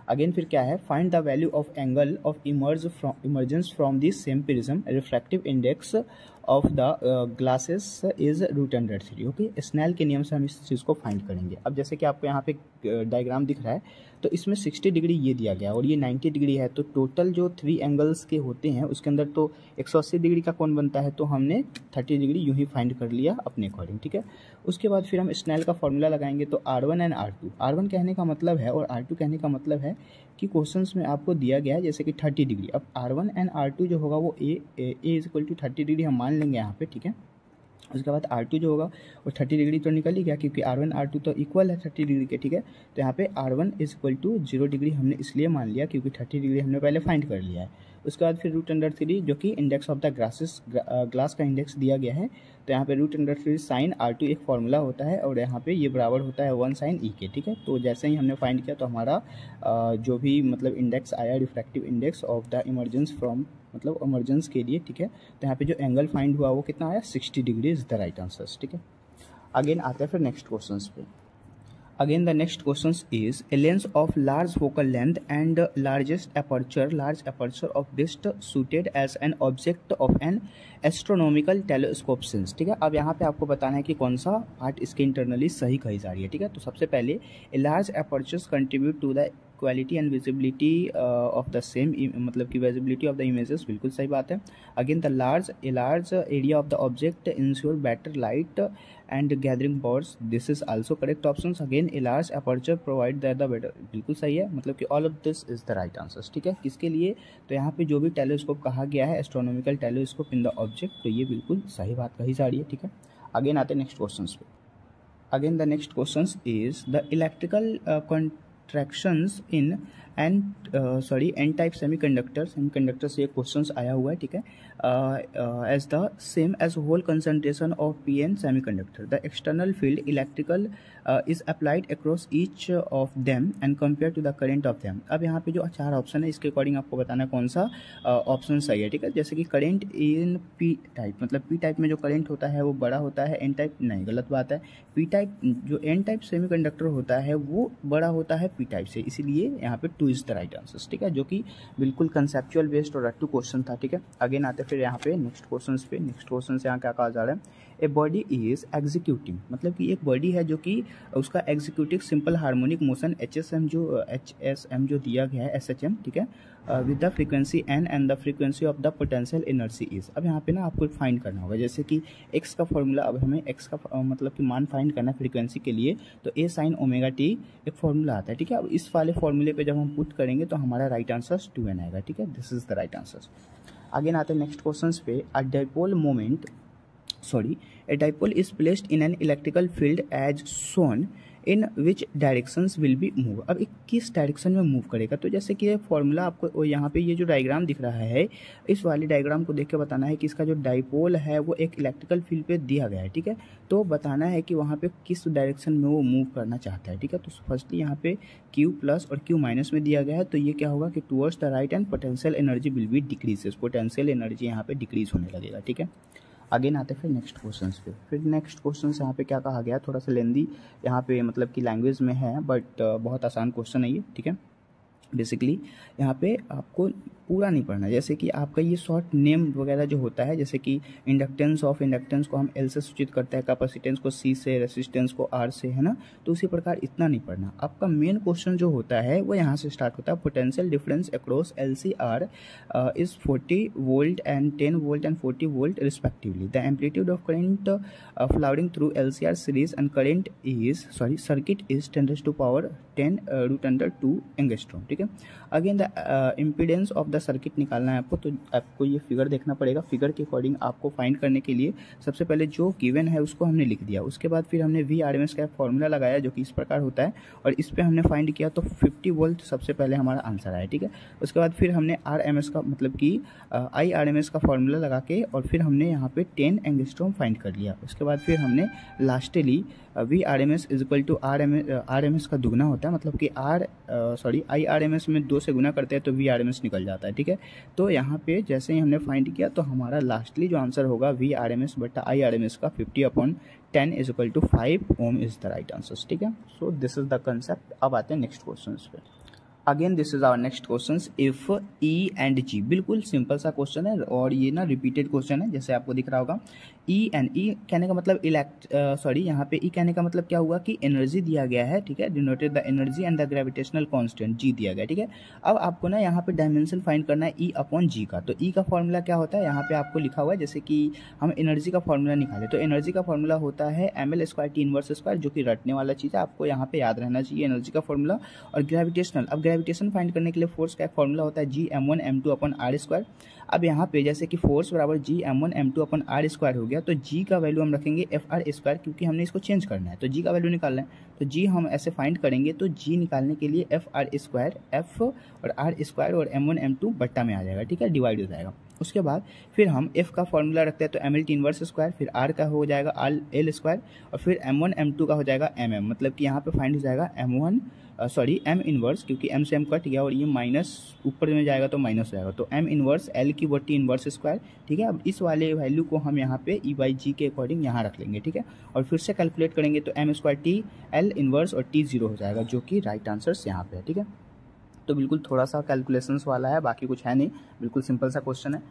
अगेन फिर क्या है, find the value of angle of emergence from the same prism, refractive index of the glasses is √3। Okay, Snell के नियम से हम इस चीज़ को फाइंड करेंगे। अब जैसे कि आपको यहाँ पे डायग्राम दिख रहा है, तो इसमें 60 डिग्री ये दिया गया और ये 90 डिग्री है, तो टोटल जो 3 एंगल्स के होते हैं उसके अंदर तो 180 डिग्री का कौन बनता है, तो हमने 30 डिग्री यूं ही फाइंड कर लिया अपने अकॉर्डिंग, ठीक है। उसके बाद फिर हम स्नेल का फॉर्मूला लगाएंगे, तो R1 एंड R2, R1 कहने का मतलब है और R2 कहने का मतलब है कि क्वेश्चंस में आपको दिया गया है जैसे कि 30 डिग्री। अब R1 एंड R2 जो होगा वो ए इज इक्वल टू 30 डिग्री हम मान लेंगे यहाँ पे, ठीक है। उसके बाद R2 जो होगा वो 30 डिग्री तो निकल ही गया क्योंकि R1 R2 तो इक्वल है 30 डिग्री के, ठीक है। तो यहाँ पे R1 is equal to 0 degree हमने इसलिए मान लिया क्योंकि 30 डिग्री हमने पहले फाइंड कर लिया है। उसके बाद फिर √3 जो कि इंडेक्स ऑफ द ग्लास का इंडेक्स दिया गया है, तो यहाँ पे √3 साइन R2 एक फॉर्मूला होता है और यहाँ पे ये बराबर होता है 1 साइन E के, ठीक है। तो जैसे ही हमने फाइंड किया तो हमारा जो भी मतलब इंडेक्स आया, refractive index of the emergence from मतलब इमर्जेंस के लिए, ठीक है। तो यहाँ पे जो एंगल फाइंड हुआ वो कितना आया, 60 degree is the right answer, ठीक है। अगेन आते हैं फिर नेक्स्ट क्वेश्चन पे। Again, the next question is a lens of large focal length and large aperture of best suited as an object of an astronomical telescope sense, ठीक है। अब यहाँ पे आपको बताना है कि कौन सा पार्ट इसके इंटरनली सही कही जा रही है, ठीक है। तो सबसे पहले large apertures contribute to the quality and visibility of the same, मतलब कि विजिबिलिटी ऑफ द इमेजेस, बिल्कुल सही बात है। Again the large area of the object ensure better light and gathering powers, this is also correct option. Again a large aperture provide the better, बिल्कुल सही है, मतलब कि all of this is the right answer, ठीक है। किसके लिए, तो यहाँ पे जो भी टेलीस्कोप कहा गया है astronomical telescope in the object, तो ये बिल्कुल सही बात कही जा रही है, ठीक है। अगेन आते हैं नेक्स्ट क्वेश्चन पे। Again the next question is the electrical tractions in n type semiconductor से एक क्वेश्चन आया हुआ है, ठीक है। As the same as hole concentration of PN semiconductor, the external field electrical is applied across each of them and compare to the current of them. अब यहाँ पे जो 4 ऑप्शन है इसके अकॉर्डिंग आपको बताना है कौन सा ऑप्शन सही है, ठीक है। जैसे कि करंट इन पी टाइप, मतलब पी टाइप में जो करंट होता है वो बड़ा होता है, एन टाइप नहीं, गलत बात है। पी टाइप जो एन टाइप सेमीकंडक्टर होता है वो बड़ा होता है पी टाइप से, इसीलिए यहाँ पे 2 इज द राइट आंसर, ठीक है, जो कि बिल्कुल कंसेप्चुअल बेस्ड और रट्टू क्वेश्चन था, ठीक है। अगेन आते फिर यहाँ पे नेक्स्ट क्वेश्चन पे। नेक्स्ट क्वेश्चन से यहाँ क्या कहा जा रहा है, ए बॉडी इज एग्जीक्यूटिंग, मतलब कि एक बॉडी है जो कि उसका executive simple harmonic motion HSM जो दिया गया है SHM, ठीक है, with the frequency n and the frequency of the potential energy is. अब यहाँ पे ना आपको फाइंड करना होगा, जैसे कि x का फॉर्मूला, अब हमें x का मतलब कि मान फाइंड करना है फ्रीक्वेंसी के लिए, तो a sin ओमेगा t एक फॉर्मूला आता है, ठीक है। अब इस वाले फॉर्मूले पे जब हम पुट करेंगे तो हमारा राइट आंसर 2n आएगा, ठीक है, this is the right answer. आगे आते हैं नेक्स्ट क्वेश्चन पे। A dipole is placed in an electrical field as shown in which directions will be move. अब एक किस डायरेक्शन में मूव करेगा, तो जैसे कि ये फॉर्मूला आपको यहाँ पे ये जो डायग्राम दिख रहा है, इस वाले डायग्राम को देख के बताना है कि इसका जो डाइपोल है वो एक इलेक्ट्रिकल फील्ड पे दिया गया है, ठीक है। तो बताना है कि वहाँ पे किस डायरेक्शन में वो मूव करना चाहता है, ठीक है। तो फर्स्टली यहाँ पे Q प्लस और Q माइनस में दिया गया है, तो ये क्या होगा कि towards the right and potential energy will be decreases, potential energy यहाँ पे डिक्रीज होने लगेगा, ठीक है। अगेन आते हैं फिर नेक्स्ट क्वेश्चन पे। फिर नेक्स्ट क्वेश्चन यहाँ पे क्या कहा गया, थोड़ा सा लेंदी यहाँ पे मतलब कि लैंग्वेज में है, बट बहुत आसान क्वेश्चन है ये, ठीक है। बेसिकली यहाँ पे आपको पूरा नहीं पढ़ना, जैसे कि आपका ये शॉर्ट नेम वगैरह जो होता है, जैसे कि इंडक्टेंस को हम L से सूचित करते हैं, कैपेसिटेंस को C से, रेसिस्टेंस को R से, है ना। तो उसी प्रकार इतना नहीं पढ़ना। आपका मेन क्वेश्चन जो होता है वो यहाँ से स्टार्ट होता है। Potential difference across LC-R is 40 volt and 10 volt and 40 volt respectively. The amplitude of current flowing through LC-R series and current is circuit is 10⁻⁻10 √2 angstrom, ठीक है। ठीक है। Again the impedance of the circuit निकालना है आपको, तो आपको ये फिगर देखना पड़ेगा। फिगर के अकॉर्डिंग आपको फाइंड करने के लिए सबसे पहले जो गिवन है उसको हमने लिख दिया, उसके बाद फिर हमने VRMS का फॉर्मूला लगाया जो कि इस प्रकार होता है, और इस पर हमने फाइंड किया तो 50 वोल्ट सबसे पहले हमारा आंसर आया, ठीक है। उसके बाद फिर हमने RMS का मतलब कि IRMS का फॉर्मूला लगा के और फिर हमने यहाँ पे 10 एंगस्ट्रॉम फाइंड कर लिया। उसके बाद फिर हमने lastly VRMS is equal to RMS का दुगना होता है, मतलब कि IRMS में 2 से गुना करते हैं तो VRMS निकल जाता है, ठीक है। तो यहाँ पे जैसे ही हमने फाइंड किया तो हमारा लास्टली जो आंसर होगा VRMS बटा IRMS का 50/10 is equal to 5 ohm is the right answer, ठीक है। So this is the concept. अब आते हैं नेक्स्ट क्वेश्चन पे। Again this is our next question, if E and G, बिल्कुल सिंपल सा क्वेश्चन है और ये ना रिपीटेड क्वेश्चन है, जैसे आपको दिख रहा होगा। E एंड E कहने का मतलब यहाँ पे E कहने का मतलब क्या हुआ कि एनर्जी दिया गया है, ठीक है, denoted the energy and the gravitational constant G दिया गया, ठीक है। अब आपको ना यहाँ पे डायमेंशन फाइंड करना है E/G का। तो E का फॉर्मूला क्या होता है, यहाँ पे आपको लिखा हुआ है, जैसे कि हम एनर्जी का फॉर्मूला निकाले तो एनर्जी का फॉर्मूला होता है ml² T इनवर्स स्क्वायर, जो कि रटने वाला चीज़ है, आपको यहाँ पे याद रहना चाहिए एनर्जी का फॉर्मूला। और ग्रेविटेशनल, अब ग्रेविटेशन फाइंड करने के लिए फोर्स का एक फॉर्मूला होता है Gm1m2/r²। अब यहाँ पे जैसे कि फोर्स बराबर Gm1m2/r² हो गया, तो G का वैल्यू हम रखेंगे FR², क्योंकि हमने इसको चेंज करना है तो G का वैल्यू निकालना है। तो G हम ऐसे फाइंड करेंगे तो G निकालने के लिए FR², F और R² और m1m2 बट्टा में आ जाएगा, ठीक है, डिवाइड हो जाएगा। उसके बाद फिर हम F का फॉर्मूला रखते हैं तो ml इनवर्स स्क्वायर, फिर R का हो जाएगा L² और फिर m1m2 का हो जाएगा mm, मतलब कि यहाँ पे फाइंड हो जाएगा m इनवर्स, क्योंकि m से m कट गया और ये माइनस ऊपर में जाएगा तो माइनस हो जाएगा, तो m इनवर्स L की बट्टी इनवर्स स्क्वायर, ठीक है। अब इस वाले वैल्यू को हम यहाँ पे E/G के अकॉर्डिंग यहाँ रख लेंगे, ठीक है, और फिर से कैलकुलेट करेंगे तो m² T L इनवर्स और T 0 हो जाएगा, जो कि राइट आंसर्स यहाँ पे है, ठीक है। तो बिल्कुल थोड़ा सा कैलकुलेशंस वाला है, बाकी कुछ है नहीं, बिल्कुल सिंपल सा क्वेश्चन है।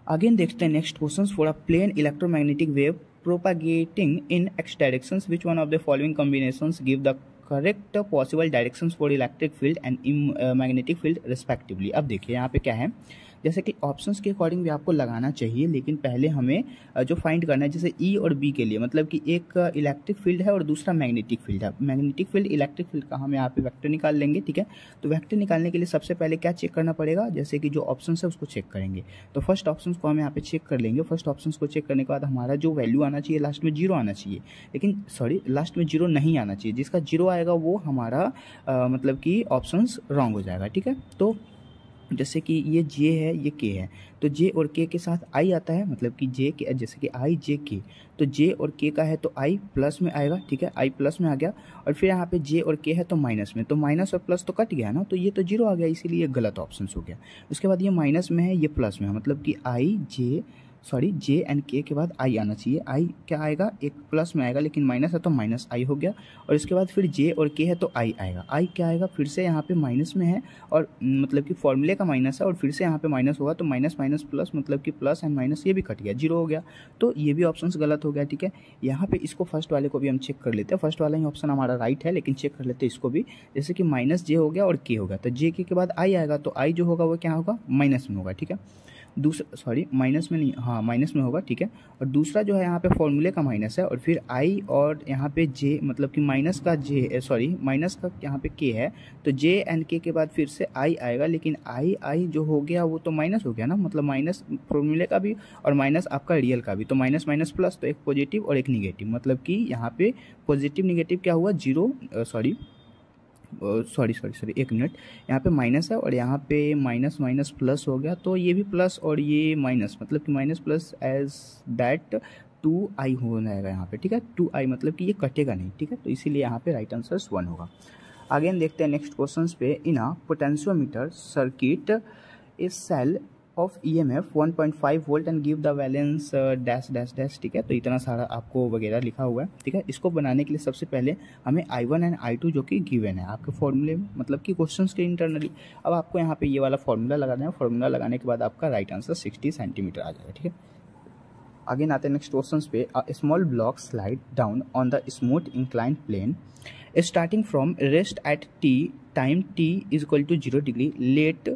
अगेन देखते हैं next question. For a plane electromagnetic wave propagating in x directions, which one of the following combinations give the correct possible directions for electric field and magnetic field respectively। अब देखिए यहाँ पे क्या है, जैसे कि ऑप्शंस के अकॉर्डिंग भी आपको लगाना चाहिए, लेकिन पहले हमें जो फाइंड करना है, जैसे E और B के लिए, मतलब कि एक इलेक्ट्रिक फील्ड है और दूसरा मैग्नेटिक फील्ड है। मैग्नेटिक फील्ड इलेक्ट्रिक फील्ड का हम यहाँ पे वेक्टर निकाल लेंगे, ठीक है। तो वेक्टर निकालने के लिए सबसे पहले क्या चेक करना पड़ेगा, जैसे कि जो ऑप्शन है उसको चेक करेंगे। तो फर्स्ट ऑप्शन को हम यहाँ पे चेक कर लेंगे। फर्स्ट ऑप्शन को चेक करने के बाद हमारा जो वैल्यू आना चाहिए लास्ट में 0 आना चाहिए, लेकिन लास्ट में 0 नहीं आना चाहिए। जिसका 0 आएगा वो हमारा मतलब कि ऑप्शन रॉन्ग हो जाएगा, ठीक है। तो जैसे कि ये J है, ये K है, तो J और K के साथ I आता है, मतलब कि J के जैसे कि I J K, तो J और K का है तो I प्लस में आएगा, ठीक है, I प्लस में आ गया। और फिर यहाँ पे J और K है तो माइनस में, तो माइनस और प्लस तो कट गया ना, तो ये तो 0 आ गया, इसीलिए गलत ऑप्शन हो गया। उसके बाद ये माइनस में है, ये प्लस में है, मतलब कि J एंड K के बाद I आना चाहिए। I क्या आएगा, एक प्लस में आएगा, लेकिन माइनस है तो माइनस I हो गया। और इसके बाद फिर J और K है तो I आएगा। I क्या आएगा, फिर से यहाँ पे माइनस में है और मतलब कि फॉर्मूले का माइनस है, और फिर से यहाँ पे माइनस होगा तो माइनस माइनस प्लस, मतलब कि प्लस एंड माइनस ये भी कट गया, 0 हो गया, तो ये भी ऑप्शन गलत हो गया, ठीक है। यहाँ पे इसको फर्स्ट वाले को भी हम चेक कर लेते हैं। फर्स्ट वाला ही ऑप्शन हमारा राइट है, लेकिन चेक कर लेते हैं इसको भी। जैसे कि माइनस J हो गया और K हो गया, तो J के बाद I आएगा, तो I जो होगा वो क्या होगा, माइनस में होगा, ठीक है। माइनस में नहीं, हाँ माइनस में होगा, ठीक है। और दूसरा जो है यहाँ पे फॉर्मूले का माइनस है, और फिर I और यहाँ पे J, मतलब कि माइनस का यहाँ पे K है, तो J एंड K के बाद फिर से I आएगा, लेकिन I जो हो गया वो तो माइनस हो गया ना, मतलब माइनस फॉर्मूले का भी और माइनस आपका रियल का भी, तो माइनस माइनस प्लस, तो एक पॉजिटिव और एक निगेटिव, मतलब कि यहाँ पे पॉजिटिव निगेटिव क्या हुआ, 0 एक मिनट, यहाँ पे माइनस है और यहाँ पे माइनस माइनस प्लस हो गया, तो ये भी प्लस और ये माइनस, मतलब कि minus plus as that 2I हो जाएगा यहाँ पे, ठीक है। 2I मतलब कि ये कटेगा नहीं, ठीक है, तो इसीलिए यहाँ पे राइट आंसर 1 होगा। आगे देखते हैं नेक्स्ट क्वेश्चन पे। In a potentiometer circuit is cell of EMF 1.5 volt and give the balance dash dash dash, ठीक है। तो इतना सारा आपको वगैरह लिखा हुआ है, ठीक है। इसको बनाने के लिए सबसे पहले हमें I1 एंड I2 जो कि गिवन है आपके फॉर्मूले में, मतलब कि क्वेश्चंस के इंटरनली। अब आपको यहाँ पे ये वाला फॉर्मूला लगाना है, फॉर्मूला लगाने के बाद आपका राइट आंसर 60 सेंटीमीटर आ जाएगा, ठीक है। आगे आते हैं नेक्स्ट क्वेश्चन पे। A small block slide down on the smooth inclined plane Starting from rest at t, time t is equal to 0 degree, let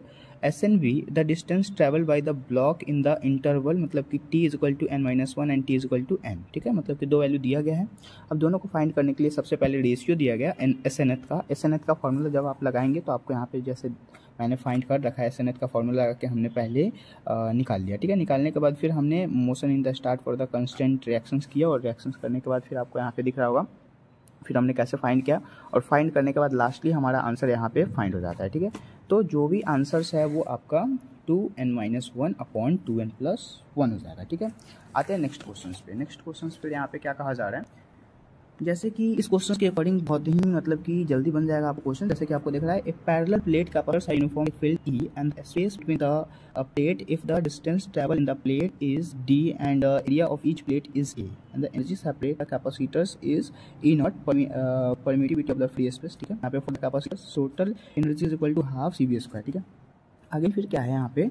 SN be the distance traveled by the block in the interval, मतलब कि t is equal to n-1 and t is equal to n, ठीक है, मतलब कि दो value दिया गया है। अब दोनों को फाइंड करने के लिए सबसे पहले रेशियो दिया गया SNH का। SNH का फॉर्मूला जब आप लगाएंगे तो आपको यहाँ पे जैसे मैंने फाइंड कर रखा है, SNH का फॉर्मूला लगा के हमने पहले निकाल लिया, ठीक है। निकालने के बाद फिर हमने motion in the start for the constant reactions किया, और रिएक्शंस करने के बाद फिर आपको यहाँ पे दिख रहा होगा फिर हमने कैसे फाइंड किया, और फाइंड करने के बाद लास्टली हमारा आंसर यहाँ पे फाइंड हो जाता है, ठीक है। तो जो भी आंसर्स है वो आपका 2n-1 अपॉन 2n+1 हो जाएगा, ठीक है। आते हैं नेक्स्ट क्वेश्चन पे। नेक्स्ट क्वेश्चन पे यहाँ पे क्या कहा जा रहा है, जैसे कि इस क्वेश्चन के अकॉर्डिंग बहुत ही मतलब कि जल्दी बन जाएगा आपको क्वेश्चन। जैसे कि आपको दिख रहा है, a parallel plate capacitors are uniform field E and space between the plate if the distance travel in the plate is D and area of each plate is A and the energy separate the capacitors is E0 permittivity of the free space, ठीक है। यहाँ पे for the capacitors total energy is equal to half CV², ठीक है। आगे फिर क्या है यहाँ पे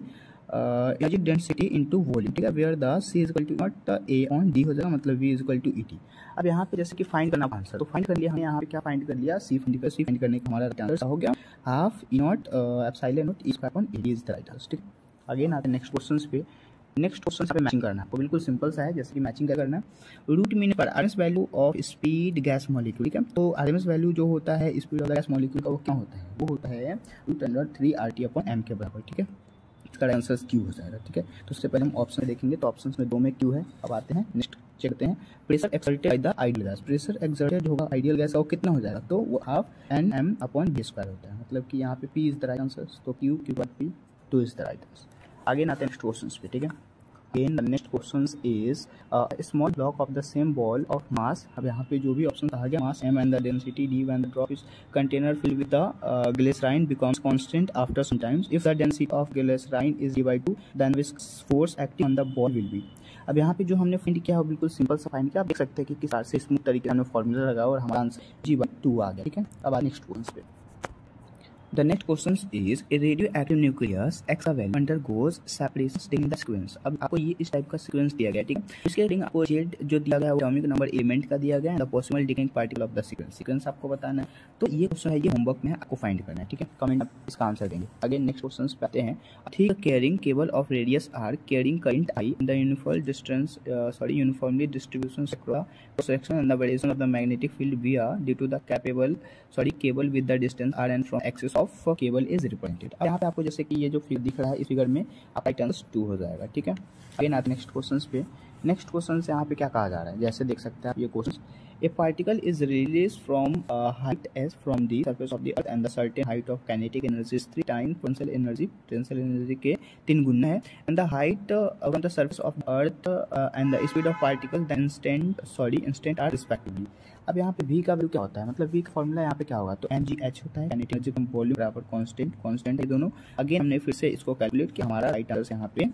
एनर्जी डेंसिटी इनटू वॉल्यूम, ठीक है, where the C is equal to not A on D हो जाएगा, मतलब V is equal to ET। अब यहाँ पे जैसे कि फाइंड करना आंसर, तो फाइंड कर लिया हमने यहाँ पे क्या फाइंड कर लिया, C फाइंड करने का हमारा आंसर हो गया half E0 epsilon not E² upon AD is the right answer, ठीक है। अगेन आते हैं नेक्स्ट क्वेश्चन पे। नेक्स्ट क्वेश्चन पे मैचिंग करना है आपको, बिल्कुल सिंपल सा है। जैसे कि मैचिंग क्या करना है, रूट मीन पर RMS value of speed gas molecule, ठीक है। तो आरएमएस वैल्यू जो होता है speed of the gas molecule का वो क्या होता है, वो होता है √3 RT अपॉन m के बराबर, ठीक है। इसका आंसर Q हो जाएगा, ठीक है। तो उससे पहले हम ऑप्शन देखेंगे, तो ऑप्शन में 2 में Q है। अब आते हैं नेक्स्ट चेक करते हैं, pressure exerted by the ideal gas, pressure exerted होगा आइडियल गैस का वो कितना हो जाएगा, तो वो हाफ Nm अपॉन V² होता है, मतलब कि यहाँ पे P is the right answer, तो Q/P 2 is the right answer. आगे आते हैं नेक्स्ट क्वेश्चन पे, ठीक है। Again, the next question is a small block of the same ball of mass। अब यहाँ पे जो भी ऑप्शन कहा गया, mass m and the density d when the drop is container filled with the glycerine becomes constant after some times if the density of glycerine is d/2 then which force acting on the ball will be। अब यहाँ पे जो हमने find किया है बिल्कुल simple सा find किया, आप देख सकते हैं कि किस तरह से स्मूथ तरीके से हमने फॉर्मूला लगाया और हमारा आंसर g/2 आ गया, ठीक है। अब नेक्स्ट क्वेश्चन पे। The next question is a radioactive nucleus hexavalent undergoes separation in the sequence। अब आपको ये इस टाइप का सीक्वेंस दिया गया, ठीक है। इसके अकॉर्डिंग आपको Z जो दिया गया है वो एटॉमिक नंबर एलिमेंट का दिया गया है, the possible decaying particle of the sequence आपको बताना है। तो ये क्वेश्चन है, ये होमवर्क में आपको फाइंड करना है, ठीक है। कमेंट आप इसका आंसर देंगे। अगेन नेक्स्ट क्वेश्चन पे आते हैं, thick carrying cable of radius R carrying current I in the uniformly distribution across section and the variation of the magnetic field VR due to the cable with the distance R and from axis of cable is represented। अब यहाँ पे आपको जैसे कि ये जो figure दिख रहा है, इस फिगर में आपका राइट आंसर 2 हो जाएगा, ठीक है। अगेन आते नेक्स्ट क्वेश्चन पे। नेक्स्ट क्वेश्चन से यहाँ पे क्या कहा जा रहा है, जैसे देख सकते हैं आप ये question, a particle is release from height S from the surface of the earth and the certain height of kinetic energy is 3 time potential energy के 3 गुना है, and the height on the surface of earth and the speed of particle the instant are respectively. अब यहाँ पे V का value क्या होता है, मतलब V का फॉर्मूला यहाँ पे क्या होगा, तो mgh होता है, काइनेटिक एनर्जी कम वॉल्यूम बराबर कांस्टेंट है दोनों। अगेन हमने फिर से इसको कैलकुलेट किया, हमारा राइट आंसर यहाँ पे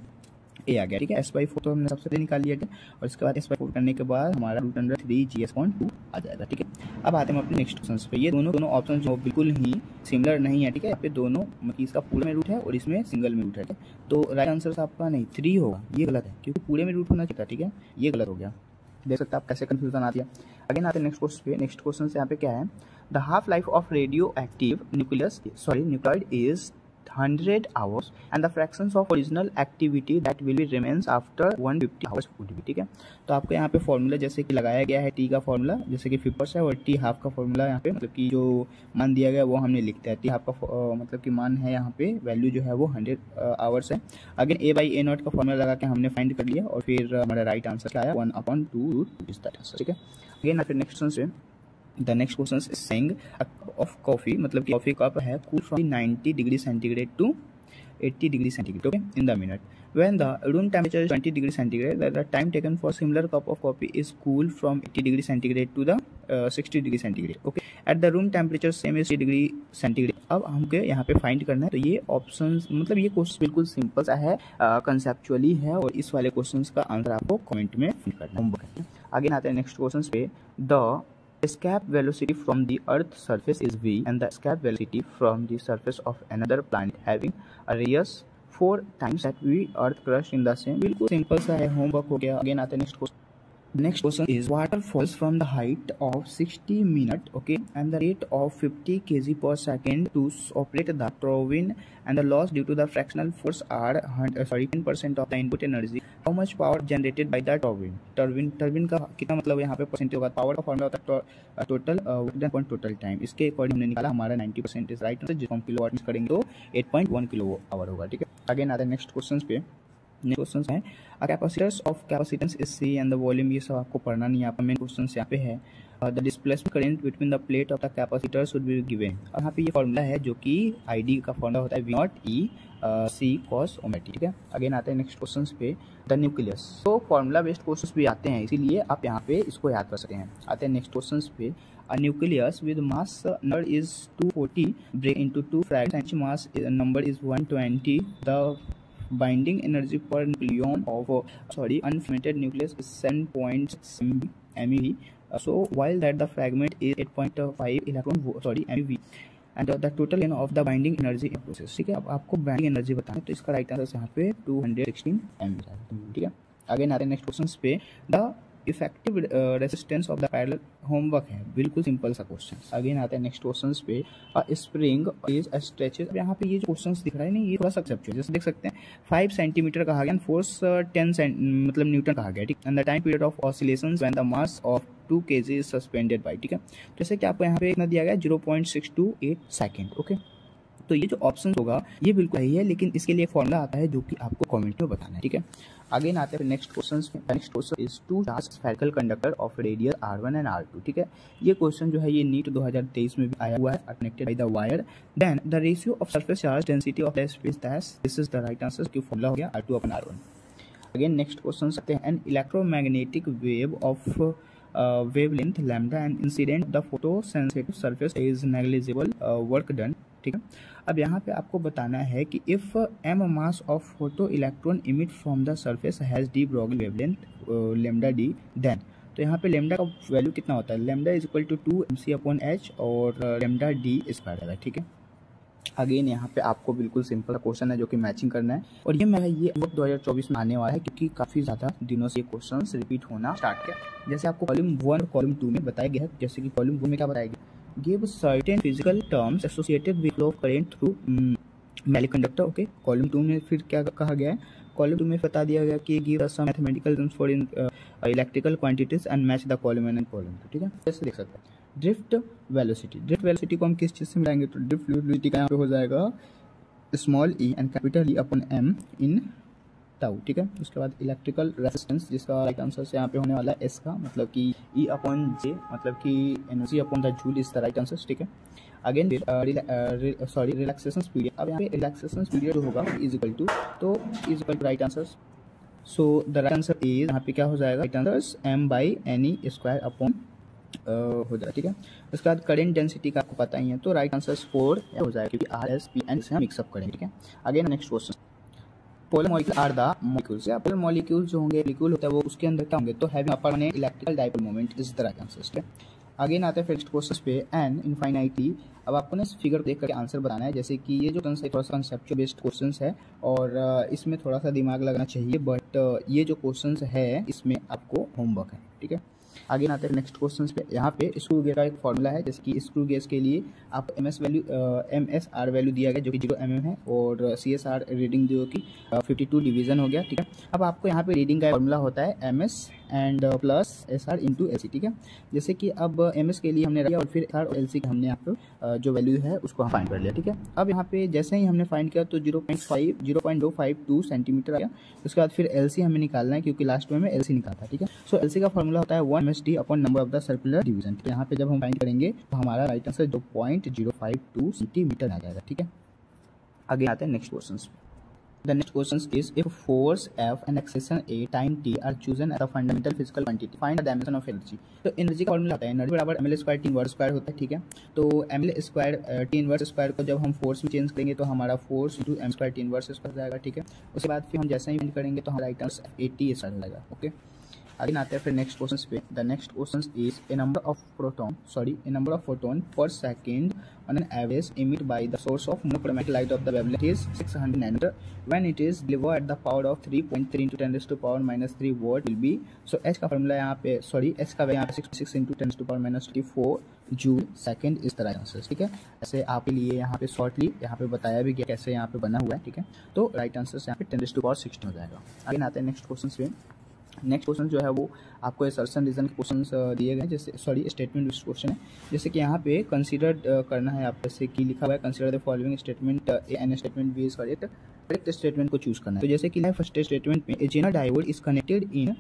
A आ गया, ठीक है। S/4 तो हमने सबसे निकाल लिया था, और इसके बाद S/4 करने के बाद हमारा √3 GS/2 आ जाएगा, ठीक है। अब आते हैं अपने नेक्स्ट क्वेश्चन पे। ये दोनों ऑप्शन जो बिल्कुल ही सिमिलर नहीं है, ठीक है। यहाँ पे दोनों मतलब इसका पूरे में रूट है और इसमें सिंगल में रूट है, तो राइट आंसर आपका नहीं 3 होगा, ये गलत है, क्योंकि पूरे में रूट होना चाहिए था, ठीक है। ये गलत हो गया, देख सकते हैं आप कैसे कंफ्यूजन आती है। अगेन आते हैं नेक्स्ट क्वेश्चन पे। नेक्स्ट क्वेश्चन से यहाँ पे क्या है, the half life of radio active nucleoid is 100 hours and the fractions of original activity that will be remains after 150 hours would be, ठीक है। तो आपको यहाँ पे फॉर्मूला जैसे कि लगाया गया है, T का फॉर्मूला जैसे कि 50 है, और T हाफ का फॉर्मूला यहाँ पे मतलब कि जो मान दिया गया वो हमने लिखते हैं। T हाफ का मतलब कि मान है यहाँ पे वैल्यू जो है वो 100 आवर्स है। अगेन A/A0 का फॉर्मूला लगा के हमने फाइंड कर लिया, और फिर हमारा राइट आंसर क्या आया 1/2 इज दैट आंसर, ठीक है। अगेन फिर नेक्स्ट क्वेश्चन से, the next question is saying a cup of coffee, मतलब कि कॉफी कप है, cool from 90 degree centigrade to 80 degree centigrade, okay, in the minute. When the room temperature is 20 degree centigrade, the time taken for similar cup of coffee is cool from 80 degree centigrade to the 60 degree centigrade, okay। At the room temperature same is 60 degree centigrade। अब हमको यहाँ पे find करना है, तो ये options मतलब ये क्वेश्चन बिल्कुल सिंपल सा है, कंसेप्चुअली है, और इस वाले क्वेश्चंस का आंसर आपको कमेंट में फिल करना है। आगे आते हैं नेक्स्ट क्वेश्चन पे। The escape velocity from the earth surface is v and the escape velocity from the surface of another planet having a radius 4 times that we earth crust in the same। बिल्कुल simple सा है, homework हो गया। Again आते हैं next question. Next question is water falls from the height of 60 minutes, okay, and the rate of 50 kg per second to operate the turbine, and the loss due to the fractional force are 10% of the input energy. How much power generated by the turbine? Turbine का कितना मतलब यहाँ पे percentage होगा? Power का formula होता है total work done upon total time. इसके अकॉर्डिंग हमने निकाला हमारा 90% इज राइट आंसर, जिसको हम किलोवाट में करेंगे तो 8.1 किलो आवर होगा. ठीक है, अगेन आते हैं नेक्स्ट क्वेश्चन पे. नेक्स्ट क्वेश्चन है capacitors of capacitance is C and the volume. ये सब आपको पढ़ना नहीं है, यहाँ पर मेन क्वेश्चन यहाँ पे है the displacement current between the plate of the capacitor should be given. अब यहाँ पे ये फॉर्मूला है जो कि आईडी का फॉर्मूला होता है V not E C cos omega T. ठीक है, अगेन आते हैं नेक्स्ट क्वेश्चन पे द न्यूक्लियस. तो फॉर्मूला बेस्ड क्वेश्चन भी आते हैं, इसीलिए आप यहाँ पे इसको याद कर सकते हैं. आते हैं नेक्स्ट क्वेश्चन पे. A nucleus with mass number is 240 break into two fragments and mass number is 120. The binding energy per nucleon of unfermented nucleus is 7.6 MeV. So while that the fragment is 8.5 MeV and the total gain of the binding energy in process. ठीक है, अब आपको binding energy बताना है तो इसका right answer यहाँ पे 216 MeV. ठीक है, आगे आते हैं नेक्स्ट क्वेश्चन पे. The effective resistance of the parallel homework है, बिल्कुल सिंपल सा क्वेश्चन. अगेन आते हैं नेक्स्ट क्वेश्चन पे. Spring is stretches. अब यहाँ पे ये जो क्वेश्चन दिख रहा है ना, ये थोड़ा सा कंसेप्चुअल, जैसे देख सकते हैं 5 सेंटीमीटर कहा गया, फोर्स 10 मतलब न्यूटन कहा गया. ठीक, and the time period of oscillations when the mass of 2 kg is suspended bye. ठीक है, जैसे कि आपको यहाँ पे इतना दिया गया 0.628 सेकेंड. ओके, तो ये जो ऑप्शन होगा ये बिल्कुल सही है, लेकिन इसके लिए फॉर्मूला आता है जो कि आपको कमेंट में बताना है. ठीक है, आगे आते हैं next question. Next question is two charge spherical conductor of radius R1 and R2. ठीक है, ये क्वेश्चन जो है ये नीट 2023 में भी आया हुआ है. Connected by the wire, then the ratio of surface charge density of the space that this is the right answer. की फॉर्मूला हो गया R2/R1. अगेन नेक्स्ट क्वेश्चन सकते हैं. An electromagnetic wave of wavelength lambda and incident the photosensitive surface is negligible work done. ठीक है, अब यहाँ पे आपको बताना है कि if m mass of photo electron emit from the surface has d Broglie wavelength lambda d, then तो यहाँ पे lambda का वैल्यू कितना होता है? lambda is equal to 2 mc/h और lambda d स्क्वायर है. ठीक है, अगेन यहाँ पे आपको बिल्कुल सिंपल क्वेश्चन है जो कि मैचिंग करना है, और ये 2024 में आने वाला है क्योंकि काफ़ी ज़्यादा दिनों से ये क्वेश्चंस रिपीट होना स्टार्ट किया. जैसे आपको कॉलम 1 और कॉलम 2 में बताया गया है. जैसे कि कॉलम 1 में क्या बताया गया? Give certain physical terms associated with flow of current through metallic conductor. Okay, column 2 में फिर क्या कहा गया है? कॉलम 2 में बता दिया गया कि give some mathematical terms for electrical quantities and match the column 1 and column 2. ठीक है, जैसे देख सकते हैं. ड्रिफ्ट वेलोसिटी को हम किस चीज़ से मिलाएंगे? तो ड्रिफ्ट वेलोसिटी का यहाँ पे हो जाएगा small E and capital E upon M in tau. ठीक है, उसके बाद इलेक्ट्रिकल रेजिस्टेंस, जिसका राइट आंसर से यहाँ पे होने वाला है एस का, मतलब कि ई अपॉन जे, मतलब कि energy upon the joule is the right answer. ठीक है, अगेन रिलैक्सेशन पीरियड. अब यहाँ पे रिलैक्सेशन पीरियड जो होगा is equal to right answer. So the right answer is यहाँ पे क्या हो जाएगा? Right answer m/ne square upon हो जाए. ठीक है, उसके बाद करेंट डेंसिटी का आपको पता ही है, तो राइट आंसर 4 हो जाएगा क्योंकि R/S/P/N से हम मिक्सअप करेंगे. ठीक है, again next question. Polar molecule are the molecules. Polar molecule जो होंगे, मॉलिक्यूल होता है वो उसके अंदर क्या होंगे? तो having upper electrical dipole moment is the right answer. ठीक है, अगेन आते हैं नेक्स्ट क्वेश्चन पे. एन इनफाइनाइटी. अब आपको ना इस फिगर देख करके आंसर बताना है. जैसे कि ये जो थोड़ा सा कंसेप्चुअल बेस्ड क्वेश्चन है और इसमें थोड़ा सा दिमाग लगाना चाहिए, बट ये जो क्वेश्चन है इसमें आपको होमवर्क है. ठीक है, आगे आते हैं नेक्स्ट क्वेश्चन पे. यहाँ पे स्क्रू गेज का एक फॉर्मूला है, जैसे कि स्क्रू गेज के लिए आप MSR वैल्यू दिया गया जो कि 0 mm है, और CSR रीडिंग जो कि 52 डिवीजन हो गया. ठीक है, अब आपको यहाँ पे रीडिंग का फॉर्मूला होता है MS and plus SR into LC. ठीक है, जैसे कि अब MS के लिए हमने रखा और फिर SR और LC का हमने यहाँ पे जो वैल्यू है उसको हम फाइंड कर लिया. ठीक है, अब यहाँ पे जैसे ही हमने फाइंड किया तो 0.252 सेंटीमीटर आ गया. उसके बाद फिर LC हमें निकालना है क्योंकि लास्ट में हमें LC निकालता है. ठीक है, सो LC का फॉर्मूला होता है 1 MSD upon number of the circular division. तो यहाँ पे जब हम फाइंड करेंगे तो हमारा राइट आंसर 0.052 सेंटीमीटर आ जाएगा. ठीक है, आगे आते हैं next question. The next question is if force F and acceleration a time t are chosen as a fundamental physical quantity, find the dimension of energy. तो एनर्जी का फॉर्मूला होता है एनर्जी बराबर ml square T inverse square होता है. ठीक है, तो ml square T inverse square को जब हम फोर्स में चेंज करेंगे तो हमारा force into m square T inverse square जाएगा. ठीक है, उसके बाद फिर हम जैसे ही करेंगे तो हमारा राइट आंसर 80 स्क्वायर हो जाएगा. ओके, आगे आते हैं फिर नेक्स्ट क्वेश्चन पे। The next question is a number of photon पर second on an average emit by the source of monochromatic light of the wavelength is 600 nanometer when it is delivered at the power of 3.3 into 10 raised to power minus 3 watt will be। so h का formula यहाँ पे h का यहाँ पे 6 into 10 raised to power minus 4 joule second इस तरह answer, ठीक है। ऐसे आपके लिए यहाँ पे शॉर्टली यहाँ पे बताया भी गया कैसे यहाँ पे बना हुआ है, ठीक है। तो राइट आंसर यहाँ पे 10 raised to power 16 हो जाएगा। आगे आते हैं नेक्स्ट क्वेश्चन पे। नेक्स्ट क्वेश्चन जो है वो आपको असर्शन रीजन के क्वेश्चन दिए गए हैं, जैसे स्टेटमेंट क्वेश्चन है, जैसे कि यहाँ पे कंसीडर करना है आप, जैसे कि लिखा हुआ है consider the following statement A and statement B is correct statement को चूज करना है। तो जैसे कि फर्स्ट स्टेटमेंट में a Zener diode is connected in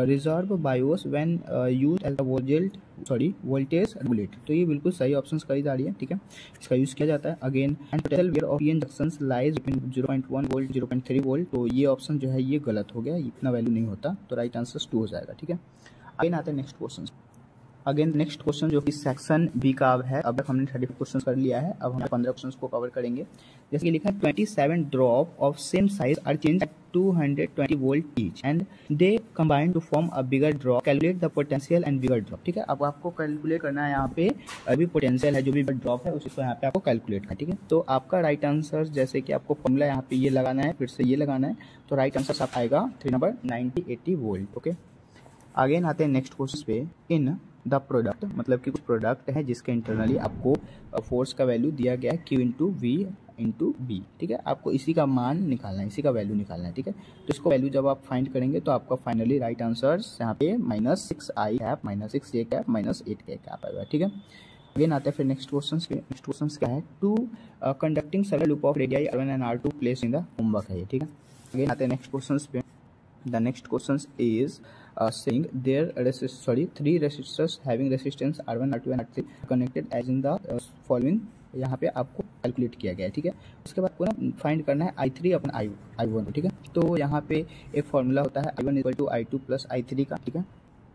reverse bias when use as voltage regulator. तो ये बिल्कुल सही ऑप्शन करी जा रही है, ठीक है, इसका यूज किया जाता है। Again and potential barrier of PN junctions lies between 0.1 volt 0.3 volt. तो ये ऑप्शन जो है ये गलत हो गया, इतना वैल्यू नहीं होता, तो राइट आंसर 2 हो जाएगा, ठीक है। अगेन आते हैं next question. Again next question जो कि सेक्शन बी का अब है, अब तक हमने 35 क्वेश्चन कर लिया है, अब हम 15 क्वेश्चन को कवर करेंगे। जैसे कि लिखा है 27 drop of same size are change at 220 volt each and they combine to form a bigger drop, calculate the potential and bigger drop, ठीक है। अब आपको कैलकुलेट करना है यहाँ पे अभी पोटेंशियल है जो भी ड्रॉप है उसको यहाँ पे आपको कैलकुलेट करना है, ठीक है। तो आपका राइट आंसर जैसे कि आपको फॉर्मूला यहाँ पे ये लगाना है, फिर से ये लगाना है, तो राइट आंसर आप आएगा 3 नंबर 9080 वोल्ट, ओके। आगे आते हैं नेक्स्ट क्वेश्चन पे। इन द प्रोडक्ट, मतलब कि कुछ प्रोडक्ट है जिसके इंटरनली आपको फोर्स का वैल्यू दिया गया है Q into V into B, ठीक है। आपको इसी का मान निकालना है, इसी का वैल्यू निकालना है, ठीक है। तो इसको वैल्यू जब आप फाइंड करेंगे तो आपका फाइनली राइट आंसर यहाँ पे -6i cap -6j cap -8k cap आएगा, ठीक है। अगेन आते हैं फिर नेक्स्ट क्वेश्चन पे। नेक्स्ट क्वेश्चन क्या है, two conducting circular loop of radii R1 and R2 place in the चुंबक है, ठीक है। अगेन आते हैं नेक्स्ट क्वेश्चन पे। The next question is saying there three resistors having resistance R1, R2 and R3 connected as in the following। यहाँ पे आपको कैलकुलेट किया गया है, ठीक है। उसके बाद आपको ना फाइंड करना है I3 अपन I1, ठीक है। तो यहाँ पे एक फॉर्मूला होता है I1 = I2 + I3 का, ठीक है,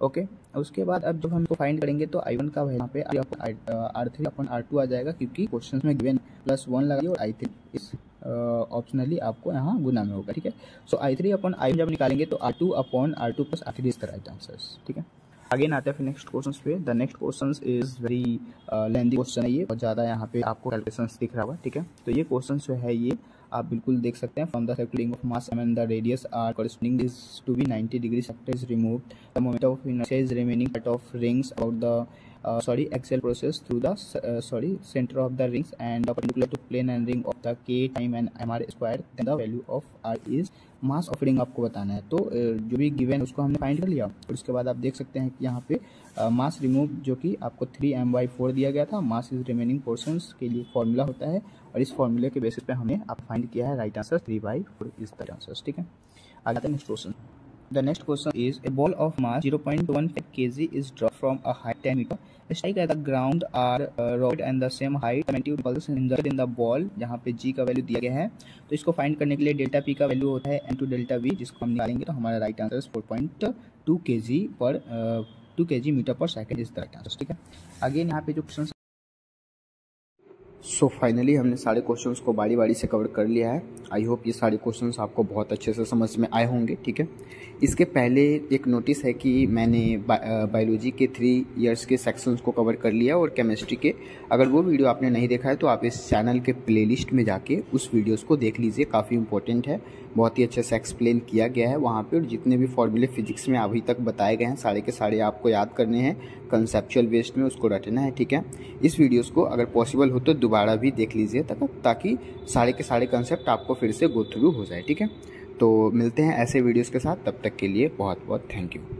ओके। उसके बाद अब जब हम इसको फाइंड करेंगे तो I1 का यहाँ पे R3 अपन R2 आ जाएगा, क्योंकि क्वेश्चन में गिवन +1 लगाइए और I3 इस ऑप्शनली आपको यहाँ गुना में होगा, ठीक है। सो I3 अपन I1 जब निकालेंगे तो R2 + R2 + R3 is the right answers, ठीक है। आगे आते हैं फिर नेक्स्ट क्वेश्चन पे। The next question is very lengthy question है, ये बहुत ज़्यादा यहाँ पे आपको कैलकुलेशंस दिख रहा होगा, ठीक है। तो ये क्वेश्चन जो है ये आप बिल्कुल देख सकते हैं। From the circulating of mass M and the radius R corresponding is to be 90 degree sector is removed, the moment of inertia is remaining part of rings about the axial process through the center of the rings and perpendicular to plane and ring of the k time and mr square, then the value of r is mass of ring आपको बताना है। तो जो भी given उसको हमने find कर लिया और उसके बाद आप देख सकते हैं कि यहाँ पे मास रिमूव जो कि आपको 3m/4 दिया गया था, मास इज रिमेनिंग पोर्शंस के लिए फॉर्मूला होता है और इस फॉर्मूले के बेसिस पे हमने आप फाइंड किया है right answer 3/4 is the answer, ठीक है। आगे आते हैं next question. The next question is a ball of mass 0.15 kg is dropped from a height 10 meter. Strike at the ground are rolled and the same height. Magnitude pulse inserted in the ball, जहाँ पे g का value दिया गया है। तो इसको find करने के लिए डेल्टा p का वैल्यू होता है n to डेल्टा v, जिसको हम निकालेंगे तो हमारा right answer 4.2 kg metre per second is the right answer, ठीक है। अगेन यहाँ पे जो क्वेश्चन सो फाइनली हमने सारे क्वेश्चंस को बारी बारी से कवर कर लिया है। आई होप ये सारे क्वेश्चंस आपको बहुत अच्छे से समझ में आए होंगे, ठीक है। इसके पहले एक नोटिस है कि मैंने बायोलॉजी के 3 इयर्स के सेक्शंस को कवर कर लिया और केमिस्ट्री के, अगर वो वीडियो आपने नहीं देखा है तो आप इस चैनल के प्लेलिस्ट में जाके उस वीडियोस को देख लीजिए, काफ़ी इंपॉर्टेंट है, बहुत ही अच्छे से एक्सप्लेन किया गया है वहाँ पे। और जितने भी फॉर्मूले फिजिक्स में अभी तक बताए गए हैं सारे के सारे आपको याद करने हैं, कंसेप्चुअल बेस्ड में उसको रटना है, ठीक है। इस वीडियोस को अगर पॉसिबल हो तो दोबारा भी देख लीजिए ताकि सारे के सारे कंसेप्ट आपको फिर से गो थ्रू हो जाए, ठीक है। तो मिलते हैं ऐसे वीडियोस के साथ, तब तक के लिए बहुत बहुत थैंक यू।